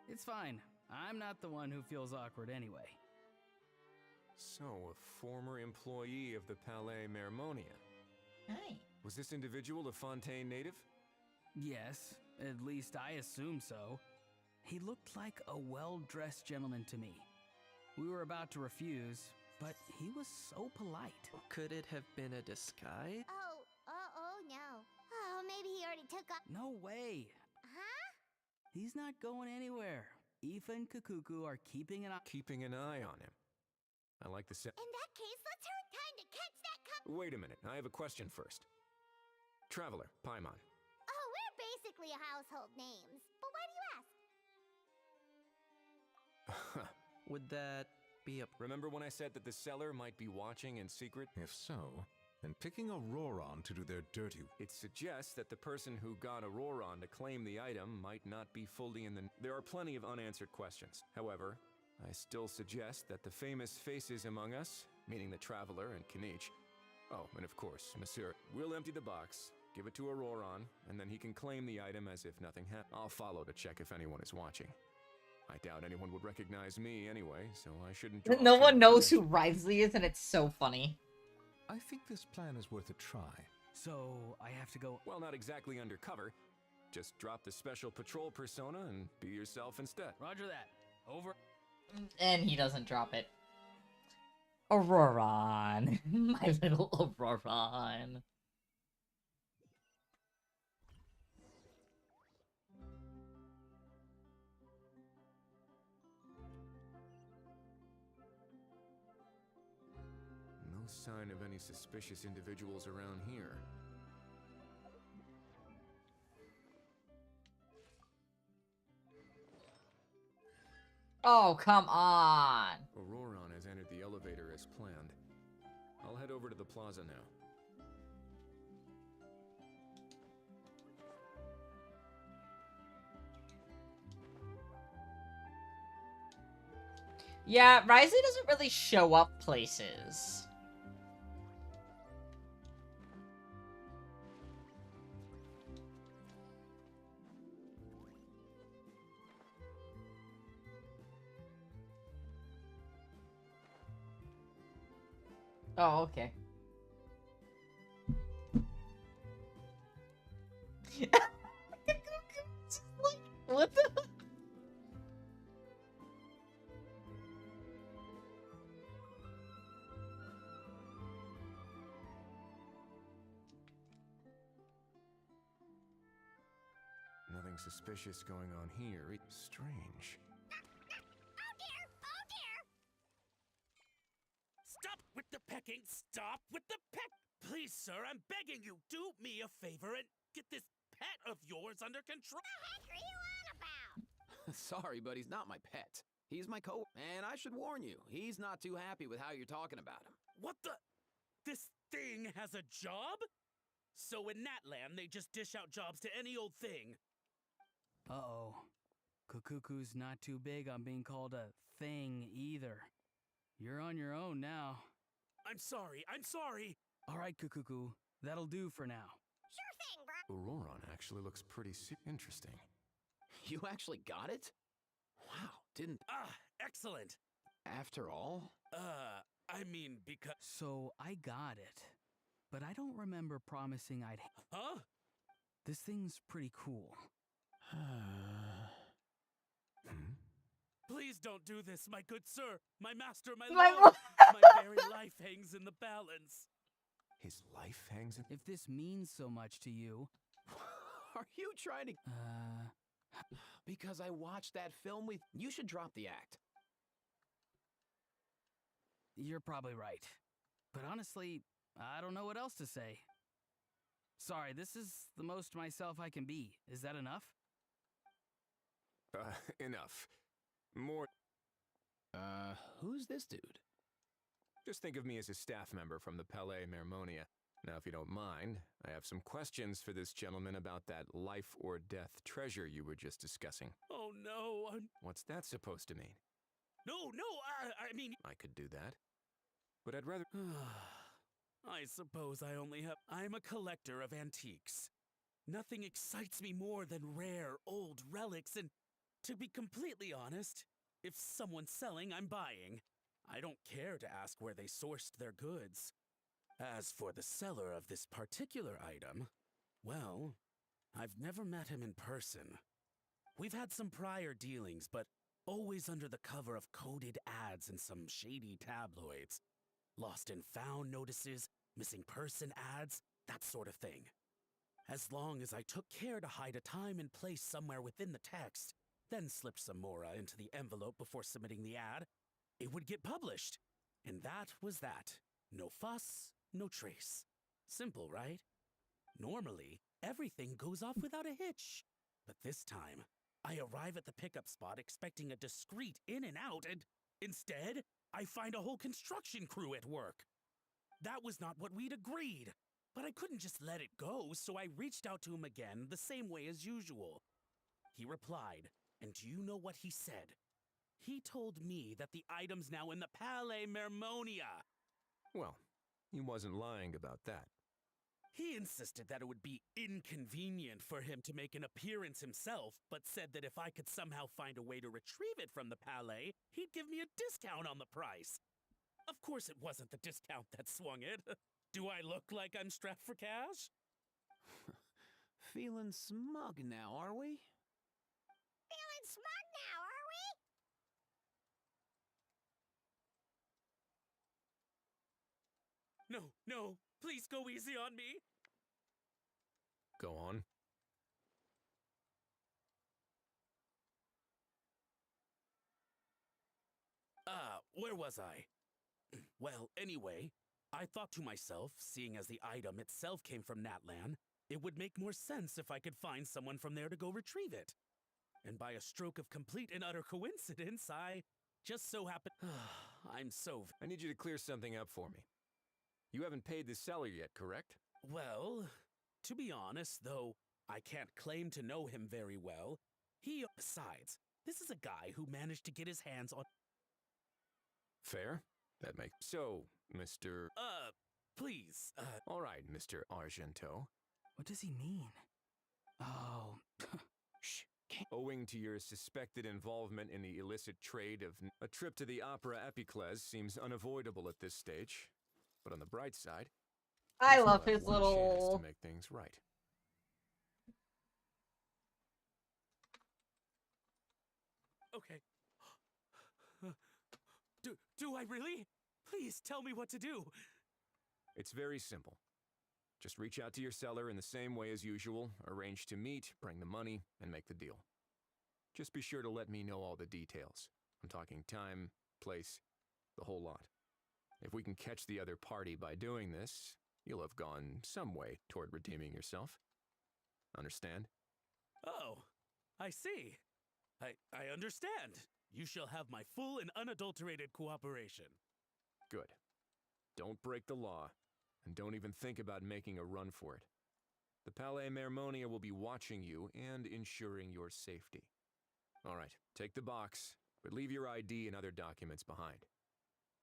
It's fine. I'm not the one who feels awkward anyway. So, a former employee of the Palais Mermonia. Hi. Was this individual a Fontaine native? Yes, at least I assume so. He looked like a well-dressed gentleman to me. We were about to refuse, but he was so polite. Could it have been a disguise? Oh no. Oh, maybe he already took off. No way. Huh? He's not going anywhere. Aoife and Kakuku are keeping an eye on him. I like the In that case, let's hurry time to catch that Wait a minute, I have a question first. Traveler, Paimon. Oh, we're basically household names. But why do you ask? Would that be a... Remember when I said that the seller might be watching in secret? If so, then picking Auroron to do their dirty... It suggests that the person who got Auroron to claim the item might not be fully in the... There are plenty of unanswered questions. However, I still suggest that the famous faces among us, meaning the Traveler and Kinich, oh, and of course, Monsieur, will empty the box, give it to Auroron, and then he can claim the item as if nothing happened. I'll follow to check if anyone is watching. I doubt anyone would recognize me anyway, so I shouldn't... No one knows who Risley is, and it's so funny. I think this plan is worth a try. So, I have to go... Well, not exactly undercover. Just drop the special patrol persona and be yourself instead. Roger that. Over. And he doesn't drop it. Auroron. My little Auroron. sign of any suspicious individuals around here. Oh, come on. Auroron has entered the elevator as planned. I'll head over to the plaza now. Yeah, Risey doesn't really show up places. Oh, okay. What the? Nothing suspicious going on here. Strange. Stop with the pecking! Stop with the peck! Please, sir, I'm begging you, do me a favor and get this pet of yours under control. What the heck are you on about? Sorry, but he's not my pet. He's my and I should warn you, he's not too happy with how you're talking about him. What the? This thing has a job? So in Natland, they just dish out jobs to any old thing. Uh-oh. Kukuku's not too big on being called a thing either. You're on your own now. I'm sorry. All right, Kukuku. That'll do for now. Sure thing, bro. Auroron actually looks pretty interesting. You actually got it? Wow, didn't... Excellent. After all? I mean, because... So, I got it. But I don't remember promising I'd... Huh? This thing's pretty cool. Please don't do this, my good sir. My master, my My lord. My very life hangs in the balance. His life hangs in... If this means so much to you... Are you trying to... Because I watched that film with... You should drop the act. You're probably right. But honestly, I don't know what else to say. Sorry, this is the most myself I can be. Is that enough? Enough. More... Who's this dude? Just think of me as a staff member from the Palais Mermonia. Now, if you don't mind, I have some questions for this gentleman about that life or death treasure you were just discussing. Oh no, What's that supposed to mean? No, I mean... I could do that. But I'd rather... I suppose I only have... I'm a collector of antiques. Nothing excites me more than rare, old relics, and to be completely honest, if someone's selling, I'm buying. I don't care to ask where they sourced their goods. As for the seller of this particular item, well, I've never met him in person. We've had some prior dealings, but always under the cover of coded ads in some shady tabloids. Lost and found notices, missing person ads, that sort of thing. As long as I took care to hide a time and place somewhere within the text, then slipped some mora into the envelope before submitting the ad, it would get published. And that was that. No fuss, no trace. Simple, right? Normally, everything goes off without a hitch. But this time, I arrive at the pickup spot expecting a discreet in and out, and instead, I find a whole construction crew at work. That was not what we'd agreed. But I couldn't just let it go, so I reached out to him again the same way as usual. He replied, and do you know what he said? He told me that the item's now in the Palais Mermonia. Well, he wasn't lying about that. He insisted that it would be inconvenient for him to make an appearance himself, but said that if I could somehow find a way to retrieve it from the Palais, he'd give me a discount on the price. Of course it wasn't the discount that swung it. Do I look like I'm strapped for cash? Feeling smug now, are we? Feeling smug now, are we? No, please go easy on me. Go on. Where was I? Well, anyway, I thought to myself, seeing as the item itself came from Natlan, it would make more sense if I could find someone from there to go retrieve it. And by a stroke of complete and utter coincidence, I just so happen. I need you to clear something up for me. You haven't paid the seller yet, correct? Well, to be honest, though I can't claim to know him very well, besides, this is a guy who managed to get his hands on. Fair. That makes... So, Mr... Please, All right, Mr. Argento. What does he mean? Oh... Shh. Owing to your suspected involvement in the illicit trade of... A trip to the Opera Epicles seems unavoidable at this stage. But on the bright side... I you love still have his one little... chance to make things right. Okay. Do I really? Please tell me what to do. It's very simple. Just reach out to your seller in the same way as usual, arrange to meet, bring the money, and make the deal. Just be sure to let me know all the details. I'm talking time, place, the whole lot. If we can catch the other party by doing this, you'll have gone some way toward redeeming yourself. Understand? Oh, I see. I understand. You shall have my full and unadulterated cooperation. Good. Don't break the law, and don't even think about making a run for it. The Palais Mermonia will be watching you and ensuring your safety. All right, take the box, but leave your ID and other documents behind.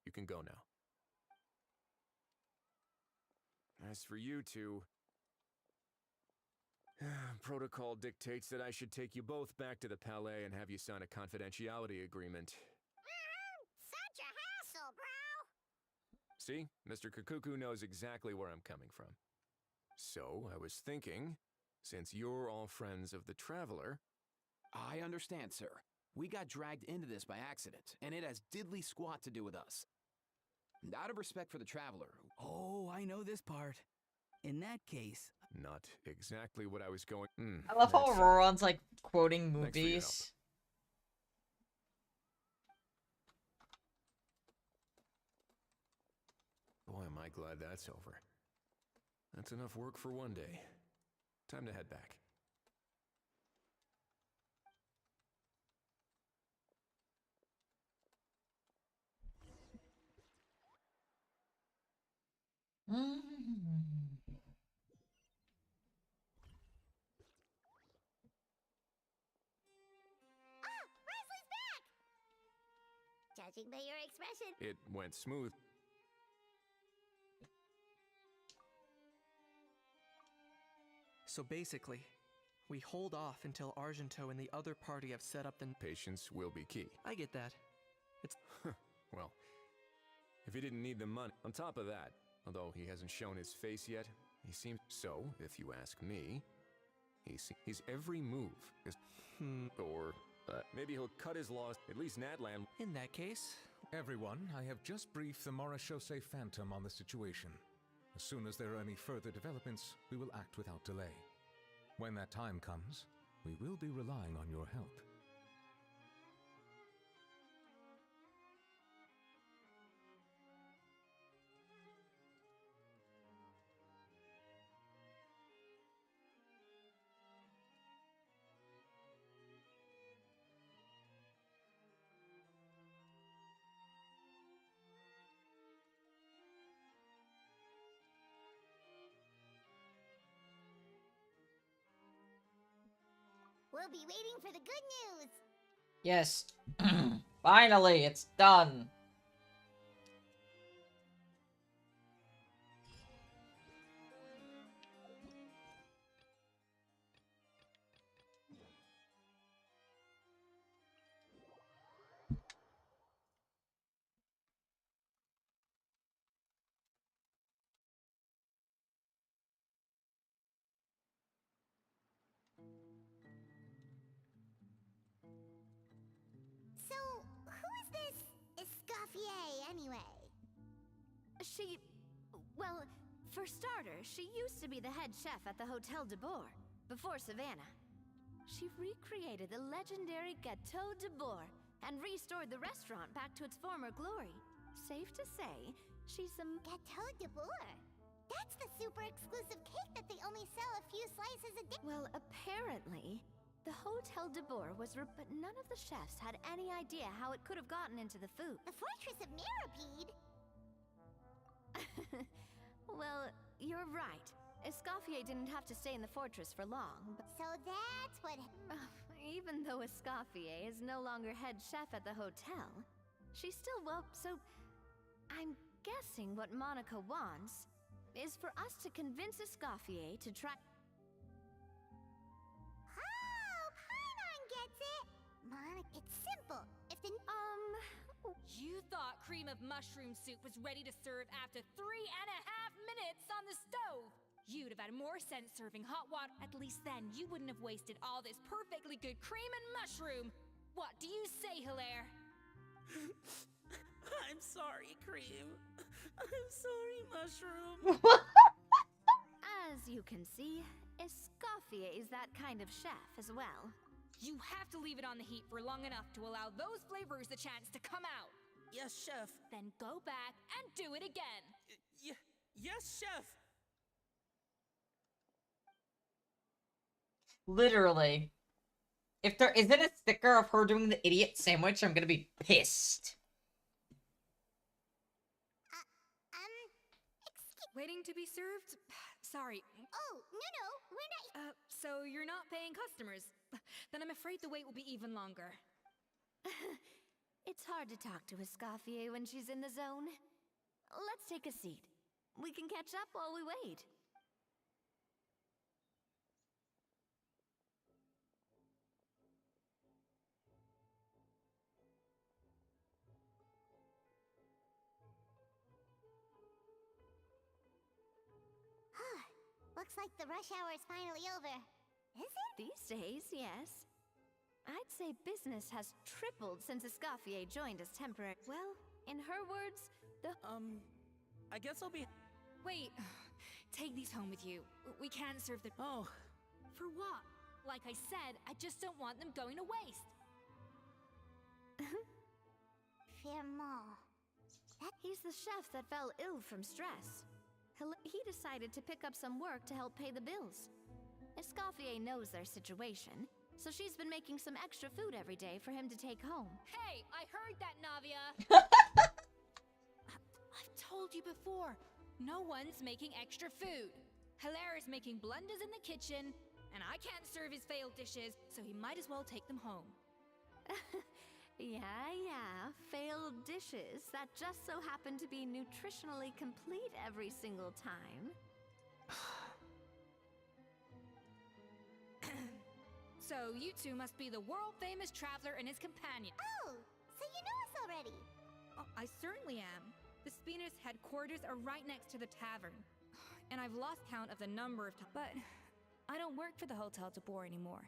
You can go now. As for you two, protocol dictates that I should take you both back to the Palais and have you sign a confidentiality agreement. Such a hassle, bro! See? Mr. Kakuku knows exactly where I'm coming from. So, I was thinking, since you're all friends of the Traveler... I understand, sir. We got dragged into this by accident, and it has diddly squat to do with us. Out of respect for the Traveler... Oh, I know this part. In that case... Not exactly what I was going... I love how Auroron's, like, quoting movies. Boy, am I glad that's over. That's enough work for one day. Time to head back. Judging by your expression. It went smooth. So basically, we hold off until Argento and the other party have set up the... Patience will be key. I get that. It's... Well, if he didn't need the money... On top of that, although he hasn't shown his face yet, he seems... So, if you ask me, his every move is... Or... maybe he'll cut his loss, at least Natlan. In that case... Everyone, I have just briefed the Marechaussee Phantom on the situation. As soon as there are any further developments, we will act without delay. When that time comes, we will be relying on your help. We'll be waiting for the good news. Yes. Finally, it's done. So, who is this Escoffier, anyway? Well, for starters, she used to be the head chef at the Hotel de Bourg, before Savannah. She recreated the legendary Gâteau de Bourg and restored the restaurant back to its former glory. Safe to say, She's Gâteau de Bourg. That's the super exclusive cake that they only sell a few slices a day. Well, apparently, the Hotel de Bourg was but none of the chefs had any idea how it could have gotten into the food. The Fortress of Mirapede? Well, you're right. Escoffier didn't have to stay in the fortress for long, but... So that's what... Even though Escoffier is no longer head chef at the hotel, she's still, well, so... I'm guessing what Monica wants is for us to convince Escoffier to try... Oh, Paimon gets it! Monica, it's simple. If the... You thought cream of mushroom soup was ready to serve after 3.5 minutes on the stove! You'd have had more sense serving hot water. At least then, you wouldn't have wasted all this perfectly good cream and mushroom. What do you say, Hilaire? I'm sorry, Cream. I'm sorry, Mushroom. As you can see, Escoffier is that kind of chef as well. You have to leave it on the heat for long enough to allow those flavors the chance to come out. Yes, Chef. Then go back and do it again. Yes, Chef. Literally. If there isn't a sticker of her doing the idiot sandwich, I'm gonna be pissed. Waiting to be served? Sorry. Oh, no, we're not... So you're not paying customers? Then I'm afraid the wait will be even longer. It's hard to talk to Escoffier when she's in the zone. Let's take a seat. We can catch up while we wait. Looks like the rush hour is finally over. Is it? These days, yes. I'd say business has tripled since Escoffier joined as temporary. Well, in her words, the... I guess I'll be... Wait. Take these home with you. We can't serve the... Oh. For what? Like I said, I just don't want them going to waste. Firmont. He's the chef that fell ill from stress. He decided to pick up some work to help pay the bills. Escoffier knows their situation, so she's been making some extra food every day for him to take home. Hey, I heard that, Navia! I've told you before, no one's making extra food. Hilaire is making blunders in the kitchen, and I can't serve his failed dishes, so he might as well take them home. Yeah, failed dishes that just so happen to be nutritionally complete every single time. So you two must be the world-famous traveler and his companion. Oh, so you know us already. Oh, I certainly am. The Spina's headquarters are right next to the tavern. And I've lost count of the number of times, but I don't work for the Hotel de Bourg anymore.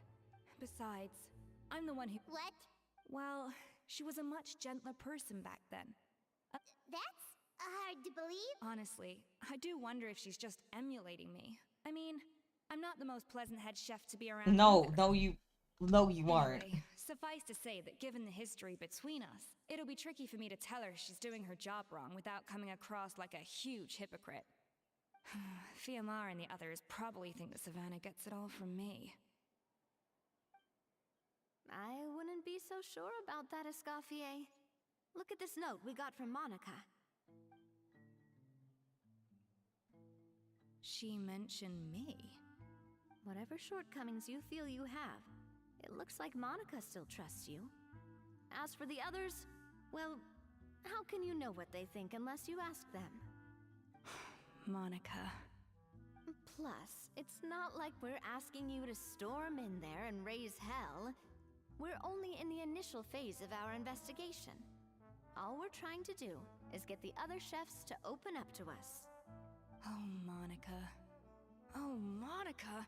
Besides, I'm the one who... What? Well, she was a much gentler person back then. That's hard to believe. Honestly, I do wonder if she's just emulating me. I mean, I'm not the most pleasant head chef to be around. No, you aren't. Anyway, suffice to say that given the history between us, it'll be tricky for me to tell her she's doing her job wrong without coming across like a huge hypocrite. Fiamar and the others probably think that Savannah gets it all from me. I wouldn't be so sure about that, Escoffier. Look at this note we got from Monica. She mentioned me. Whatever shortcomings you feel you have, it looks like Monica still trusts you. As for the others, well, how can you know what they think unless you ask them? Monica. Plus, it's not like we're asking you to storm in there and raise hell. We're only in the initial phase of our investigation. All we're trying to do is get the other chefs to open up to us. Oh, Monica. Oh, Monica.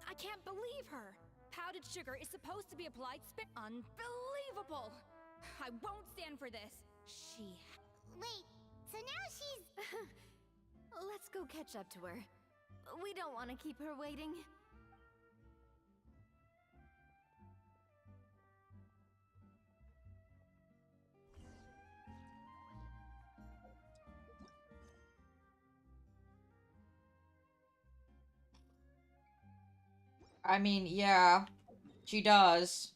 I can't believe her. Powdered sugar is supposed to be applied Unbelievable. I won't stand for this. Wait, so now she's... Let's go catch up to her. We don't want to keep her waiting. I mean, yeah, she does.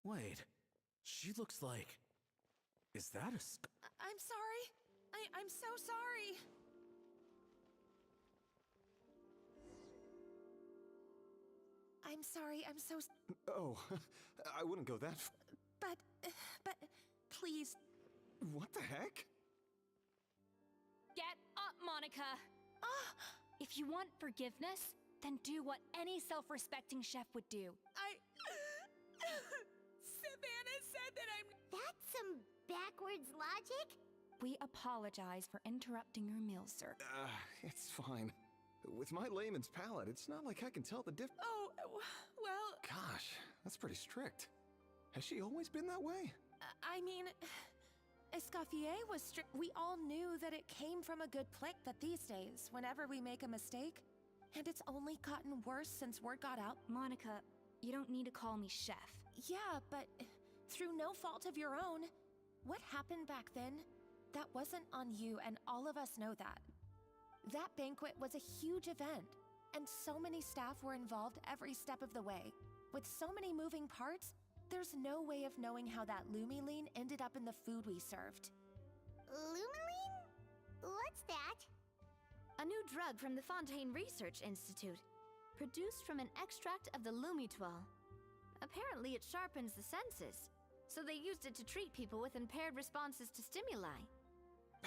Wait, she looks like... Is that a I'm sorry. I'm so sorry. I'm sorry, I'm so... Oh, I wouldn't go that But, please. What the heck? Get up, Monica! If you want forgiveness, then do what any self-respecting chef would do. Savannah said that I'm... That's some backwards logic? We apologize for interrupting your meal, sir. It's fine. With my layman's palate, it's not like I can tell the difference. Oh, well... Gosh, that's pretty strict. Has she always been that way? I mean... Escoffier was strict. We all knew that it came from a good place, but these days, whenever we make a mistake, and it's only gotten worse since word got out. Monica, you don't need to call me chef. Yeah, but through no fault of your own. What happened back then, that wasn't on you, and all of us know that. That banquet was a huge event, and so many staff were involved every step of the way. With so many moving parts, there's no way of knowing how that Lumiline ended up in the food we served. Lumiline? What's that? A new drug from the Fontaine Research Institute, produced from an extract of the Lumitwal. Apparently it sharpens the senses, so they used it to treat people with impaired responses to stimuli.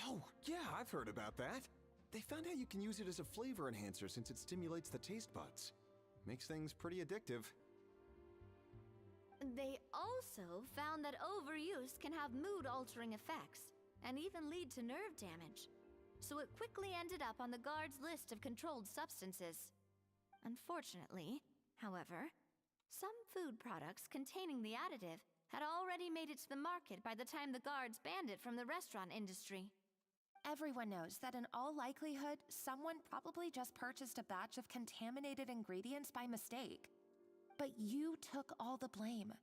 Oh, yeah, I've heard about that. They found out you can use it as a flavor enhancer since it stimulates the taste buds. Makes things pretty addictive. They also found that overuse can have mood-altering effects, and even lead to nerve damage. So it quickly ended up on the guard's list of controlled substances. Unfortunately, however, some food products containing the additive had already made it to the market by the time the guards banned it from the restaurant industry. Everyone knows that in all likelihood, someone probably just purchased a batch of contaminated ingredients by mistake. But you took all the blame.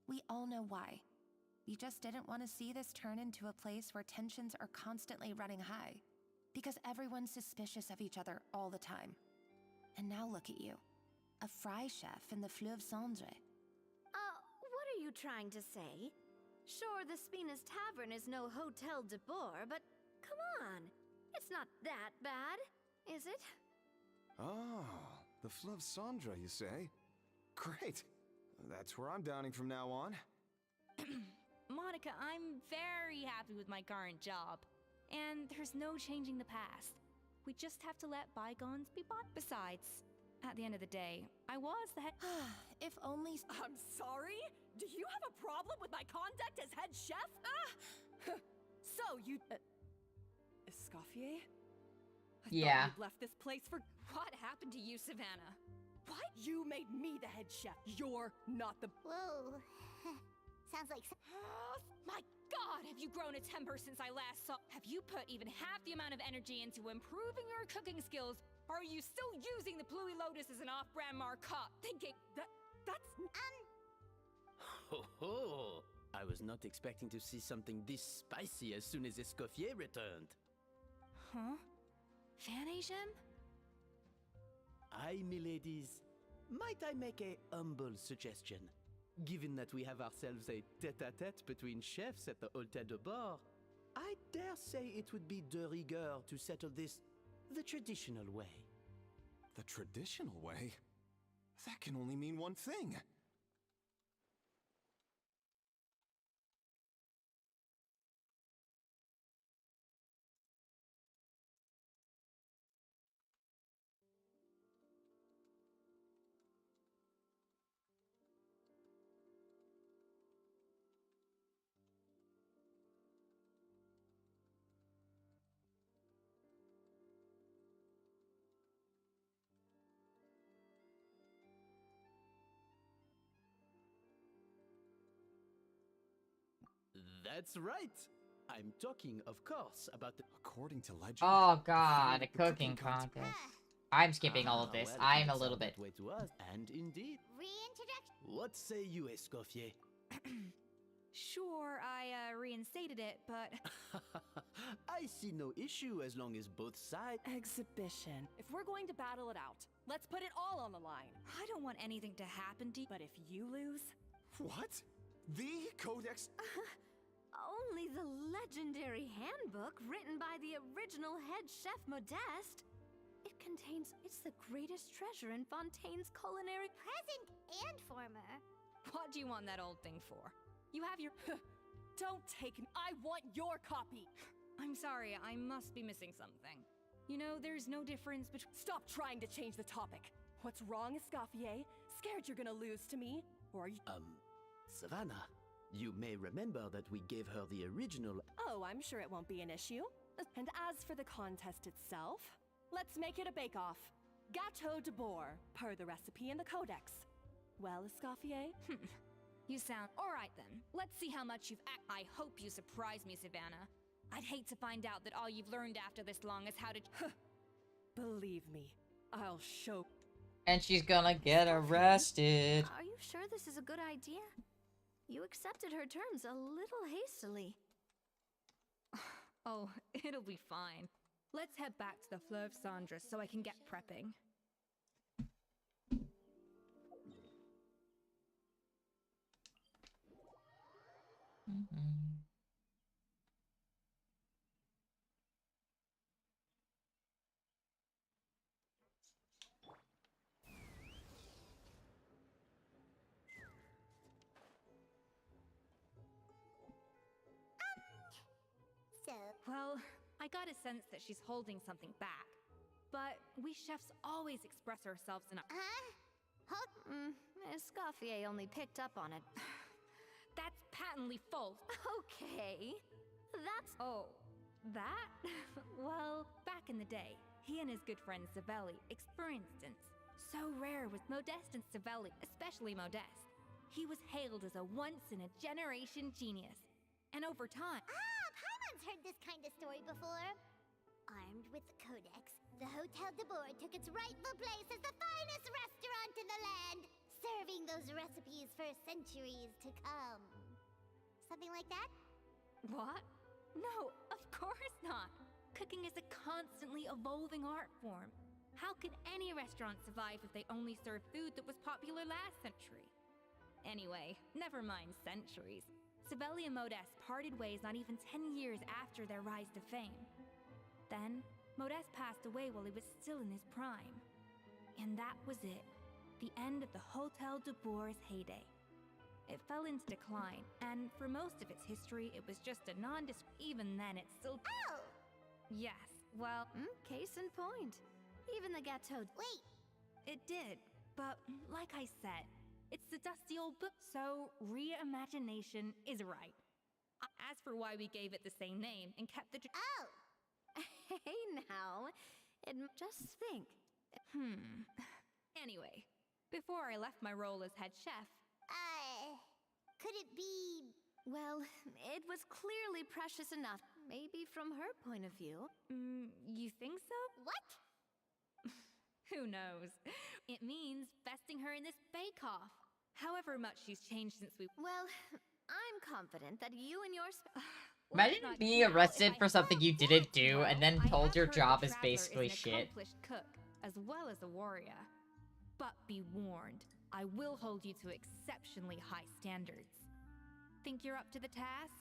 We all know why. You just didn't want to see this turn into a place where tensions are constantly running high. Because everyone's suspicious of each other all the time. And now look at you. A fry chef in the Fleuve Cendre. What are you trying to say? Sure, the Spina's Tavern is no Hotel de Boer, but come on. It's not that bad, is it? Oh, the Fleuve Cendre, you say? Great. That's where I'm downing from now on. Monica, I'm very happy with my current job. And there's no changing the past. We just have to let bygones be besides, at the end of the day, I was the head. If only. I'm sorry? Do you have a problem with my conduct as head chef? So you. Escoffier? Yeah. You'd left this place for. What happened to you, Savannah? What? You made me the head chef. You're not the. Whoa. Sounds like. My God, have you grown a temper since I last saw? Have you put even half the amount of energy into improving your cooking skills? Or are you still using the Pluie Lotus as an off-brand markup, thinking that's. Ho ho! I was not expecting to see something this spicy as soon as Escoffier returned. Huh? Fan Asian? Aye, miladies. Might I make a humble suggestion? Given that we have ourselves a tête-à-tête between chefs at the Hôtel de Bord, I dare say it would be de rigueur to settle this the traditional way. The traditional way? That can only mean one thing. That's right. I'm talking, of course, about the... According to legend... Oh god, a cooking contest. I'm skipping all of this. Well, I'm a it little sounds bit. that way to us. And indeed. Reintroduction. What say you, Escoffier? Sure, I reinstated it, but... I see no issue as long as both sides... Exhibition. If we're going to battle it out, let's put it all on the line. I don't want anything to happen to you. But if you lose... What? The Codex? Only the legendary handbook written by the original head chef Modeste. It contains... It's the greatest treasure in Fontaine's culinary... Present and former. What do you want that old thing for? You have your... Don't take me. I want your copy. I'm sorry, I must be missing something. You know, there's no difference between... Stop trying to change the topic. What's wrong, Escoffier? Scared you're gonna lose to me? Or are you... Savannah, you may remember that we gave her the original... Oh, I'm sure it won't be an issue. And as for the contest itself, let's make it a bake-off. Gâteau de Bourg, per the recipe in the Codex. Well, Escoffier? You sound... Alright then, let's see how much you've I hope you surprise me, Savannah. I'd hate to find out that all you've learned after this long is how to... Believe me, I'll show... And she's gonna get arrested. Are you sure this is a good idea? You accepted her terms a little hastily. Oh, it'll be fine. Let's head back to the Fleuve Cendres so I can get prepping. So... Well, I got a sense that she's holding something back. But we chefs always express ourselves in a... Escoffier only picked up on it. That's patently false. Okay. That's... Oh, that? Well, back in the day, he and his good friend Savelli, for instance, so rare was Modeste and Savelli, especially Modeste. He was hailed as a once-in-a-generation genius. And over time... Paimon's heard this kind of story before. Armed with the Codex, the Hotel de Bourg took its rightful place as the finest restaurant in the land, serving those recipes for centuries to come. Something like that? What? No, of course not. Cooking is a constantly evolving art form. How could any restaurant survive if they only served food that was popular last century? Anyway, never mind centuries. Savelli and Modeste parted ways not even 10 years after their rise to fame. Then, Modeste passed away while he was still in his prime. And that was it. The end of the Hotel de Bourg's heyday. It fell into decline, and for most of its history, it was just a even then, it's still... Oh! Yes, well... case in point. Even the gâteau... Wait! It did, but like I said, it's the dusty old book, so reimagination is right. As for why we gave it the same name and kept the... Oh! Hey now, just think. Anyway, before I left my role as head chef... Could it be... Well, it was clearly precious enough. Maybe from her point of view. You think so? What? Who knows? It means besting her in this bake-off. However much she's changed since we... Well, I'm confident that you and your... Imagine being arrested for something you didn't do and then told your job is basically shit. Accomplished cook, as well as a warrior. But be warned, I will hold you to exceptionally high standards. Think you're up to the task?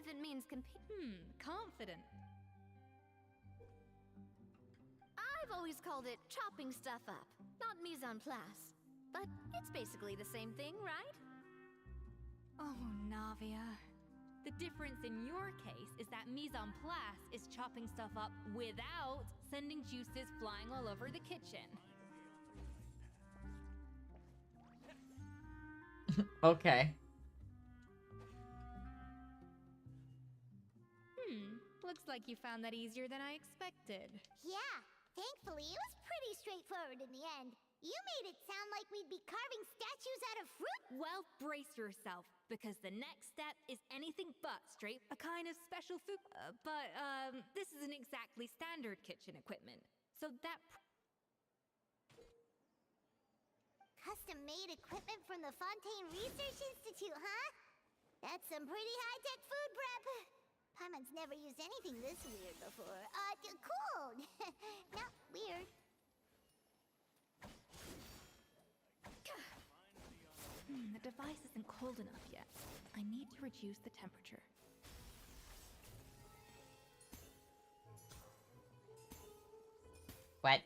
if it means compete. Confident. I've always called it chopping stuff up, not mise en place. But it's basically the same thing, right? Oh, Navia. The difference in your case is that mise en place is chopping stuff up without sending juices flying all over the kitchen. Okay. Looks like you found that easier than I expected. Yeah, thankfully it was pretty straightforward in the end. You made it sound like we'd be carving statues out of fruit. Well, brace yourself, because the next step is anything but straight, a kind of special food. But this isn't exactly standard kitchen equipment. So that... Custom-made equipment from the Fontaine Research Institute, huh? That's some pretty high-tech food prep. Paimon's never used anything this weird before. Cool. Not weird. The device isn't cold enough yet. I need to reduce the temperature. What?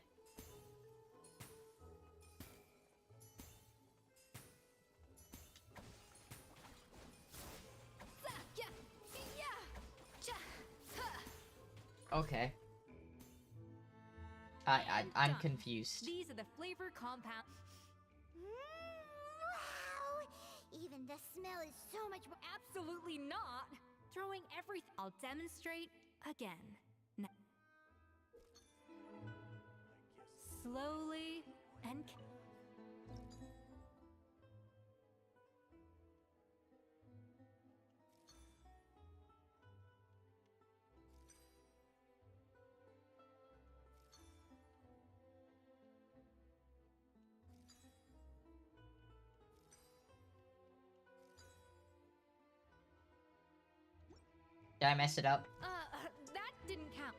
Okay. I'm confused. These are the flavor compound. Wow! Even the smell is so much more. Absolutely not. Throwing everything. I'll demonstrate again. Now. Slowly and. Did I mess it up? That didn't count.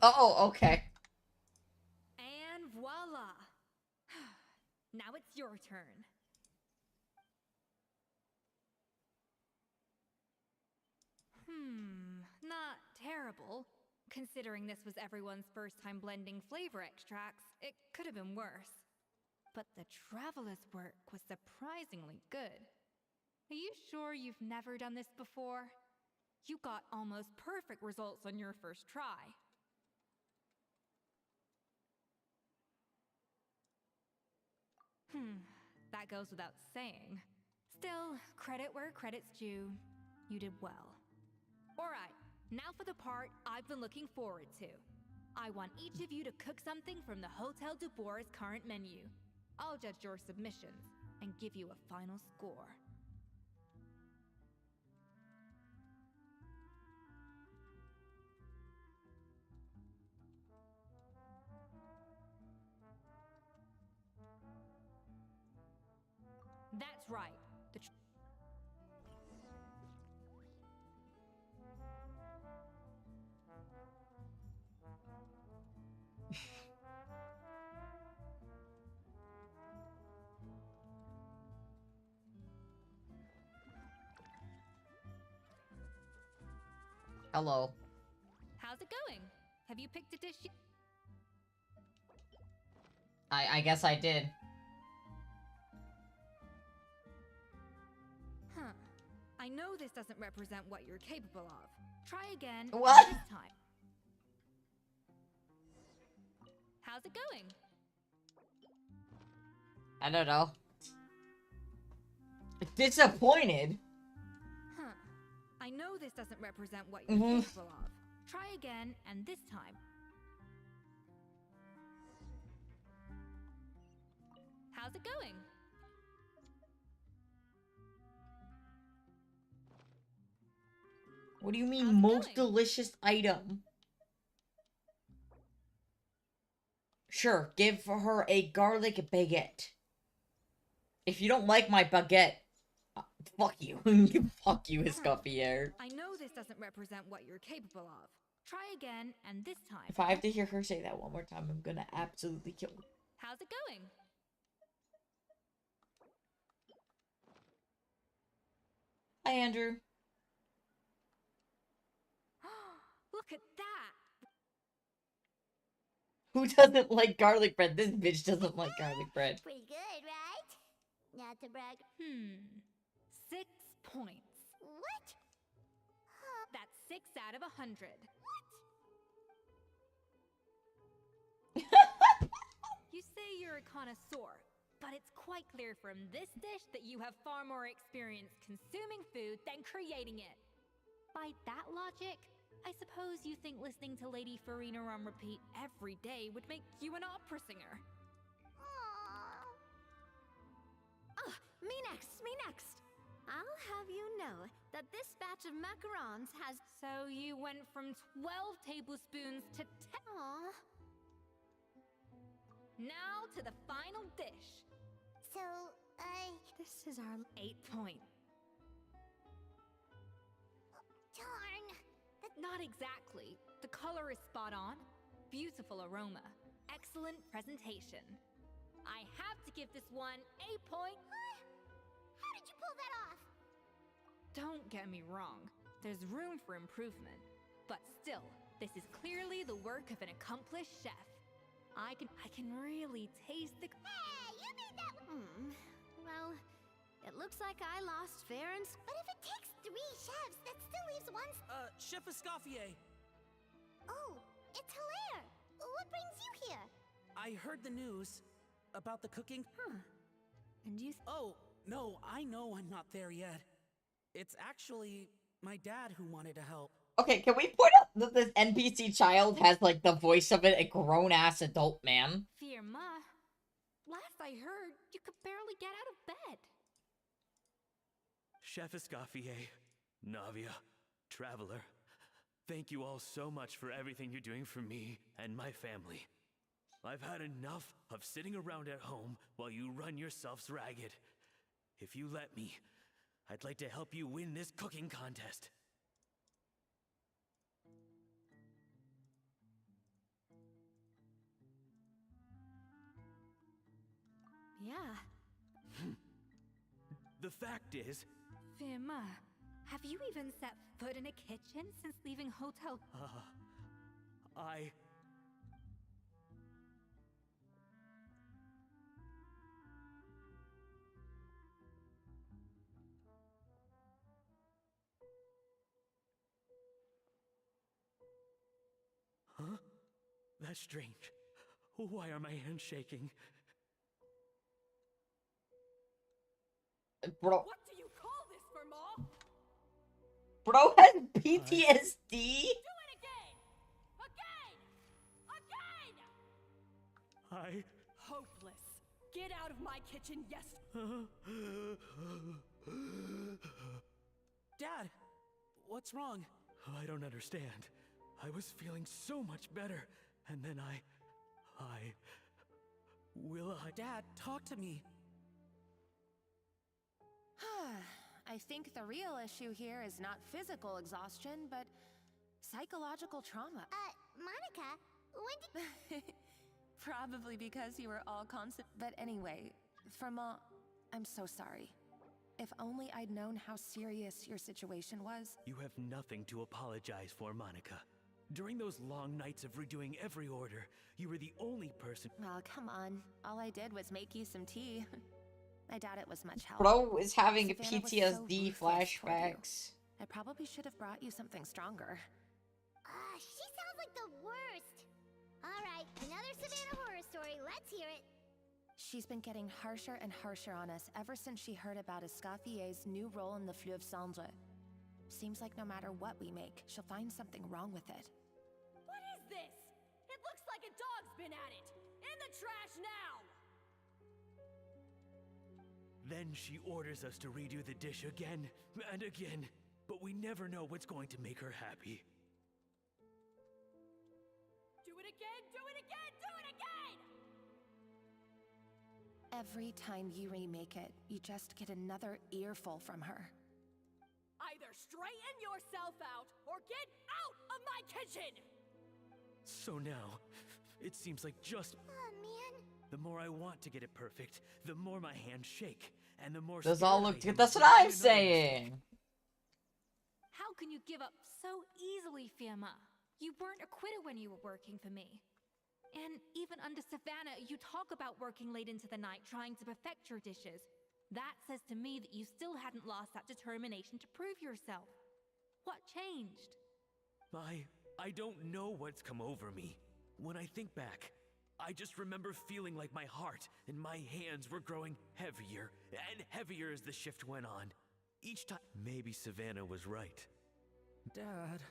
Oh, okay. And voila. Now it's your turn. Not terrible. Considering this was everyone's first time blending flavor extracts, it could have been worse. But the Traveler's work was surprisingly good. Are you sure you've never done this before? You got almost perfect results on your first try. That goes without saying. Still, credit where credit's due. You did well. Alright, now for the part I've been looking forward to. I want each of you to cook something from the Hotel du Bois' current menu. I'll judge your submissions and give you a final score. That's right. Hello. How's it going? Have you picked a dish yet? I guess I did. I know this doesn't represent what you're capable of. Try again. What? This time. How's it going? I don't know. Disappointed. I know this doesn't represent what you're capable of. Try again, and this time. How's it going? What do you mean, most delicious item? Sure, give her a garlic baguette. If you don't like my baguette, fuck you. Fuck you, Escoffier. I know this doesn't represent what you're capable of. Try again, and this time... If I have to hear her say that one more time, I'm gonna absolutely kill her. How's it going? Hi, Andrew. Look at that! Who doesn't like garlic bread? This bitch doesn't like garlic bread. Pretty good, right? Not to brag. 6 points. What? That's 6 out of 100. You say you're a connoisseur, but it's quite clear from this dish that you have far more experience consuming food than creating it. By that logic, I suppose you think listening to Lady Farina on repeat every day would make you an opera singer. Me next, me next. I'll have you know that this batch of macarons has... So you went from 12 tablespoons to 10. Aww. Now to the final dish. So, This is our 8 point. darn. Not exactly. The color is spot on. Beautiful aroma. Excellent presentation. I have to give this one a point. How did you pull that off? Don't get me wrong. There's room for improvement. But still, this is clearly the work of an accomplished chef. I can really taste the... Hey, you made that one. Well, it looks like I lost fair and... But if it takes 3 chefs, that still leaves one... Chef Escoffier. Oh, it's Hilaire. What brings you here? I heard the news about the cooking. And you... Oh, no, I know I'm not there yet. It's actually my dad who wanted to help. Okay, can we point out that this NPC child has, like, the voice of a grown-ass adult man? Firma, last I heard, you could barely get out of bed. Chef Escoffier, Navia, Traveler, thank you all so much for everything you're doing for me and my family. I've had enough of sitting around at home while you run yourselves ragged. If you let me, I'd like to help you win this cooking contest. Yeah. The fact is... Firma, have you even set foot in a kitchen since leaving hotel? I... Huh? That's strange. Why are my hands shaking? Bro. What do you call this, Firma? Bro has PTSD? Do it again! Again! Hopeless. Get out of my kitchen, yes. Dad, what's wrong? I don't understand. I was feeling so much better, and then Dad, talk to me. I think the real issue here is not physical exhaustion, but psychological trauma. Monica, when did... Probably because you were all constant. But anyway, Firma, I'm so sorry. If only I'd known how serious your situation was. You have nothing to apologize for, Monica. During those long nights of redoing every order, you were the only person— Oh, come on. All I did was make you some tea. I doubt it was much help. Bro is having Savannah was so PTSD ruthless toward you. flashbacks. I probably should have brought you something stronger. She sounds like the worst. All right, another Savannah horror story. Let's hear it. She's been getting harsher and harsher on us ever since she heard about Escoffier's new role in the Fleuve Cendre. Seems like no matter what we make, she'll find something wrong with it. What is this? It looks like a dog's been at it. In the trash now! Then she orders us to redo the dish again and again, but we never know what's going to make her happy. Do it again, do it again, do it again! Every time you remake it, you just get another earful from her. Either straighten yourself out or get out of my kitchen! So now, it seems like just... Oh, man. The more I want to get it perfect, the more my hands shake, and the more Those scared all I look am good. of That's what making I'm another mistake. saying. How can you give up so easily, Fiamma? You weren't a quitter when you were working for me. And even under Savannah, you talk about working late into the night trying to perfect your dishes. That says to me that you still hadn't lost that determination to prove yourself. What changed? I don't know what's come over me. When I think back, I just remember feeling like my heart and my hands were growing heavier and heavier as the shift went on. Each time, maybe Savannah was right. Dad.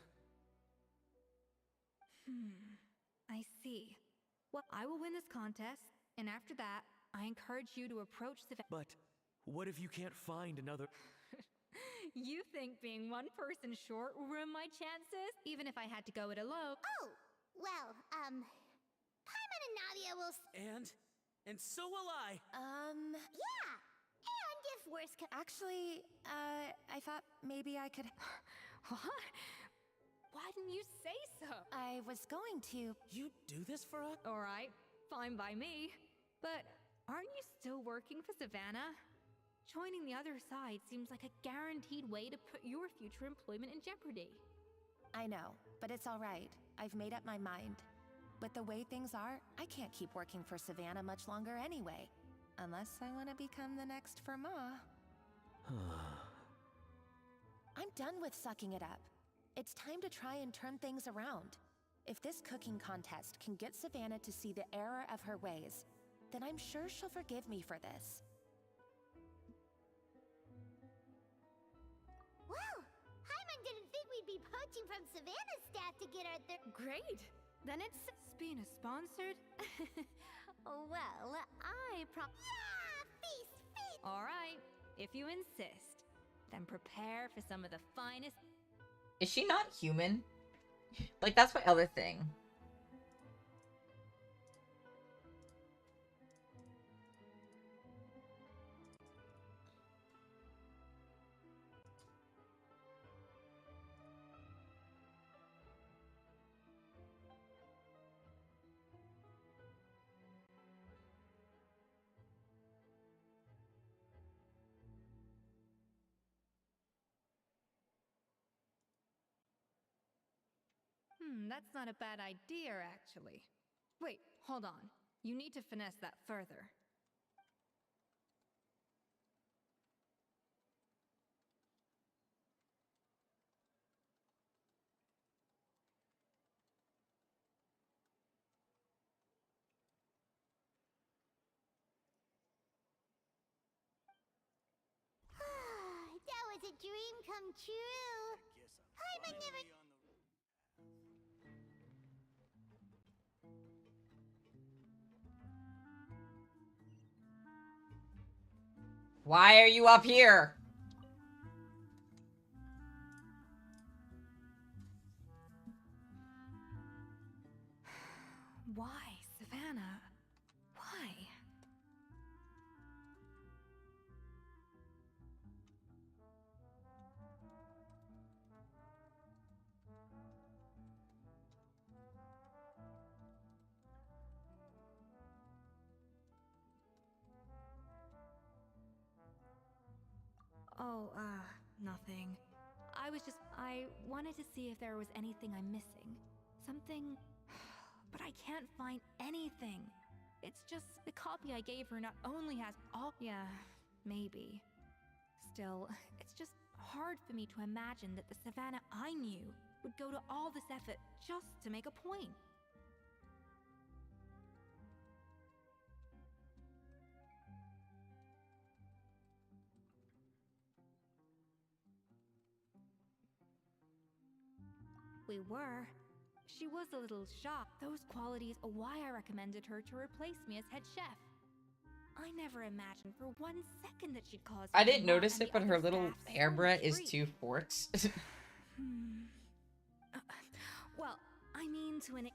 I see. Well, I will win this contest, and after that, I encourage you to approach Savannah. But what if you can't find another... You think being one person short will ruin my chances? Even if I had to go it alone. Oh, well, Paimon and Navia will... And so will I. Yeah! And if worse comes... Actually, I thought maybe I could... What? Why didn't you say so? I was going to... You do this for us? Alright, fine by me. But aren't you still working for Savannah? Joining the other side seems like a guaranteed way to put your future employment in jeopardy. I know, but it's all right. I've made up my mind. With the way things are, I can't keep working for Savannah much longer anyway. Unless I want to become the next Fermat. I'm done with sucking it up. It's time to try and turn things around. If this cooking contest can get Savannah to see the error of her ways, then I'm sure she'll forgive me for this. Well, Paimon didn't think we'd be poaching from Savannah's staff to get our Great! Then it's Spina sponsored? Well, Yeah! Feast! Feast! Alright, if you insist. Then prepare for some of the finest... Is she not human? Like, that's my other thing. That's not a bad idea, actually. Wait, hold on. You need to finesse that further. That was a dream come true. Paimon never... Why are you up here? Why, Savannah? Why? Oh, nothing. I wanted to see if there was anything I'm missing. Something... But I can't find anything. It's just the copy I gave her not only has all... Yeah, maybe. Still, it's just hard for me to imagine that the Savannah I knew would go to all this effort just to make a point. We were. She was a little shocked. Those qualities are why I recommended her to replace me as head chef. I never imagined for 1 second that she'd cause... I didn't notice it, but her little hairbrush is 2 forks. Well, I mean to an...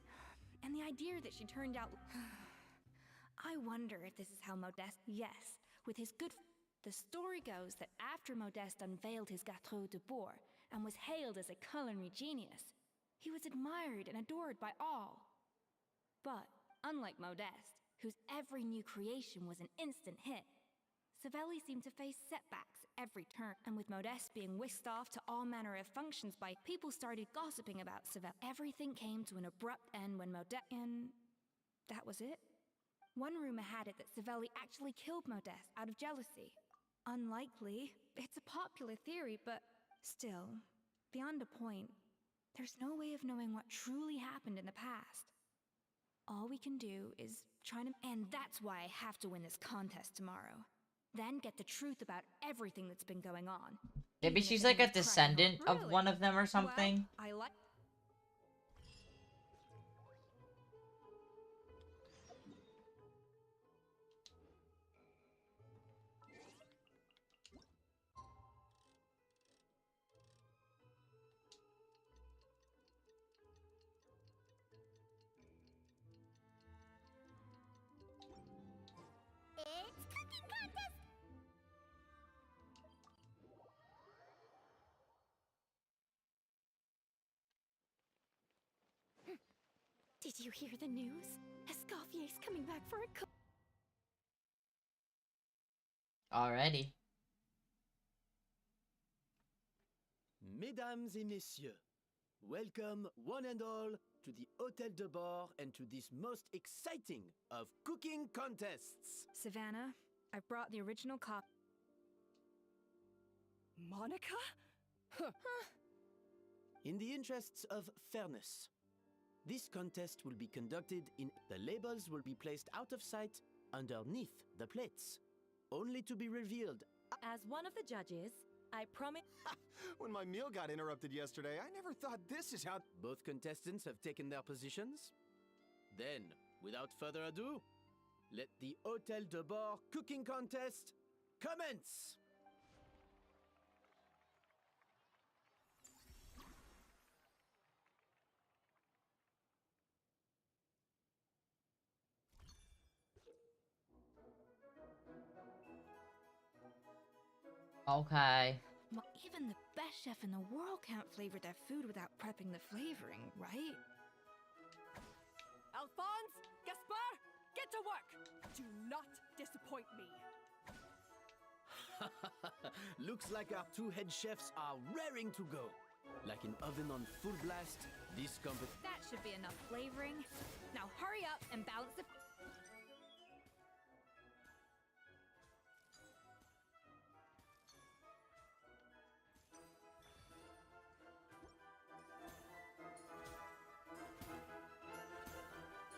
And the idea that she turned out... I wonder if this is how Modeste. Yes, with his good. The story goes that after Modeste unveiled his Gâteau de Bourg and was hailed as a culinary genius, he was admired and adored by all. But, unlike Modeste, whose every new creation was an instant hit, Savelli seemed to face setbacks every turn, and with Modeste being whisked off to all manner of functions by people started gossiping about Savelli. Everything came to an abrupt end when Modeste. And that was it. One rumor had it that Savelli actually killed Modeste out of jealousy. Unlikely. It's a popular theory, but still, beyond a point, there's no way of knowing what truly happened in the past. All we can do is try to. And that's why I have to win this contest tomorrow. Then get the truth about everything that's been going on. Maybe Even if she's like a anyone's crying descendant or- of one of them or something. Well, I like. It's cooking contest! Did you hear the news? Escoffier's coming back for a Alrighty. Mesdames et messieurs, welcome one and all to the Hôtel de Bord and to this most exciting of cooking contests. Savannah, I brought the original copy. Monica? In the interests of fairness, this contest will be conducted in. The labels will be placed out of sight underneath the plates, only to be revealed. As one of the judges, I promise. When my meal got interrupted yesterday, I never thought this is how. Both contestants have taken their positions. Then, without further ado, let the Hôtel de Bord cooking contest commence! Okay. Even the best chef in the world can't flavor their food without prepping the flavoring, right? Alphonse, Gaspard, get to work! Do not disappoint me. Looks like our two head chefs are raring to go. Like an oven on full blast, this competition. That should be enough flavoring. Now hurry up and balance the.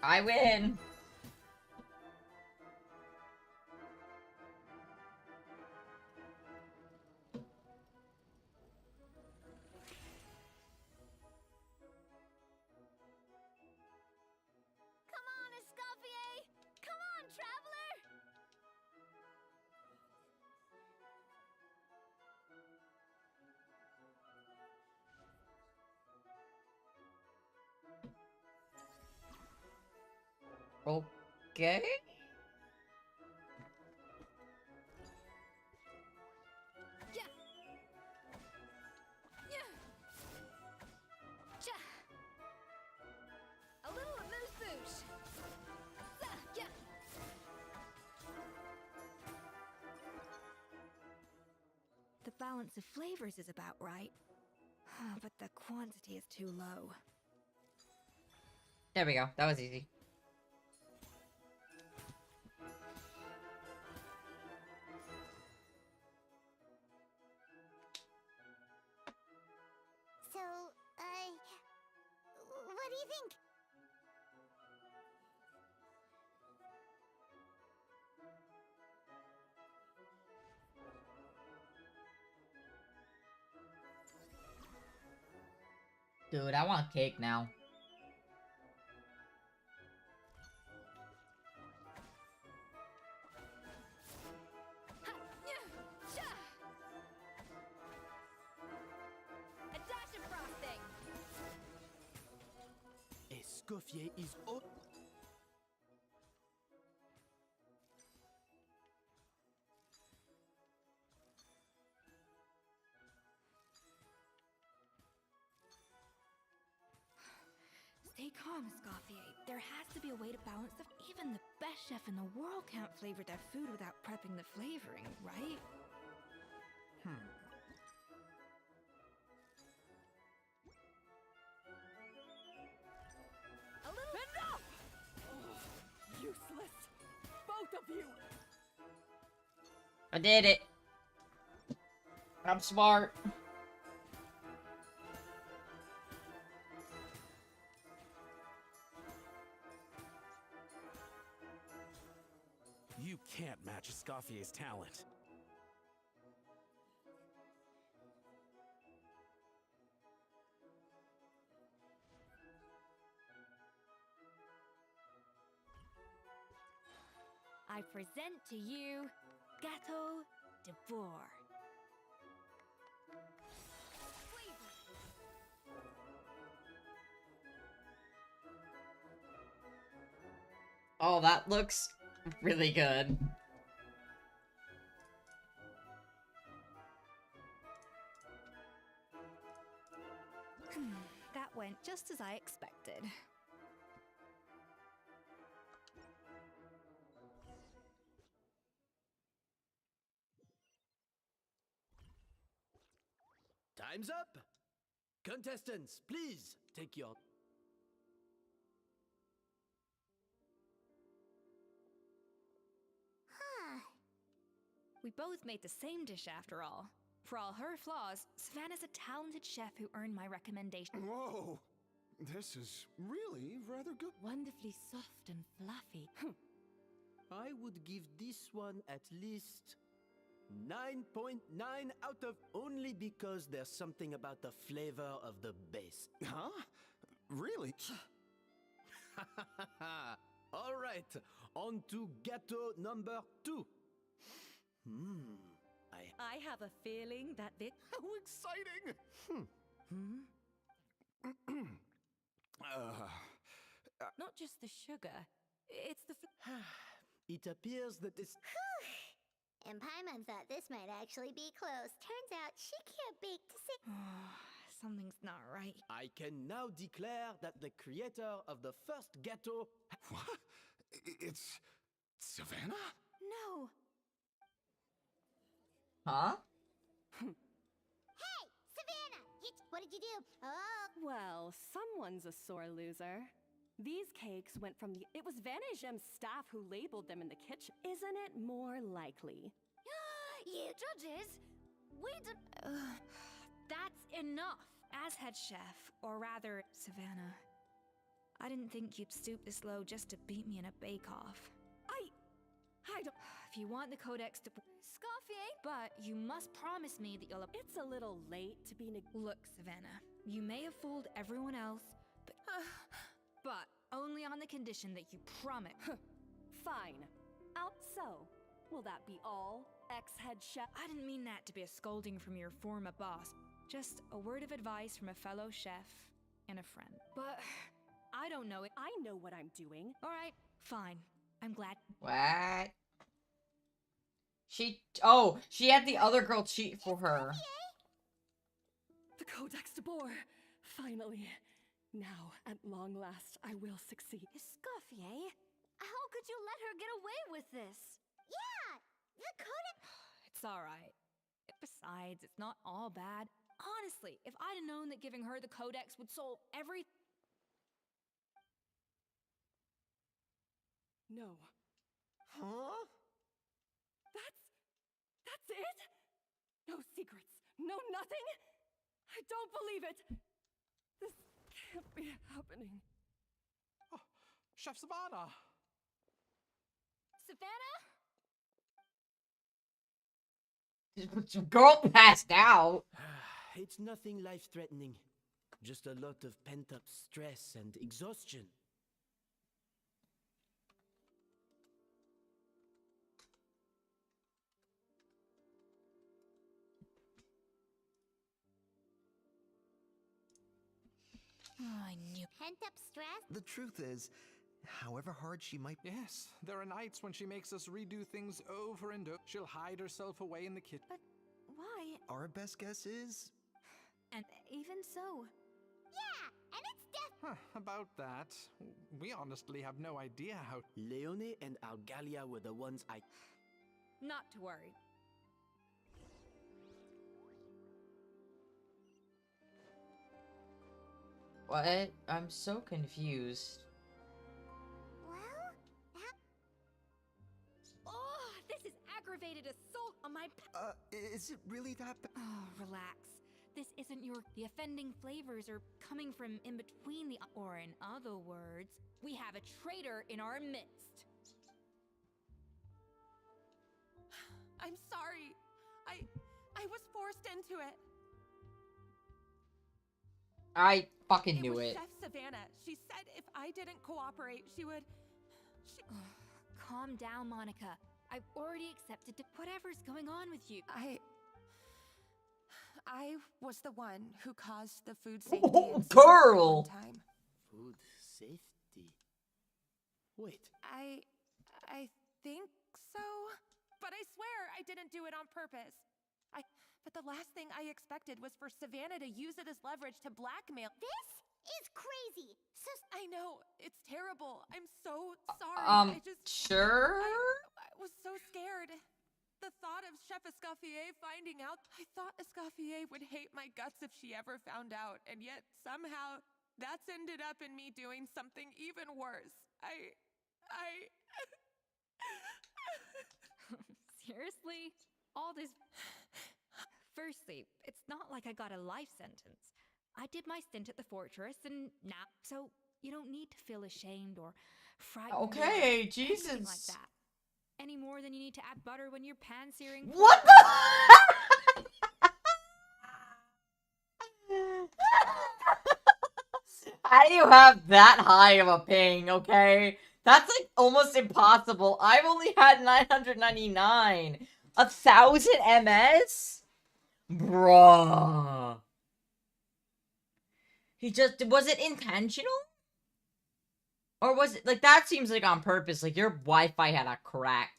I win. Come on, Escoffier! Come on, traveler! Okay. Yeah. Yeah. Cha. A little amuse-bouche. Yeah. The balance of flavors is about right, but the quantity is too low. There we go. That was easy. So, what do you think? Dude, I want cake now. A dash of frosting. Escoffier is out. calm, Scofier. There has to be a way to balance the... Even the best chef in the world can't flavor their food without prepping the flavoring, right? A little... Enough! Useless! Both of you! I did it. I'm smart. You can't match Scoffier's talent. I present to you Gâteau de Bourg. Oh, that looks really good. That went just as I expected. Time's up! Contestants, please take your... Huh. We both made the same dish after all. For all her flaws, Savannah's a talented chef who earned my recommendation. Whoa! This is really rather good. Wonderfully soft and fluffy. I would give this one at least 9.9 out of, only because there's something about the flavor of the base. Huh? Really? All right, on to gâteau number 2. I have a feeling that this... How exciting! Not just the sugar, it's the... It appears that this... And Paimon thought this might actually be close. Turns out she can't bake to Something's not right. I can now declare that the creator of the first gâteau... What? It's... Savannah? No. Huh? Hey, Savannah! What did you do? Oh! Well, someone's a sore loser. These cakes went from the... It was Vanishem's staff who labeled them in the kitchen. Isn't it more likely? You judges, we did... That's enough. As head chef, or rather, Savannah, I didn't think you'd stoop this low just to beat me in a bake-off. I don't... If you want the codex to... Scoffy! But you must promise me that you'll... It's a little late to be... Look, Savannah, you may have fooled everyone else, but only on the condition that you promise. Fine. So, will that be all, ex-head chef? I didn't mean that to be a scolding from your former boss. Just a word of advice from a fellow chef and a friend. But I don't know it. I know what I'm doing. All right, fine. I'm glad. What? She had the other girl cheat for her. The Codex de Boer! Finally. Now, at long last, I will succeed. Scofier, how could you let her get away with this? Yeah! The Codex... It's all right. Besides, it's not all bad. Honestly, if I'd have known that giving her the codex would solve every... No. Huh? That's it? No secrets, no nothing? I don't believe it. This can't be happening. Oh, Chef Savannah! Savannah? Girl passed out. It's nothing life-threatening. Just a lot of pent-up stress and exhaustion. I knew. Pent-up stress? The truth is, however hard she might... Yes, there are nights when she makes us redo things over and over. She'll hide herself away in the kitchen. But why? Our best guess is... And even so... Yeah, and it's About that, we honestly have no idea how. Leone and Algalia were the ones I. Not to worry. What? I'm so confused. Oh, this is aggravated assault on my. Is it really that bad? Oh, relax. This isn't the offending flavors are coming from in between the, or in other words, we have a traitor in our midst. I'm sorry. I was forced into it. I fucking knew was it. Chef Savannah. She said if I didn't cooperate, she would. Calm down, Monica. I've already accepted whatever's going on with you. I was the one who caused the food safety incident girl! one time. Food safety? Wait. I think so. But I swear I didn't do it on purpose. But the last thing I expected was for Savannah to use it as leverage to blackmail. This is crazy. I know, it's terrible. I'm so sorry. Sure? I was so scared. The thought of Chef Escoffier finding out, I thought Escoffier would hate my guts if she ever found out, and yet somehow that's ended up in me doing something even worse. Seriously? All this. Firstly, it's not like I got a life sentence. I did my stint at the fortress and now, so you don't need to feel ashamed or frightened. Okay, or Jesus. anything like that. Any more than you need to add butter when you're pan-searing. What the? How do you have that high of a ping, okay? That's like almost impossible. I've only had 999. 1,000 MS? Bruh. Was it intentional? Or was it, like, that seems like on purpose, like your Wi-Fi had a crack.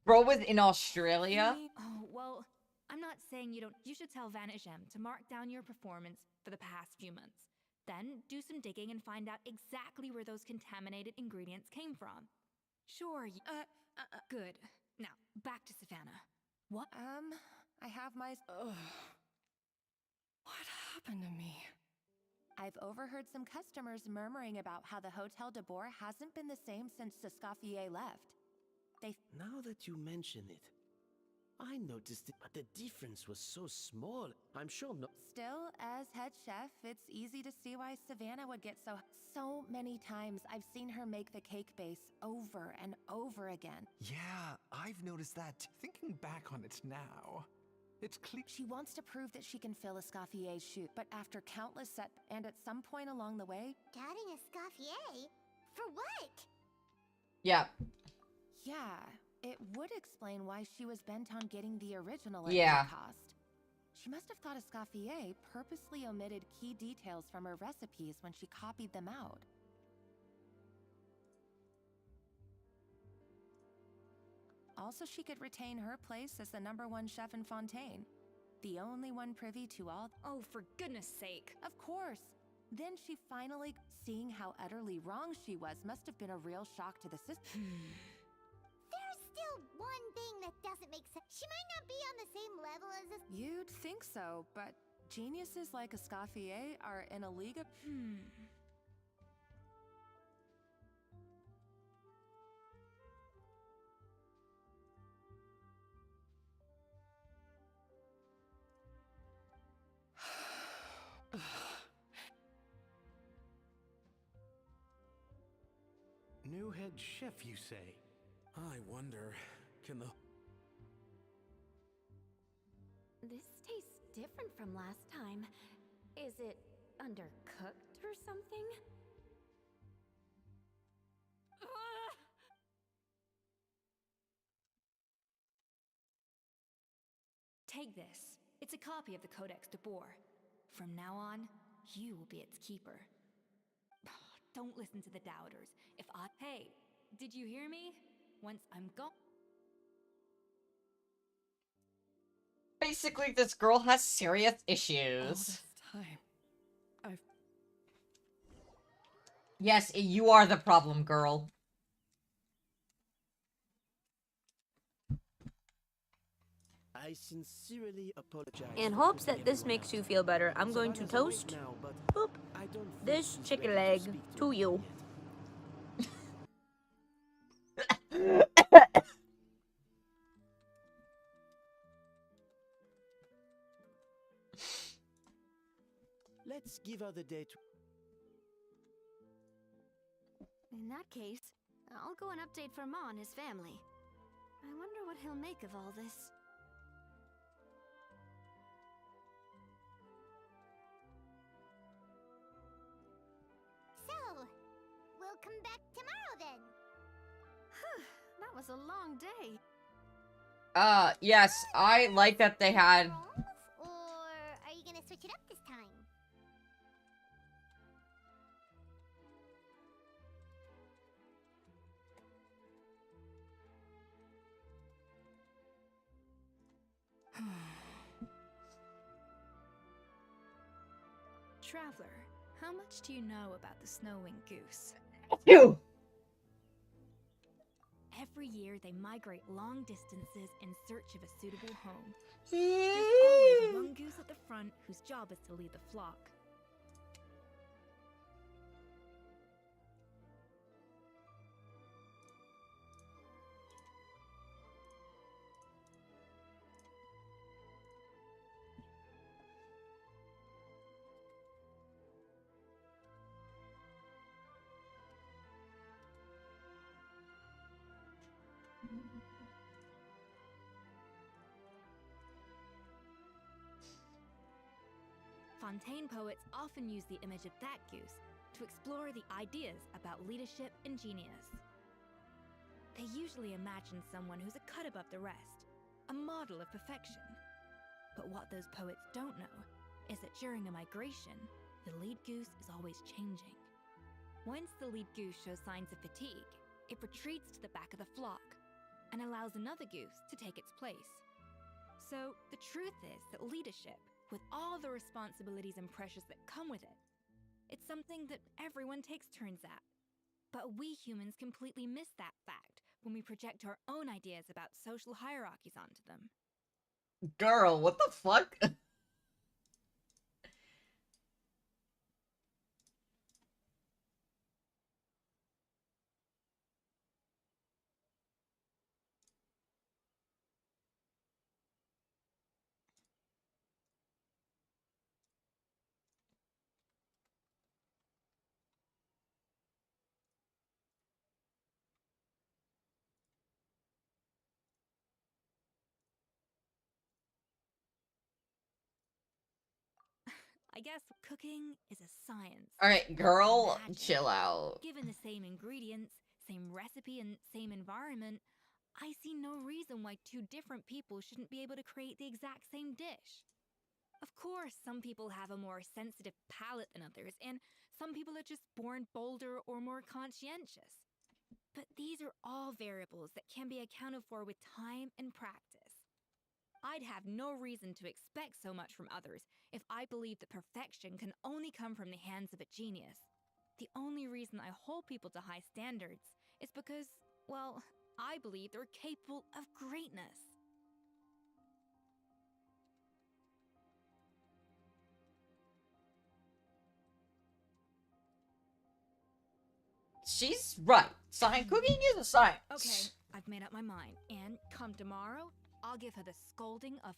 Bro was in Australia? Oh, well, I'm not saying you don't. You should tell Vanisham to mark down your performance for the past few months. Then do some digging and find out exactly where those contaminated ingredients came from. Sure. Good. Now, back to Savannah. What? I have my. What happened to me? I've overheard some customers murmuring about how the Hotel de Boer hasn't been the same since Escoffier left. Now that you mention it, I noticed it, but the difference was so small. I'm sure no. Still, as head chef, it's easy to see why Savannah would get so many times I've seen her make the cake base over and over again. Yeah, I've noticed that. Thinking back on it now, it's clear. She wants to prove that she can fill Escoffier's shoe, but after countless and at some point along the way, Doubting Escoffier? For what? Yeah. Yeah, it would explain why she was bent on getting the original at Yeah. any cost. She must have thought Escoffier purposely omitted key details from her recipes when she copied them out. Also, she could retain her place as the #1 chef in Fontaine. The only one privy to all. Oh, for goodness sake. Of course. Then she finally, seeing how utterly wrong she was, must have been a real shock to the system. There's still one thing that doesn't make sense. She might not be on the same level as us. You'd think so, but geniuses like Escoffier are in a league of. New head chef, you say? I wonder, can the... This tastes different from last time. Is it undercooked or something? Take this. It's a copy of the Codex de Boer. From now on, you will be its keeper. Don't listen to the doubters. Hey, did you hear me? Once I'm gone... Basically, this girl has serious issues. All this time, I've... Yes, you are the problem, girl. I sincerely apologize. In hopes that this makes you feel better, I'm going to toast boop, this chicken leg to you. Let's give her the day to... In that case, I'll go and update for Ma and his family. I wonder what he'll make of all this. So, we'll come back tomorrow then. That was a long day. Yes, I like that they had... Or are you gonna switch it up this time? Traveler, how much do you know about the snow-winged goose? You! Every year, they migrate long distances in search of a suitable home. There's always one goose at the front whose job is to lead the flock. Fontaine poets often use the image of that goose to explore the ideas about leadership and genius. They usually imagine someone who's a cut above the rest, a model of perfection. But what those poets don't know is that during a migration, the lead goose is always changing. Once the lead goose shows signs of fatigue, it retreats to the back of the flock and allows another goose to take its place. So the truth is that leadership, with all the responsibilities and pressures that come with it, it's something that everyone takes turns at. But we humans completely miss that fact when we project our own ideas about social hierarchies onto them. Girl, what the fuck? I guess cooking is a science. Alright, girl, Magic. chill out. Given the same ingredients, same recipe, and same environment, I see no reason why two different people shouldn't be able to create the exact same dish. Of course, some people have a more sensitive palate than others, and some people are just born bolder or more conscientious. But these are all variables that can be accounted for with time and practice. I'd have no reason to expect so much from others if I believed that perfection can only come from the hands of a genius. The only reason I hold people to high standards is because, well, I believe they're capable of greatness. She's right. Cooking is a science. Okay, I've made up my mind, and come tomorrow, I'll give her the scolding of...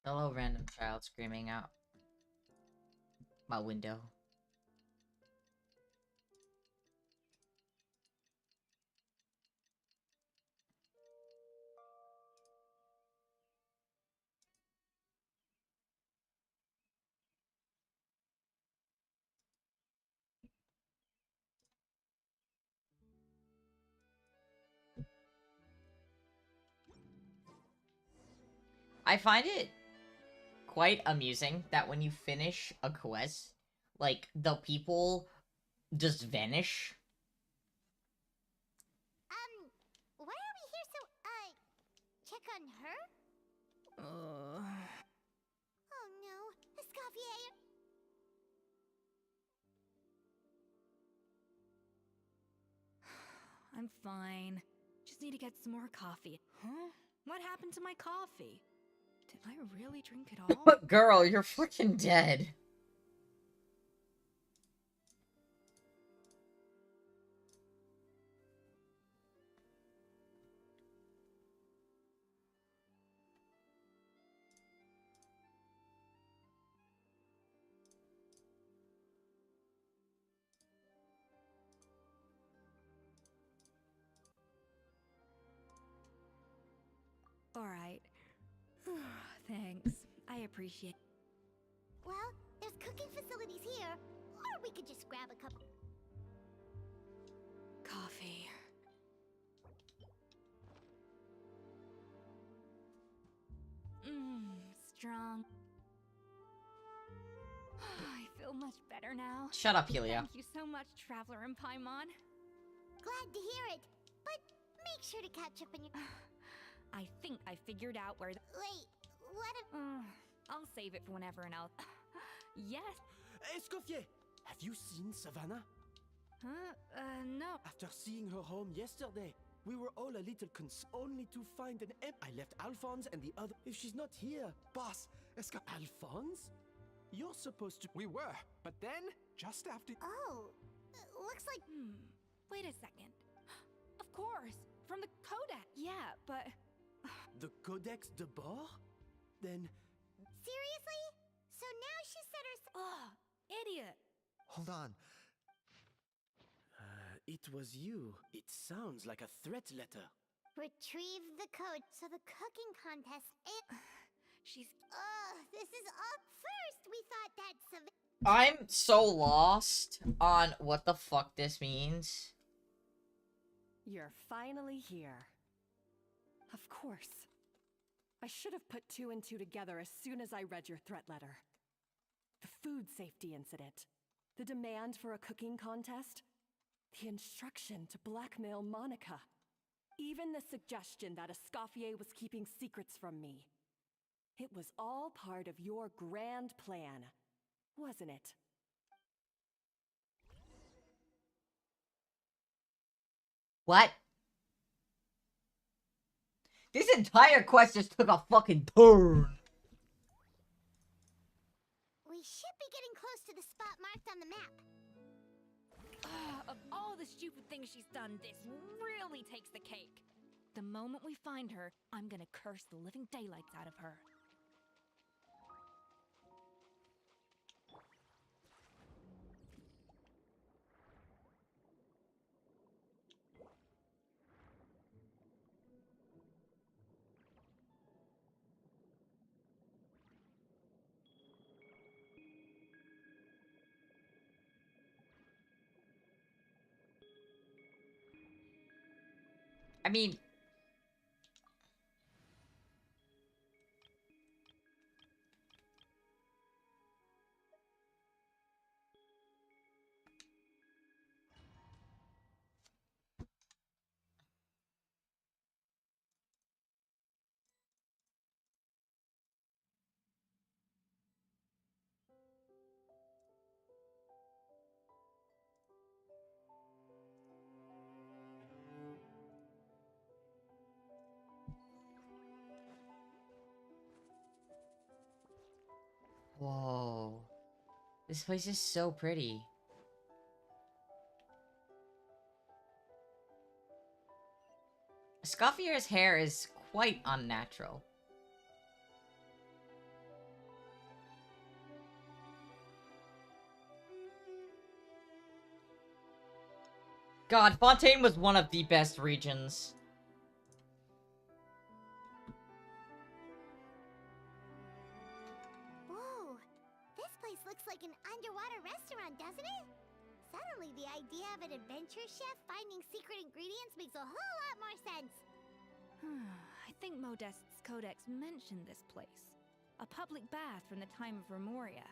Hello, random child screaming out my window. I find it quite amusing that when you finish a quest, like, the people just vanish. Why are we here check on her? Oh no, Escoffier! I'm fine. Just need to get some more coffee. Huh? What happened to my coffee? Did I really drink it all? Girl, you're fucking dead. Alright. Thanks. I appreciate. Well, there's cooking facilities here, or we could just grab a cup. Coffee. Strong. I feel much better now. Shut up, Helia. Thank you so much, Traveler and Paimon. Glad to hear it, but make sure to catch up on your... I think I figured out where the... Wait, what if... I'll save it for whenever and I'll... Yes. Escoffier, have you seen Savannah? No. After seeing her home yesterday, we were all a little only to find an I left Alphonse and the other... If she's not here... Boss, Alphonse? You're supposed to... We were, but then, just after... Oh, looks like... Wait a second. Of course, from the Codex. Yeah, but... The Codex de Bord? Then... Seriously? So now she said her... Idiot. Hold on. It was you. It sounds like a threat letter. Retrieve the code so the cooking contest... She's... this is up first. We thought that's... I'm so lost on what the fuck this means. You're finally here. Of course. I should have put 2 and 2 together as soon as I read your threat letter. The food safety incident. The demand for a cooking contest. The instruction to blackmail Monica. Even the suggestion that Escoffier was keeping secrets from me. It was all part of your grand plan, wasn't it? What? This entire quest just took a fucking turn. We should be getting close to the spot marked on the map. Of all the stupid things she's done, this really takes the cake. The moment we find her, I'm gonna curse the living daylights out of her. I mean... Whoa. This place is so pretty. Escoffier's hair is quite unnatural. God, Fontaine was one of the best regions. Whoa, this place looks like an underwater restaurant, doesn't it? Suddenly, the idea of an adventure chef finding secret ingredients makes a whole lot more sense. I think Modeste's codex mentioned this place. A public bath from the time of Remoria.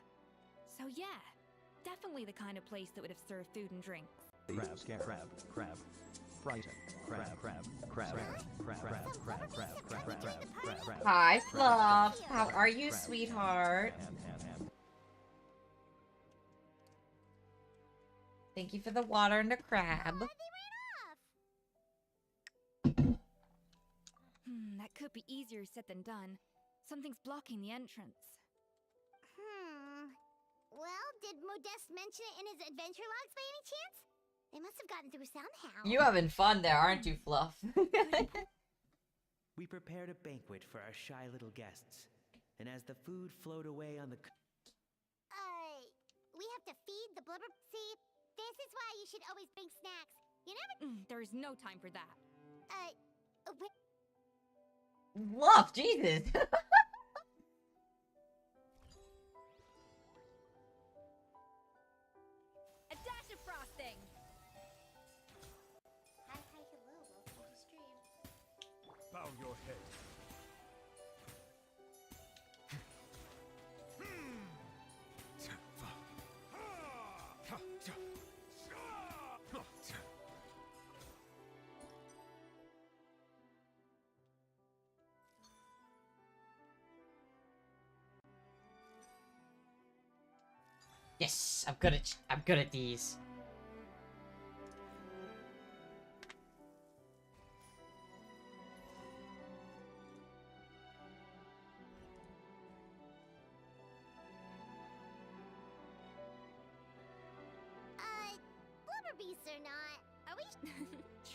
So yeah, definitely the kind of place that would have served food and drinks. Crab. Frighten. Crab. Hi, Fluff. How are you, sweetheart? Thank you for the water and the crab. That could be easier said than done. Something's blocking the entrance. Well, did Modeste mention it in his adventure logs by any chance? They must have gotten through somehow. You having fun there, aren't you, Fluff? We prepared a banquet for our shy little guests, and as the food flowed away on the... We have to feed the blubber... See, this is why you should always bring snacks. You never... There's no time for that. Wait. Fluff, Jesus. A dash of frosting. Hi, hello, welcome to the stream. Bow your head. Yes, I'm good at these. Blubber beasts or not, are we...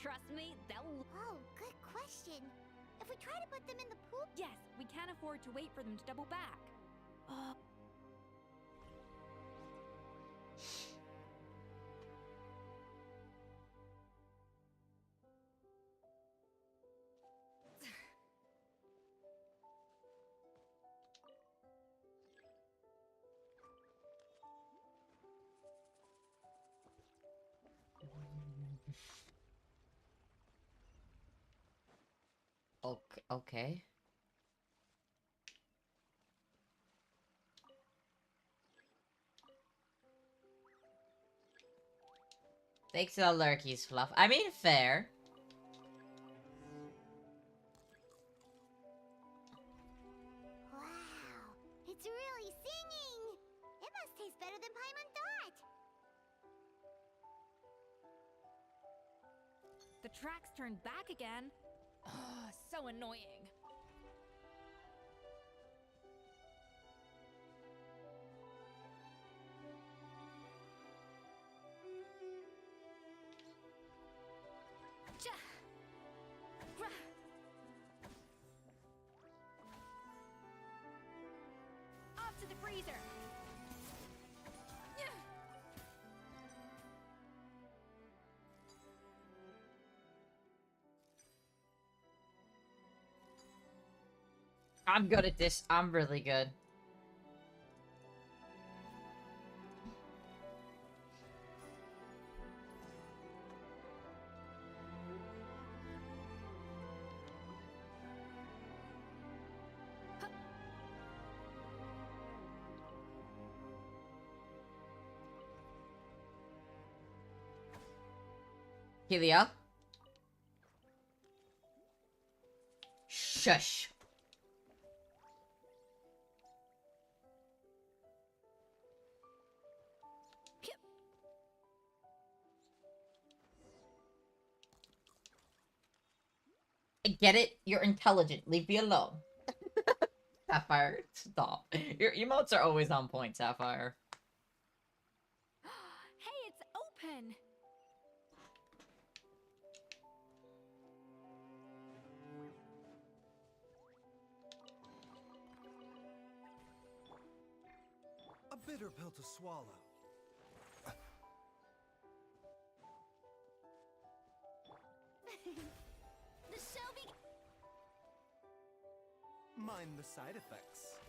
Trust me, they'll... Oh, good question. If we try to put them in the pool... Yes, we can't afford to wait for them to double back. Okay. Thanks to the lurkies, Fluff. I mean, fair. Wow, it's really singing! It must taste better than Paimon thought! The tracks turned back again. Oh, so annoying. Off to the freezer. I'm good at this. I'm really good. Helia? Shush. I get it. You're intelligent. Leave me alone. Sapphire, stop. Your emotes are always on point, Sapphire. Hey, it's open. A bitter pill to swallow. The Shelby... Mind the side effects.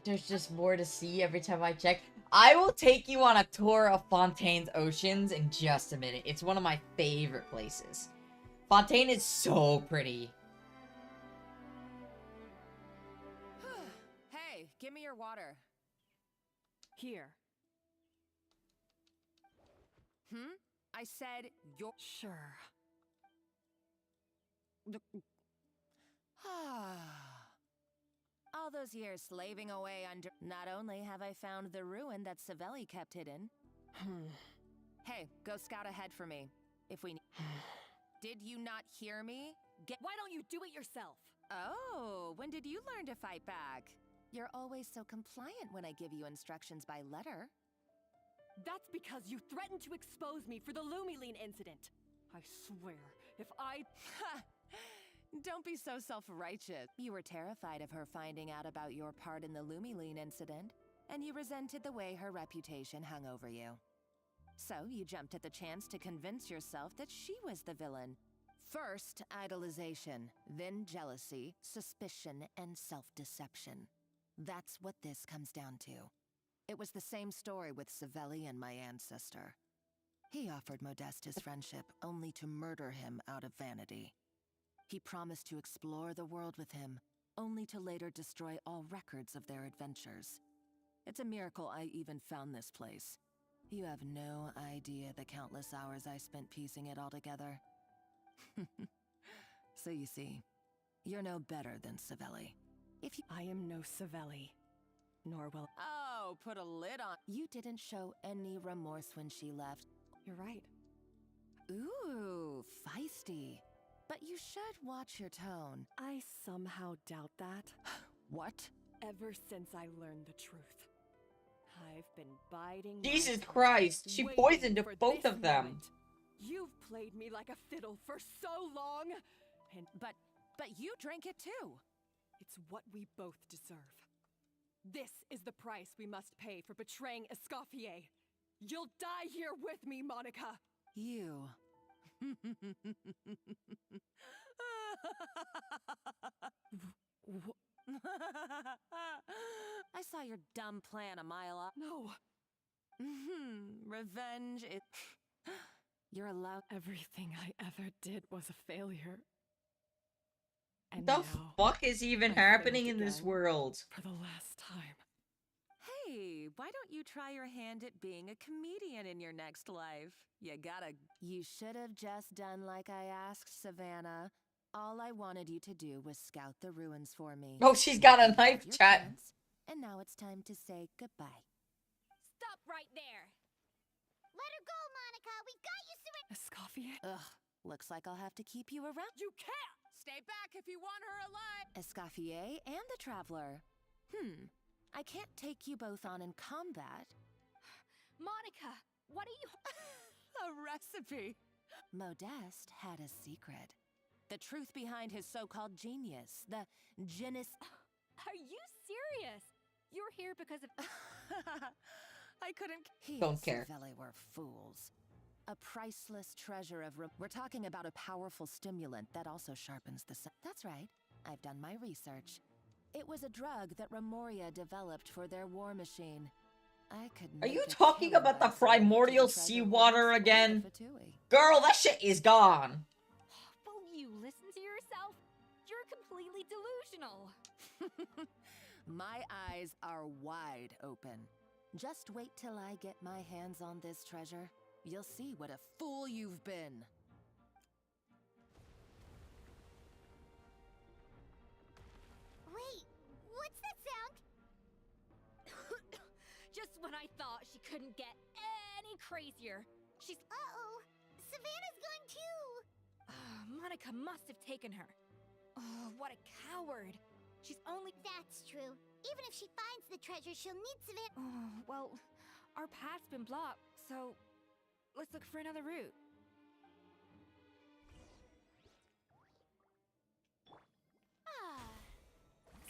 There's just more to see every time I check. I will take you on a tour of Fontaine's Oceans in just a minute. It's one of my favorite places. Fontaine is so pretty. Hey, give me your water. Here. I said your... Sure. All those years slaving away under... Not only have I found the ruin that Savelli kept hidden... Hey, go scout ahead for me. If we... Did you not hear me? Why don't you do it yourself? Oh, when did you learn to fight back? You're always so compliant when I give you instructions by letter. That's because you threatened to expose me for the Lumiline incident. I swear, if I... Don't be so self-righteous. You were terrified of her finding out about your part in the Lumiline incident, and you resented the way her reputation hung over you. So you jumped at the chance to convince yourself that she was the villain. First, idolization, then jealousy, suspicion, and self-deception. That's what this comes down to. It was the same story with Savelli and my ancestor. He offered Modeste his friendship, only to murder him out of vanity. He promised to explore the world with him, only to later destroy all records of their adventures. It's a miracle I even found this place. You have no idea the countless hours I spent piecing it all together. So you see, you're no better than Savelli. If you... I am no Savelli, nor will... Oh, put a lid on... You didn't show any remorse when she left. You're right. Ooh, feisty. But you should watch your tone. I somehow doubt that. What? Ever since I learned the truth. I've been biding... Jesus Christ, she poisoned both of them. Moment. You've played me like a fiddle for so long, and... But you drank it too. It's what we both deserve. This is the price we must pay for betraying Escoffier. You'll die here with me, Monica! You... I saw your dumb plan a mile off. No. Revenge is... You're allowed... Everything I ever did was a failure. And What the fuck is even happening in this world? For the last time. Hey, why don't you try your hand at being a comedian in your next life? You should have just done like I asked, Savannah. All I wanted you to do was scout the ruins for me. Oh, she's got a knife chat. And now it's time to say goodbye. Stop right there. Let her go, Monica. We got you surrendered. Escoffier? Ugh, looks like I'll have to keep you around. You can't! Stay back if you want her alive. Escoffier and the Traveler. I can't take you both on in combat. Monica, what are you... A recipe. Modeste had a secret. The truth behind his so-called genius. The genus... Are you serious? You're here because of... I couldn't... Don't care. Savelli were fools. A priceless treasure of... We're talking about a powerful stimulant that also sharpens the... That's right. I've done my research. It was a drug that Remoria developed for their war machine. I could... Are you talking about the primordial seawater again? Girl, that shit is gone. Will you listen to yourself? You're completely delusional. My eyes are wide open. Just wait till I get my hands on this treasure. You'll see what a fool you've been. Wait, what's that sound? Just when I thought she couldn't get any crazier. She's... Uh-oh. Savannah's gone too. Monica must have taken her. Oh, what a coward. She's only... That's true. Even if she finds the treasure, she'll need Savannah... Oh, well, our path's been blocked, so let's look for another route.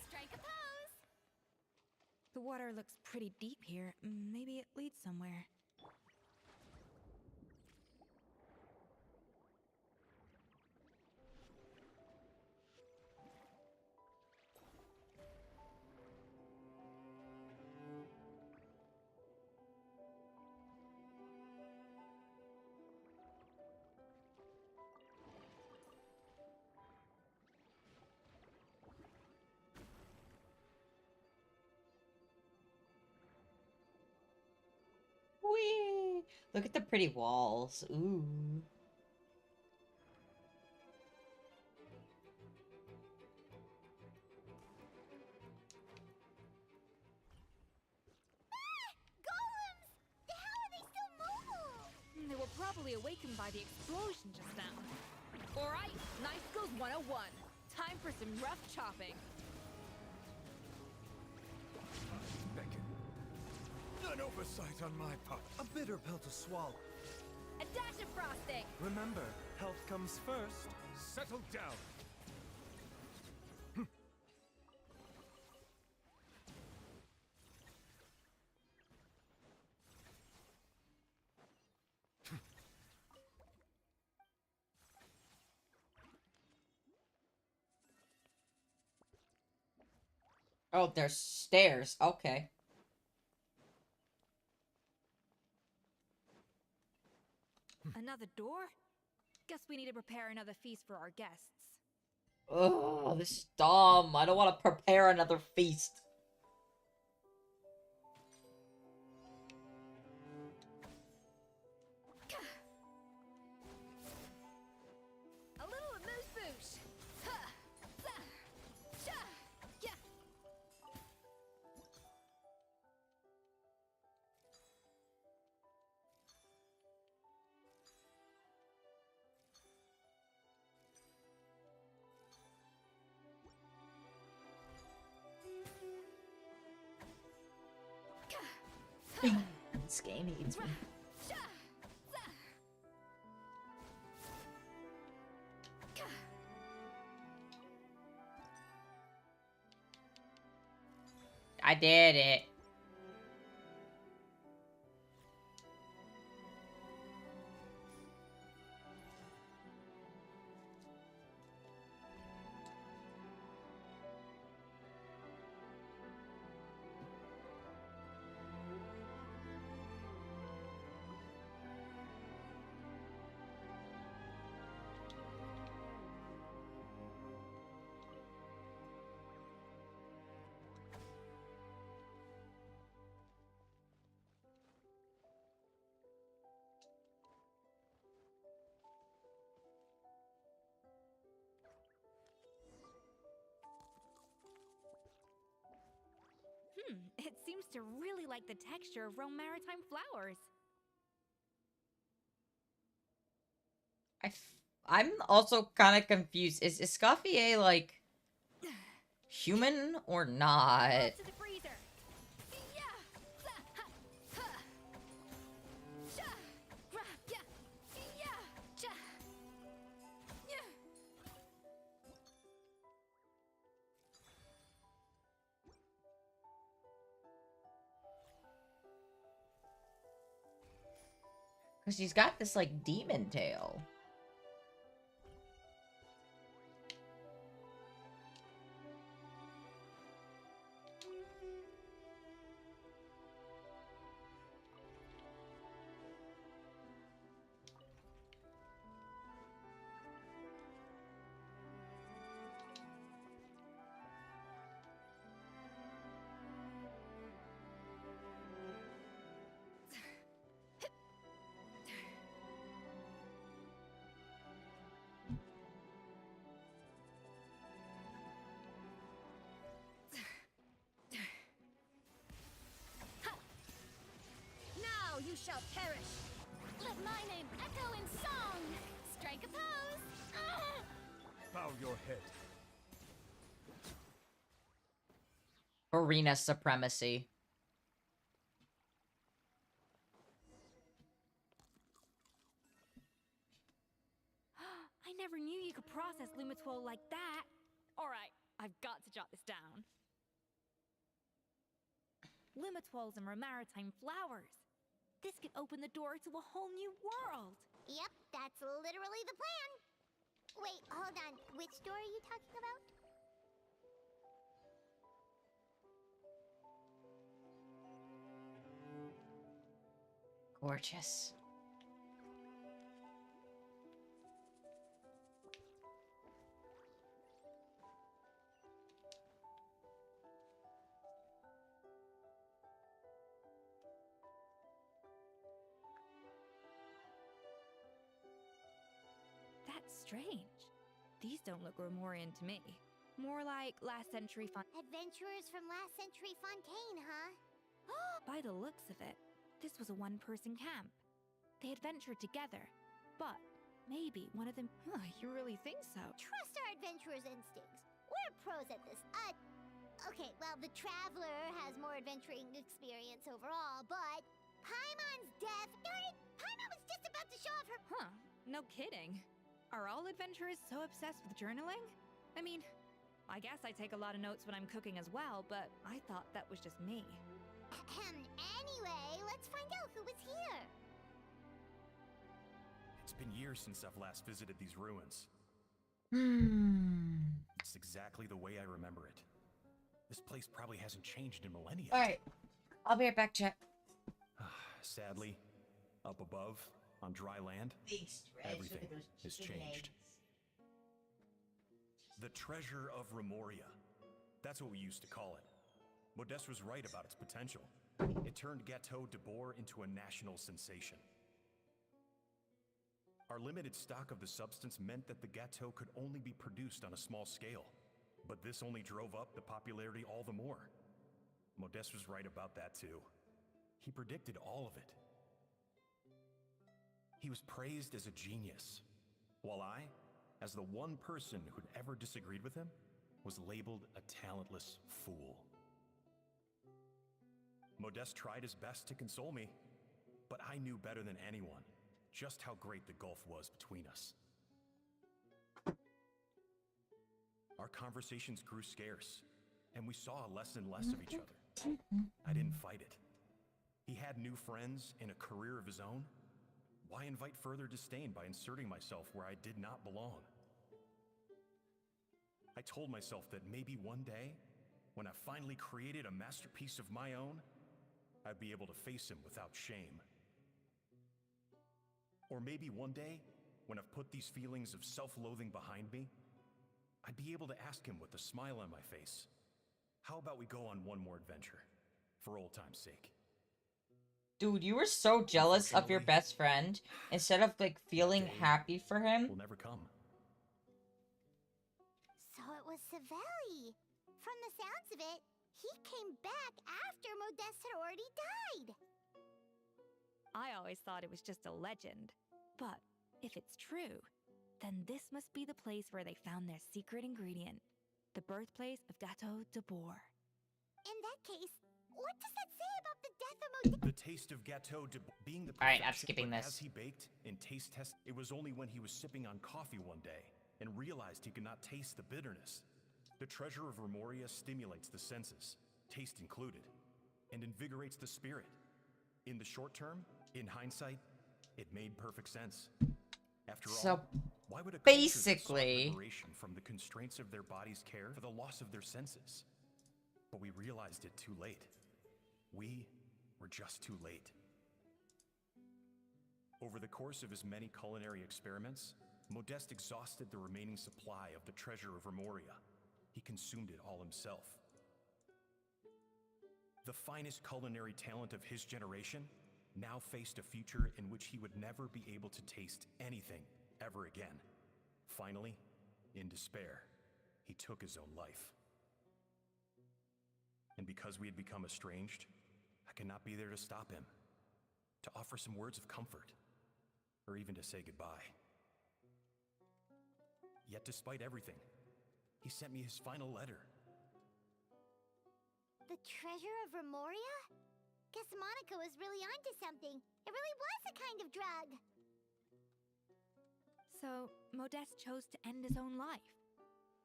Strike a pose! The water looks pretty deep here. Maybe it leads somewhere. Look at the pretty walls. Ooh. Golems! How are they still mobile? They were probably awakened by the explosion just now. Alright, Knife Skills 101. Time for some rough chopping. An oversight on my part. A bitter pill to swallow. A dash of frosting! Remember, health comes first. Settle down. Oh, there's stairs. Okay. Another door? Guess we need to prepare another feast for our guests. Oh, this is dumb. I don't want to prepare another feast. A little amuse-bouche. This game hates me. I did it. It seems to really like the texture of Rome maritime flowers. I'm also kind of confused. Is Escoffier, like, human or not? To the freezer. Because he's got this, like, demon tail. Now you shall perish. Let my name echo in song. Strike a pose. Bow your head. Arena supremacy. I never knew you could process Lumitwol like that. Alright, I've got to jot this down. Lumitwols and maritime flowers. This could open the door to a whole new world. Yep, that's literally the plan. Wait, hold on. Which door are you talking about? Gorgeous. That's strange. These don't look Romorian to me. More like last century Adventurers from last century Fontaine, huh? By the looks of it, this was a one-person camp. They adventured together, but maybe one of them... you really think so? Trust our adventurers' instincts. We're pros at this. Okay, well, the Traveler has more adventuring experience overall, but Paimon's death... Darn it! Paimon was just about to show off her... No kidding. Are all adventurers so obsessed with journaling? I mean, I guess I take a lot of notes when I'm cooking as well, but I thought that was just me. Anyway, let's find out who was here. It's been years since I've last visited these ruins. It's exactly the way I remember it. This place probably hasn't changed in millennia. Alright. I'll be right back, chat. Sadly, up above, on dry land, everything has changed. The treasure of Remoria. That's what we used to call it. Modeste was right about its potential. It turned Gâteau de Bourg into a national sensation. Our limited stock of the substance meant that the gâteau could only be produced on a small scale. But this only drove up the popularity all the more. Modeste was right about that too. He predicted all of it. He was praised as a genius, while I, as the one person who'd ever disagreed with him, was labeled a talentless fool. Modeste tried his best to console me, but I knew better than anyone just how great the gulf was between us. Our conversations grew scarce, and we saw less and less of each other. I didn't fight it. He had new friends and a career of his own. Why invite further disdain by inserting myself where I did not belong? I told myself that maybe one day, when I finally created a masterpiece of my own, I'd be able to face him without shame. Or maybe one day, when I've put these feelings of self-loathing behind me, I'd be able to ask him with a smile on my face, how about we go on one more adventure, for old time's sake? Dude, you were so jealous of your best friend, instead of, like, feeling happy for him. Will never come. So it was Savelli. From the sounds of it, he came back after Modeste had already died. I always thought it was just a legend. But if it's true, then this must be the place where they found their secret ingredient. The birthplace of Gâteau de Bourg. In that case, what does that say about the death of Modeste? The taste of Gâteau de Bourg being the Alright, I'm perfection, skipping but this. As he baked and taste test, it was only when he was sipping on coffee one day and realized he could not taste the bitterness. The treasure of Remoria stimulates the senses, taste included, and invigorates the spirit. In the short term, in hindsight, it made perfect sense. After all, why would a culture that sought liberation from the constraints of their bodies care for the loss of their senses? But we realized it too late. We were just too late. Over the course of his many culinary experiments, Modeste exhausted the remaining supply of the treasure of Remoria. He consumed it all himself. The finest culinary talent of his generation now faced a future in which he would never be able to taste anything ever again. Finally, in despair, he took his own life. And because we had become estranged, I could not be there to stop him, to offer some words of comfort, or even to say goodbye. Yet despite everything, he sent me his final letter. The treasure of Remoria? Guess Monica was really onto something. It really was a kind of drug. So, Modeste chose to end his own life.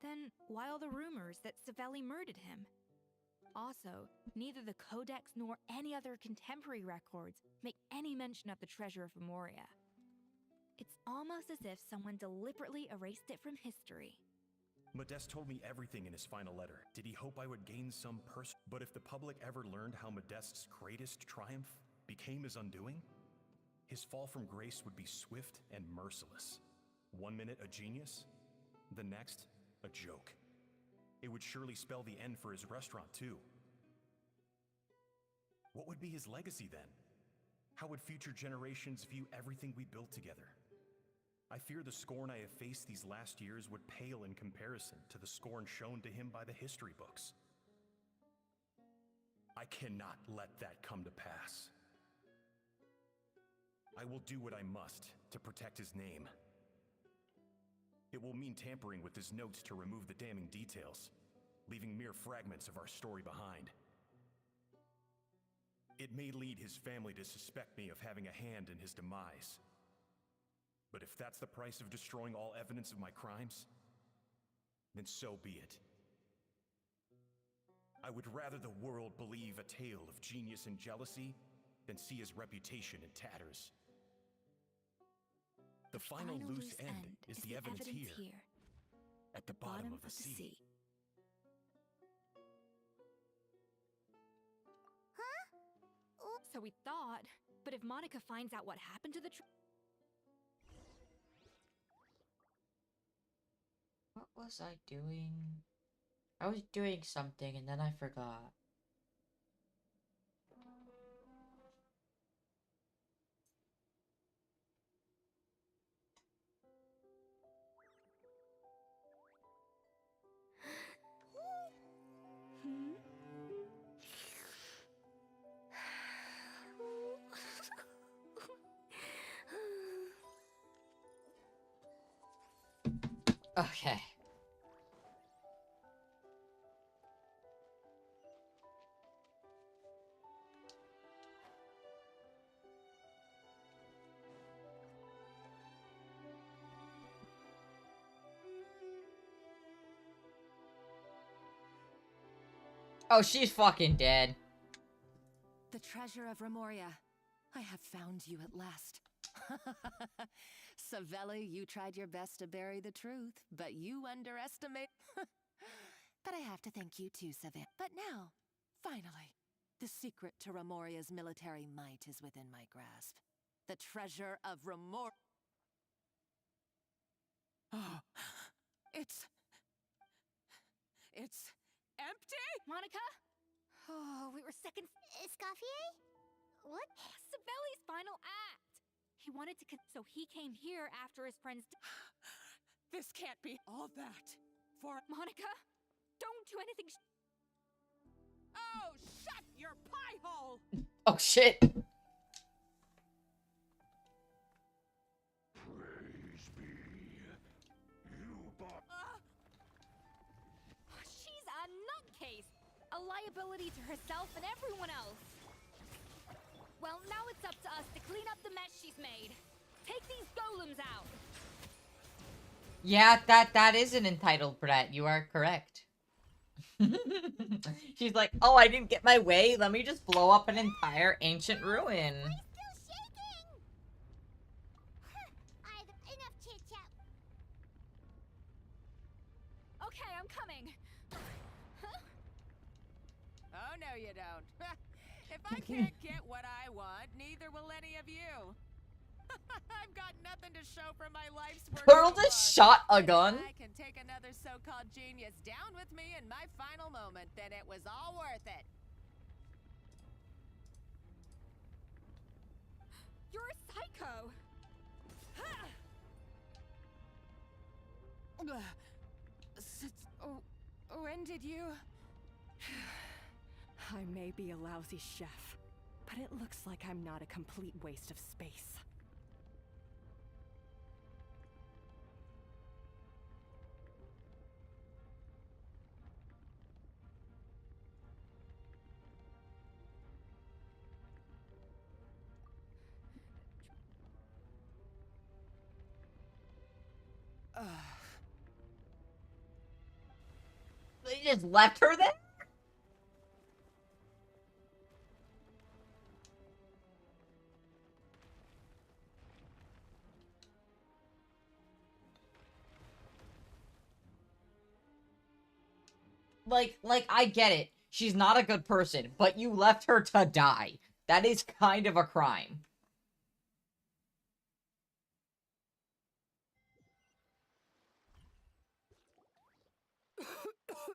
Then, why all the rumors that Savelli murdered him? Also, neither the Codex nor any other contemporary records make any mention of the treasure of Remoria. It's almost as if someone deliberately erased it from history. Modeste told me everything in his final letter. Did he hope I would gain some But if the public ever learned how Modeste's greatest triumph became his undoing, his fall from grace would be swift and merciless. 1 minute a genius, the next a joke. It would surely spell the end for his restaurant too. What would be his legacy then? How would future generations view everything we built together? I fear the scorn I have faced these last years would pale in comparison to the scorn shown to him by the history books. I cannot let that come to pass. I will do what I must to protect his name. It will mean tampering with his notes to remove the damning details, leaving mere fragments of our story behind. It may lead his family to suspect me of having a hand in his demise. But if that's the price of destroying all evidence of my crimes, then so be it. I would rather the world believe a tale of genius and jealousy than see his reputation in tatters. The final loose end is the evidence here, at the bottom of the sea. So we thought, but if Monica finds out what happened to the What was I doing? I was doing something and then I forgot. Okay. Oh, she's fucking dead. The treasure of Remoria. I have found you at last. Savelli, you tried your best to bury the truth, but you underestimate. But I have to thank you too, Savannah. But now, finally, the secret to Remoria's military might is within my grasp. The treasure of Remor... Oh, it's empty? Monica? Oh, we were second. Escoffier? What? Savelli's final act. He wanted to so he came here after his friend's This can't be all that. For Monica, don't do anything. Oh, shut your pie hole! Oh shit. Praise be. You bought. She's a nutcase, a liability to herself and everyone else. Well, now it's up to us to clean up the mess she's made. Take these golems out. Yeah, that is an entitled brat. You are correct. She's like, oh, I didn't get my way. Let me just blow up an entire ancient ruin. Enough chit-chat. Okay, I'm coming. Oh, no, you don't. If I can't get what I want, neither will any of you. I've got nothing to show for my life's work. Pearl just shot a gun. I can take another so-called genius down with me in my final moment, then it was all worth it. You're a psycho. When did you... I may be a lousy chef, but it looks like I'm not a complete waste of space. They just left her there? Like, I get it. She's not a good person, but you left her to die. That is kind of a crime.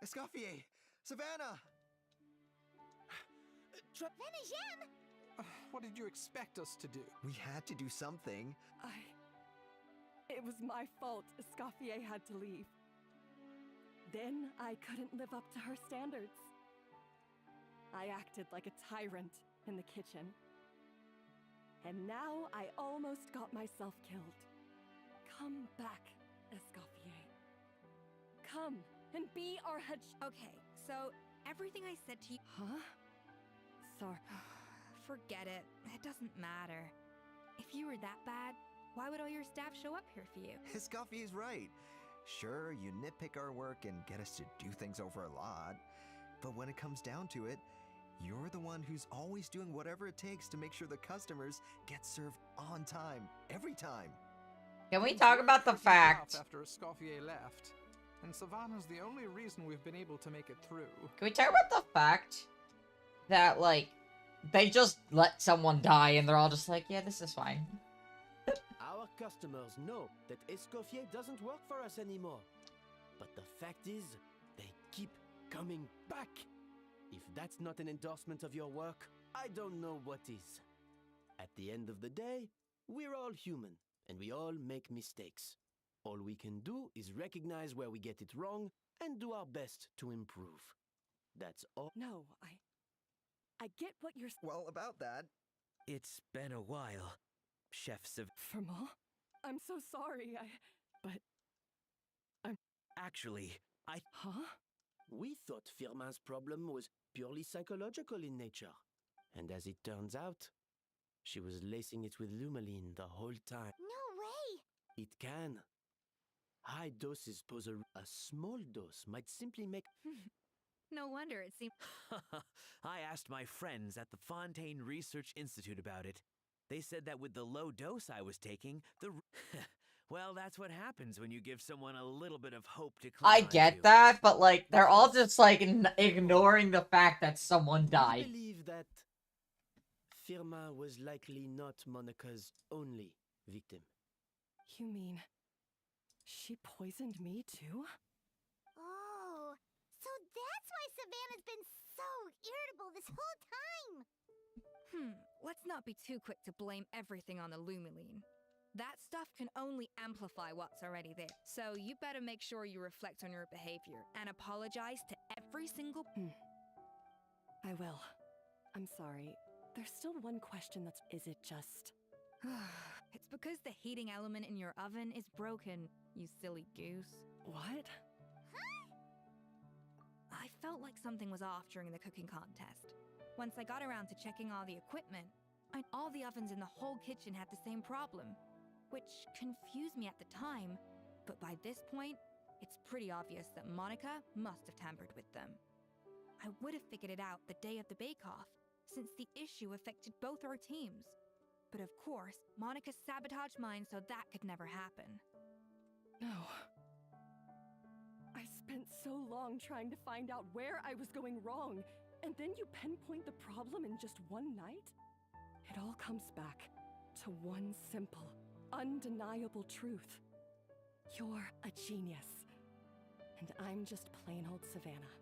Escoffier! Savannah! What did you expect us to do? We had to do something. It was my fault Escoffier had to leave. Then I couldn't live up to her standards. I acted like a tyrant in the kitchen. And now I almost got myself killed. Come back, Escoffier. Come and be our head. Okay, so everything I said to you. Huh? Sorry. Forget it. It doesn't matter. If you were that bad, why would all your staff show up here for you? Escoffier's right. Sure, you nitpick our work and get us to do things over a lot. But when it comes down to it, you're the one who's always doing whatever it takes to make sure the customers get served on time, every time. Can we talk about the fact? After Escoffier left, and Savannah's the only reason we've been able to make it through. Can we talk about the fact that, like, they just let someone die and they're all just like, yeah, this is fine. Our customers know that Escoffier doesn't work for us anymore. But the fact is, they keep coming back. If that's not an endorsement of your work, I don't know what is. At the end of the day, we're all human, and we all make mistakes. All we can do is recognize where we get it wrong and do our best to improve. That's all. No, I get what you're... Well, about that... It's been a while, Chef Firma? I'm so sorry, but... Actually, Huh? We thought Firma's problem was purely psychological in nature. And as it turns out, she was lacing it with Lumaline the whole time. No way! It can. High doses pose a small dose might simply make... No wonder it seemed... I asked my friends at the Fontaine Research Institute about it. They said that with the low dose I was taking, well, that's what happens when you give someone a little bit of hope to cling I on get to. that, but, like, they're all just, like, ignoring the fact that someone I died. believe that Firma was likely not Monica's only victim. You mean... she poisoned me, too? Oh, so that's why Savannah's been so irritable this whole time! Let's not be too quick to blame everything on the Lumaline. That stuff can only amplify what's already there. So you better make sure you reflect on your behavior and apologize to every single... I will. I'm sorry. There's still one question that's... Is it just... It's because the heating element in your oven is broken, you silly goose. What? I felt like something was off during the cooking contest. Once I got around to checking all the equipment, all the ovens in the whole kitchen had the same problem, which confused me at the time, but by this point, it's pretty obvious that Monica must have tampered with them. I would have figured it out the day of the bake-off, since the issue affected both our teams. But of course, Monica sabotaged mine so that could never happen. No. I spent so long trying to find out where I was going wrong, and then you pinpoint the problem in just one night? It all comes back to one simple, undeniable truth. You're a genius, and I'm just plain old Savannah.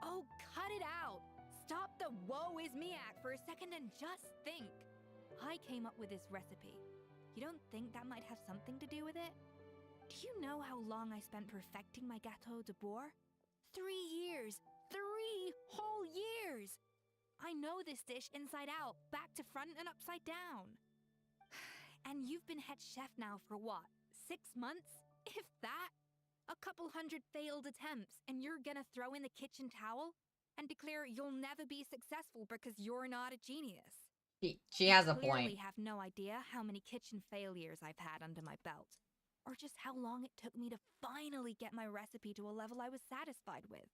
Oh, cut it out! Stop the woe is me act for a second and just think. I came up with this recipe. You don't think that might have something to do with it? Do you know how long I spent perfecting my gâteau de bois? 3 years! 3 whole years! I know this dish inside out, back to front and upside down. And you've been head chef now for what, 6 months? If that? A couple hundred failed attempts, and you're gonna throw in the kitchen towel and declare you'll never be successful because you're not a genius. She has a You clearly point. have no idea how many kitchen failures I've had under my belt, or just how long it took me to finally get my recipe to a level I was satisfied with.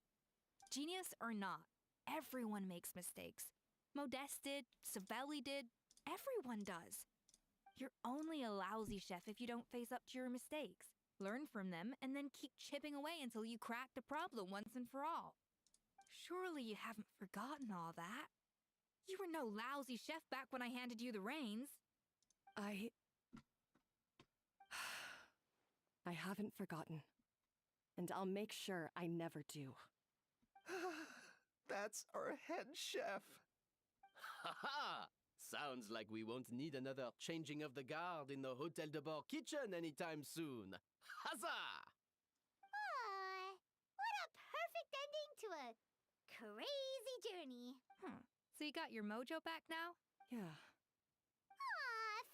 Genius or not, everyone makes mistakes. Modeste did, Savelli did, everyone does. You're only a lousy chef if you don't face up to your mistakes, learn from them, and then keep chipping away until you crack the problem once and for all. Surely you haven't forgotten all that. You were no lousy chef back when I handed you the reins. I haven't forgotten. And I'll make sure I never do. That's our head chef. Ha ha! Sounds like we won't need another changing of the guard in the Hotel de Bord kitchen anytime soon. Huzzah! What a perfect ending to a crazy journey. So you got your mojo back now? Yeah.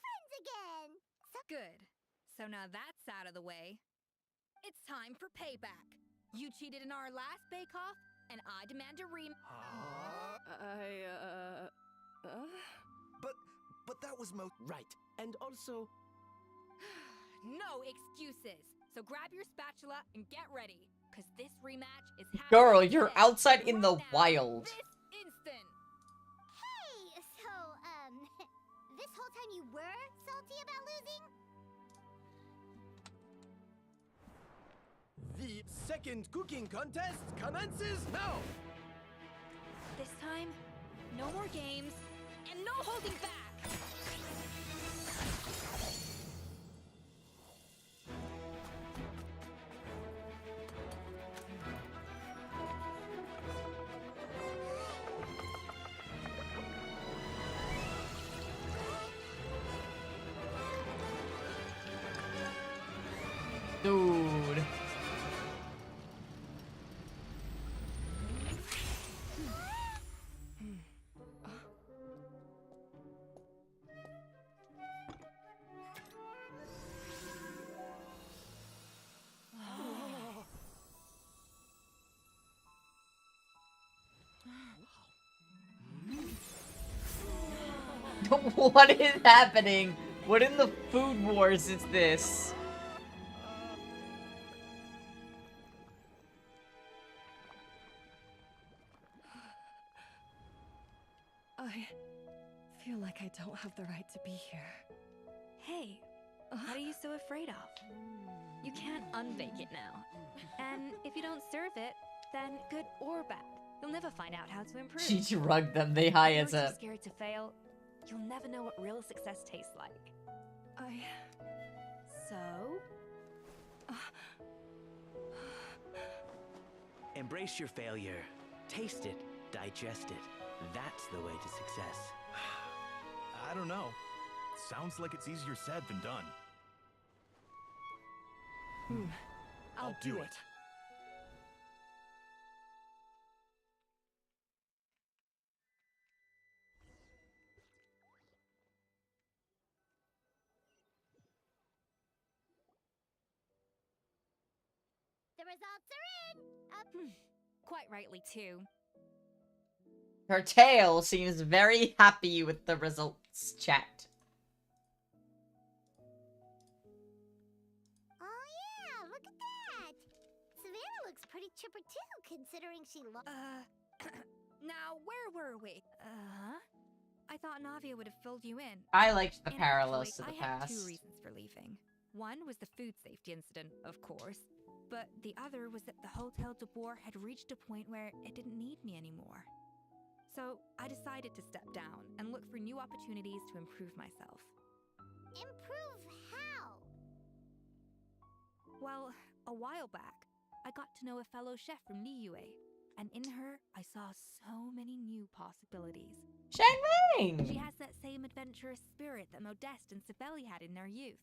Friends again. Good. So now that's out of the way. It's time for payback. You cheated in our last bake-off, and I demand a But that was Right. And also... No excuses. So grab your spatula and get ready, because this rematch is happening Girl, you're today, outside in the right now, wild. This instant. Hey, so, this whole time you were salty about losing? The second cooking contest commences now! This time, no more games, and no holding back! Dude. What is happening? What in the food wars is this? I feel like I don't have the right to be here. Hey, what are you so afraid of? You can't unbake it now. And if you don't serve it, then good or bad, you'll never find out how to improve. She drugged them. They high If as you're a. too scared to fail, you'll never know what real success tastes like. So? Embrace your failure. Taste it. Digest it. That's the way to success. I don't know. Sounds like it's easier said than done. I'll do it. The results are in! Quite rightly, too. Her tail seems very happy with the results, chat. Oh yeah, look at that! Savannah looks pretty chipper too, considering she lost. Now, where were we? I thought Navia would have filled you in. I liked the And parallels to actually, the I had past. 2 reasons for leaving. One was the food safety incident, of course. But the other was that the Hotel de Boer had reached a point where it didn't need me anymore. So I decided to step down and look for new opportunities to improve myself. Improve how? Well, a while back, I got to know a fellow chef from Niue, and in her, I saw so many new possibilities. Shang-Ming! She has that same adventurous spirit that Modeste and Sibeli had in their youth.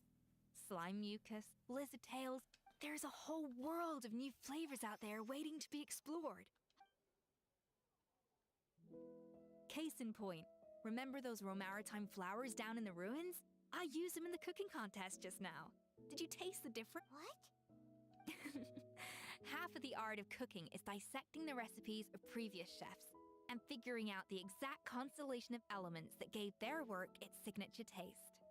Slime mucus, lizard tails, there's a whole world of new flavors out there waiting to be explored. Case in point, remember those romaritime flowers down in the ruins? I used them in the cooking contest just now. Did you taste the difference? What? Half of the art of cooking is dissecting the recipes of previous chefs and figuring out the exact constellation of elements that gave their work its signature taste.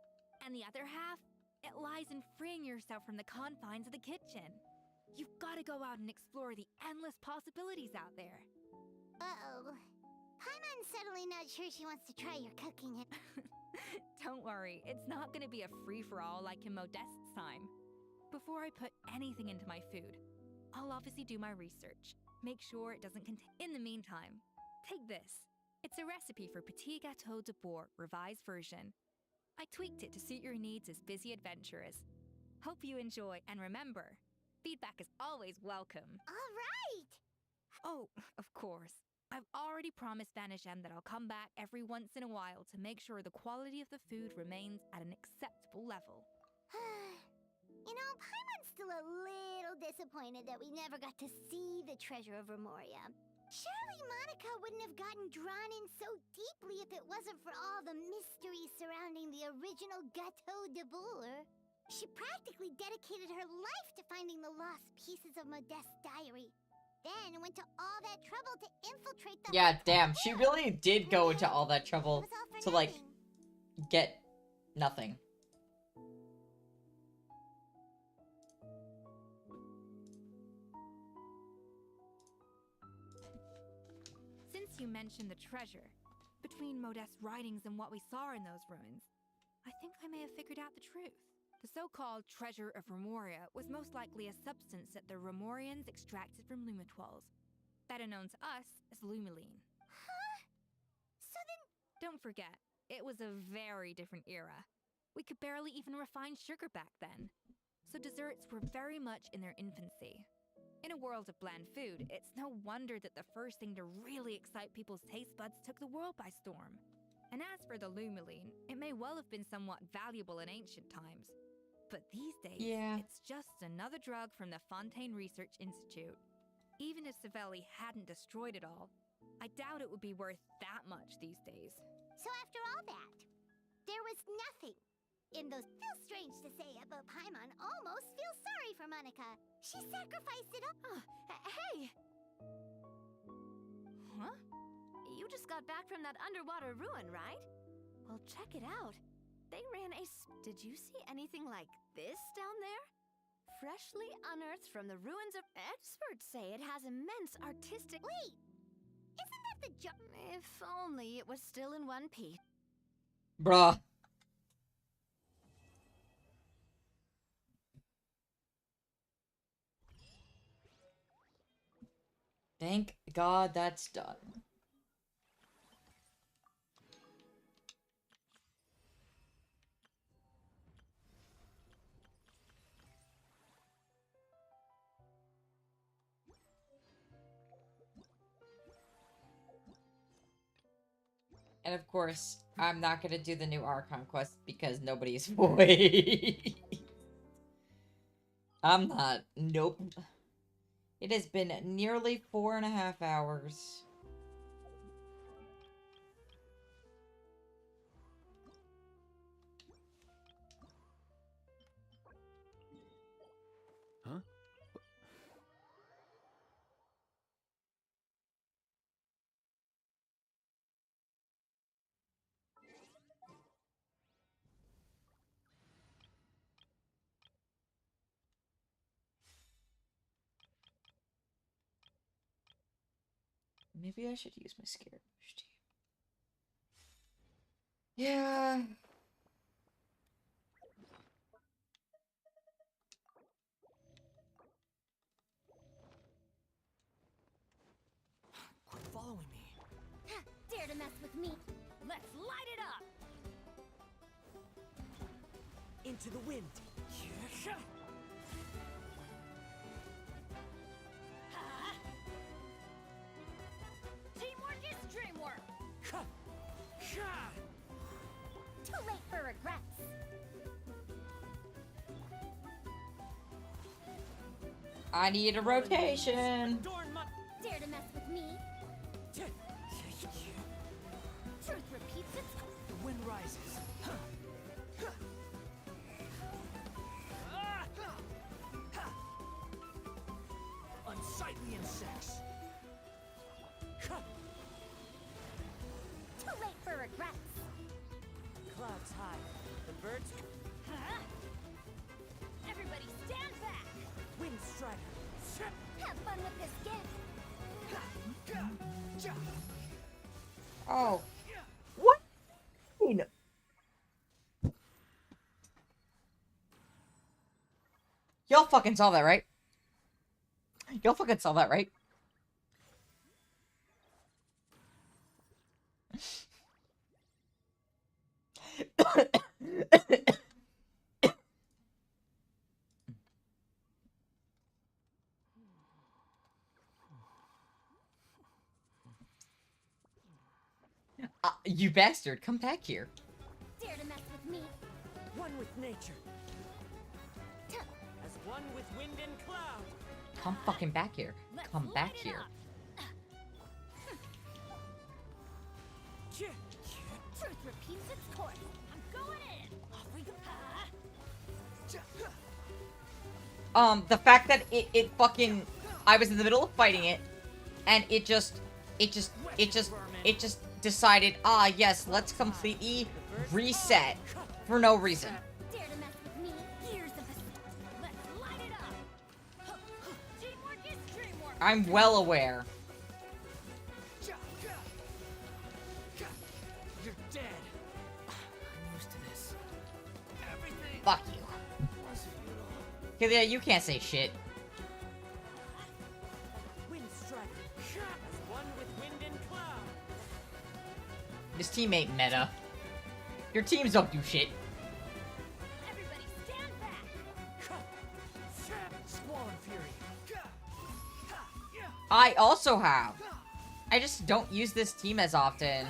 And the other half, it lies in freeing yourself from the confines of the kitchen. You've got to go out and explore the endless possibilities out there. Uh-oh. Paimon's suddenly not sure she wants to try your cooking. Don't worry, it's not going to be a free-for-all like in Modeste's time. Before I put anything into my food, I'll obviously do my research. Make sure it doesn't contain... In the meantime, take this. It's a recipe for Petit Gâteau de Boer, revised version. I tweaked it to suit your needs as busy adventurers. Hope you enjoy, and remember, feedback is always welcome. All right! Oh, of course. I've already promised Vanishem that I'll come back every once in a while to make sure the quality of the food remains at an acceptable level. You know, Paimon's still a little disappointed that we never got to see the treasure of Remoria. Surely Monica wouldn't have gotten drawn in so deeply if it wasn't for all the mystery surrounding the original Gâteau de Bourg. She practically dedicated her life to finding the lost pieces of Modeste's diary. Then went to all that trouble to infiltrate the— Yeah, damn. She really did go into all that trouble to, like, get nothing. Since you mentioned the treasure, between Modeste's writings and what we saw in those ruins, I think I may have figured out the truth. The so-called treasure of Remoria was most likely a substance that the Remorians extracted from Lumitoiles, better known to us as Lumiline. Huh? So then— Don't forget, it was a very different era. We could barely even refine sugar back then, so desserts were very much in their infancy. In a world of bland food, it's no wonder that the first thing to really excite people's taste buds took the world by storm. And as for the Lumiline, it may well have been somewhat valuable in ancient times. But these days, it's just another drug from the Fontaine Research Institute. Even if Savelli hadn't destroyed it all, I doubt it would be worth that much these days. So after all that, there was nothing in those— Feels strange to say it, but Paimon almost feels sorry for Monica. She sacrificed it all— Hey! Huh? You just got back from that underwater ruin, right? Well, check it out. They ran a— Did you see anything like this down there? Freshly unearthed from the ruins of— Experts say it has immense artistic— Wait! Isn't that the If only it was still in one piece. Bruh. Thank God that's done. And of course, I'm not gonna do the new Archon quest because nobody's voice. I'm not. Nope. It has been nearly 4.5 hours. Huh? Maybe I should use my Scared Bush team. Yeah. Quit following me. Dare to mess with me? Let's light it up! Into the wind. Teamwork is dreamwork! Too late for regrets! I need a rotation. Dare to mess with me? Truth repeats itself. The wind rises. Unsightly insects. Too late for regrets! Clouds high. The birds. Everybody stand back! Wind strider. Have fun with this gift! Oh. What? Y'all fucking saw that, right? Y'all fucking saw that, right? You bastard, come back here. Dare to mess with me? One with nature. As one with wind and cloud. Come fucking back here. Come back here. Truth repeats its course. I'm going in. Off we go. The fact that it fucking, I was in the middle of fighting it, and it just decided, ah, yes, let's completely reset for no reason. Dare to mess with me? Years of the... Let's light it up. Teamwork is dreamwork. I'm well aware. You're dead. I'm used to this. Everything. Fuck you. Yeah, you can't say shit. Wind strike. As one with wind and cloud. This team ain't meta. Your teams don't do shit. Everybody stand back. Squall and fury. I also have. I just don't use this team as often.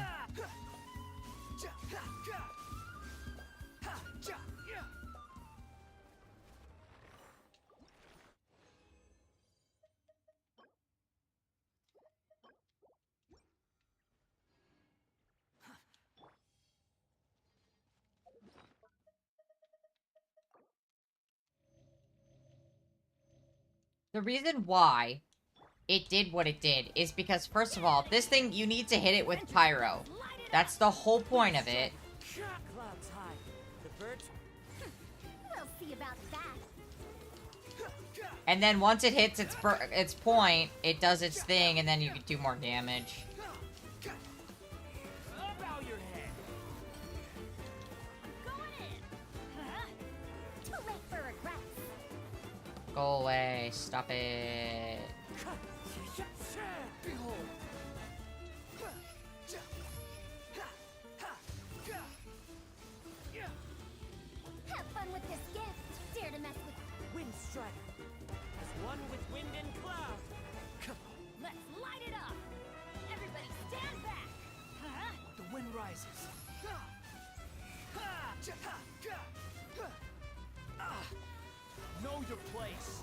The reason why it did what it did is because, first of all, this thing, you need to hit it with pyro. That's the whole point of it. Clouds high. The birds. We'll see about that. And then once it hits its point, it does its thing, and then you can do more damage. Bow your head. I'm going in. Too late for regrets. Go away. Stop it. Behold. Have fun with this gift. Dare to mess with Wind strider. As one with wind and cloud. Let's light it up. Everybody stand back. The wind rises. Know your place.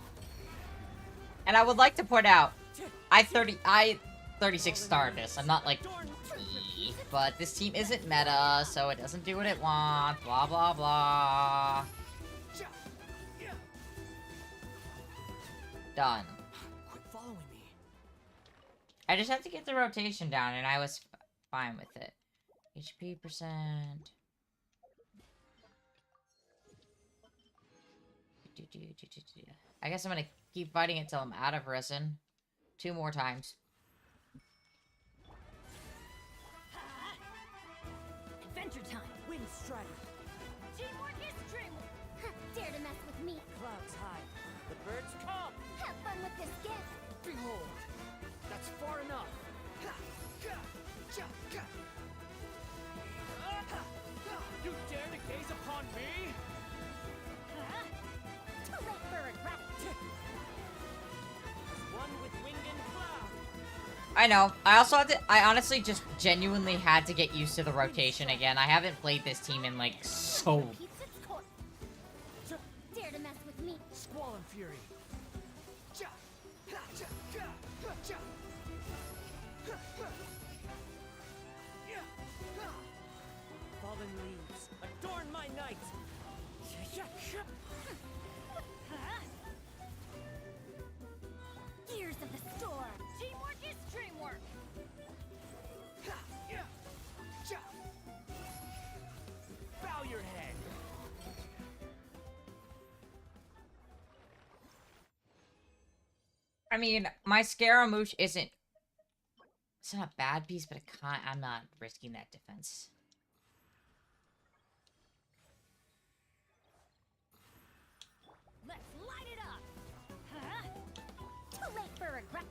And I would like to point out, I 36 starred this. I'm not like, but this team isn't meta, so it doesn't do what it wants. Blah blah blah. Done. Quit following me. I just have to get the rotation down, and I was fine with it. HP percent. I guess I'm gonna keep fighting it till I'm out of resin. 2 more times. Adventure time. Wind strider. Teamwork is dreamwork. Dare to mess with me? Clouds high. The birds come. Have fun with this gift. Behold. That's far enough. You dare to gaze upon me? Too late for regret. As one with wind and cloud. I know. I also had to. I honestly just genuinely had to get used to the rotation again. I haven't played this team in like so. Repeats its course. Dare to mess with me? Squall and fury. Fallen leaves adorn my night. Gears of the storm. Teamwork is dreamwork. Bow your head. I mean, my Scaramouche isn't. It's not a bad piece, but I'm not risking that defense. Let's light it up. Too late for regret.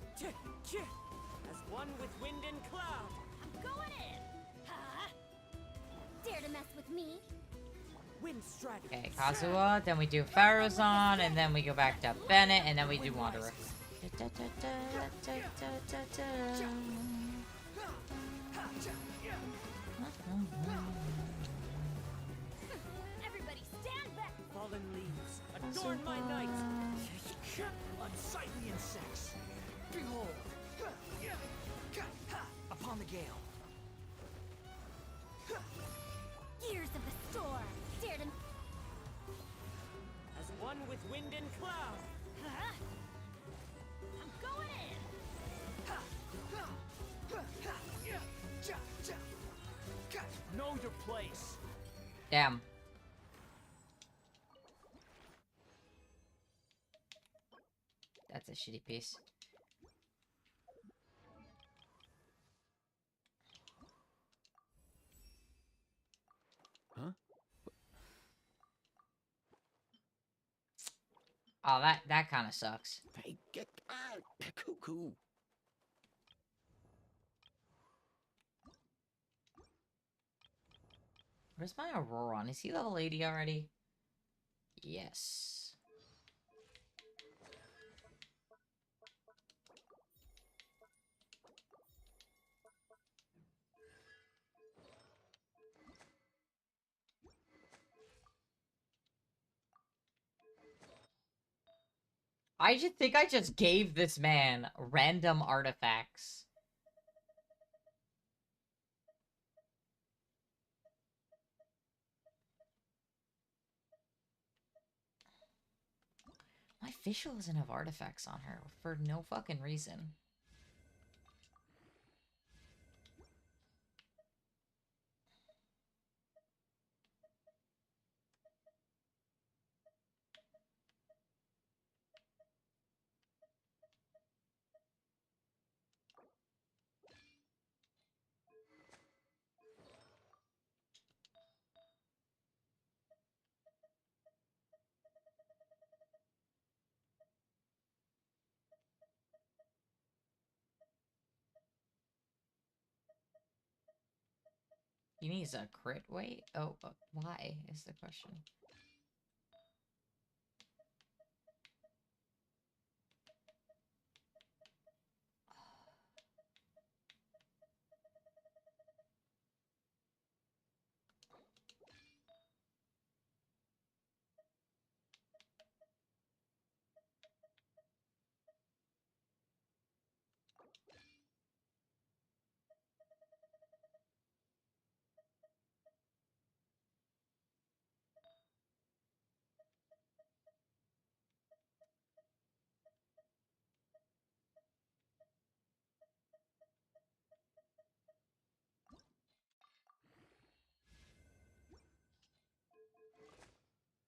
As one with wind and cloud. I'm going in. Dare to mess with me? Wind strider. Okay, Kazuha, then we do Faruzan, and then we go back to Bennett, and then we do Wanderer. Everybody stand back! Fallen leaves, adorn my night. Unsightly insects, behold! Upon the gale. Gears of the storm! Dare to... As one with wind and cloud. Huh? I'm going in! Know your place. Damn. That's a shitty piece. Huh? Oh, that kind of sucks. Hey, get out! Cuckoo! Where's my Auroron? Is he level 80 already? Yes. I just think I just gave this man random artifacts. My Fischl doesn't have artifacts on her for no fucking reason. He needs a crit weight? Oh, why is the question.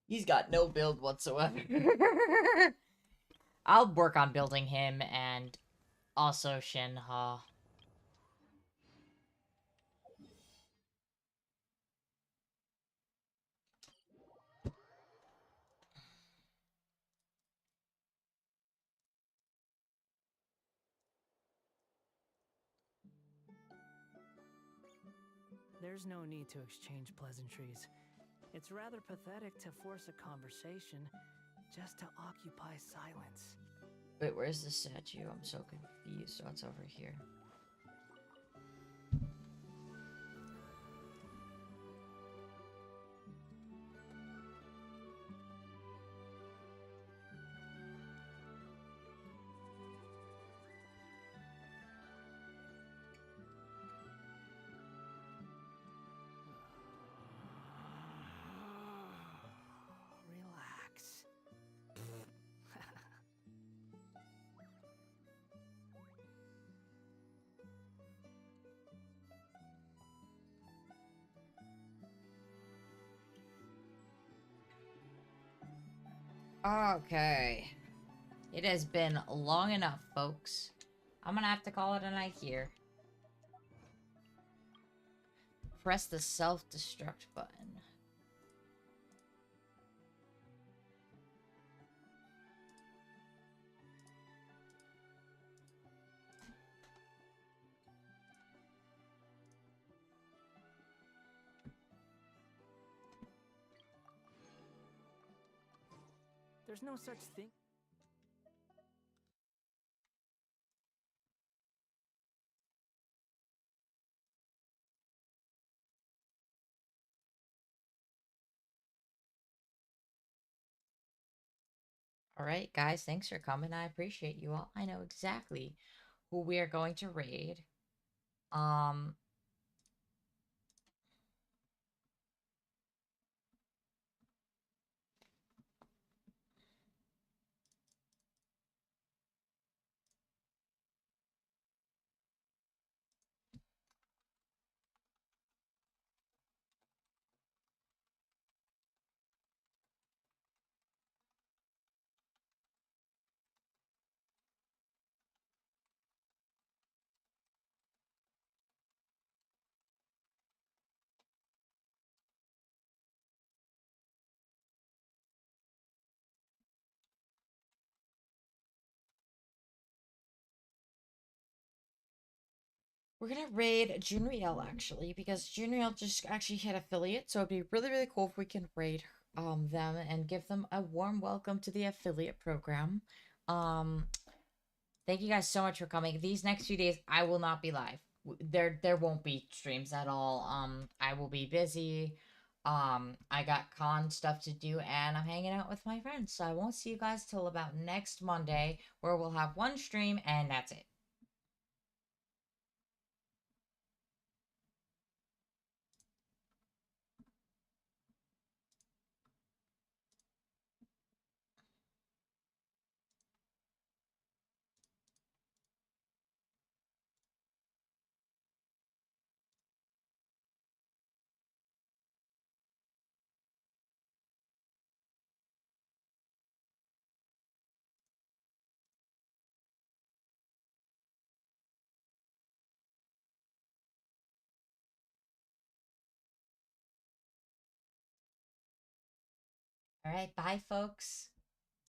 He's got no build whatsoever. I'll work on building him and also Shinha. There's no need to exchange pleasantries. It's rather pathetic to force a conversation just to occupy silence. Wait, where's the statue? I'm so confused. Oh, it's over here. Relax. Okay. It has been long enough, folks. I'm gonna have to call it a night here. Press the self-destruct button. There's no such thing. All right, guys, thanks for coming. I appreciate you all. I know exactly who we are going to raid. We're gonna raid Junriel actually, because Junriel just actually hit affiliate, so it'd be really, really cool if we can raid them and give them a warm welcome to the affiliate program. Thank you guys so much for coming. These next few days I will not be live. There won't be streams at all. I will be busy. I got con stuff to do and I'm hanging out with my friends. So I won't see you guys till about next Monday, where we'll have one stream and that's it. All right, bye folks.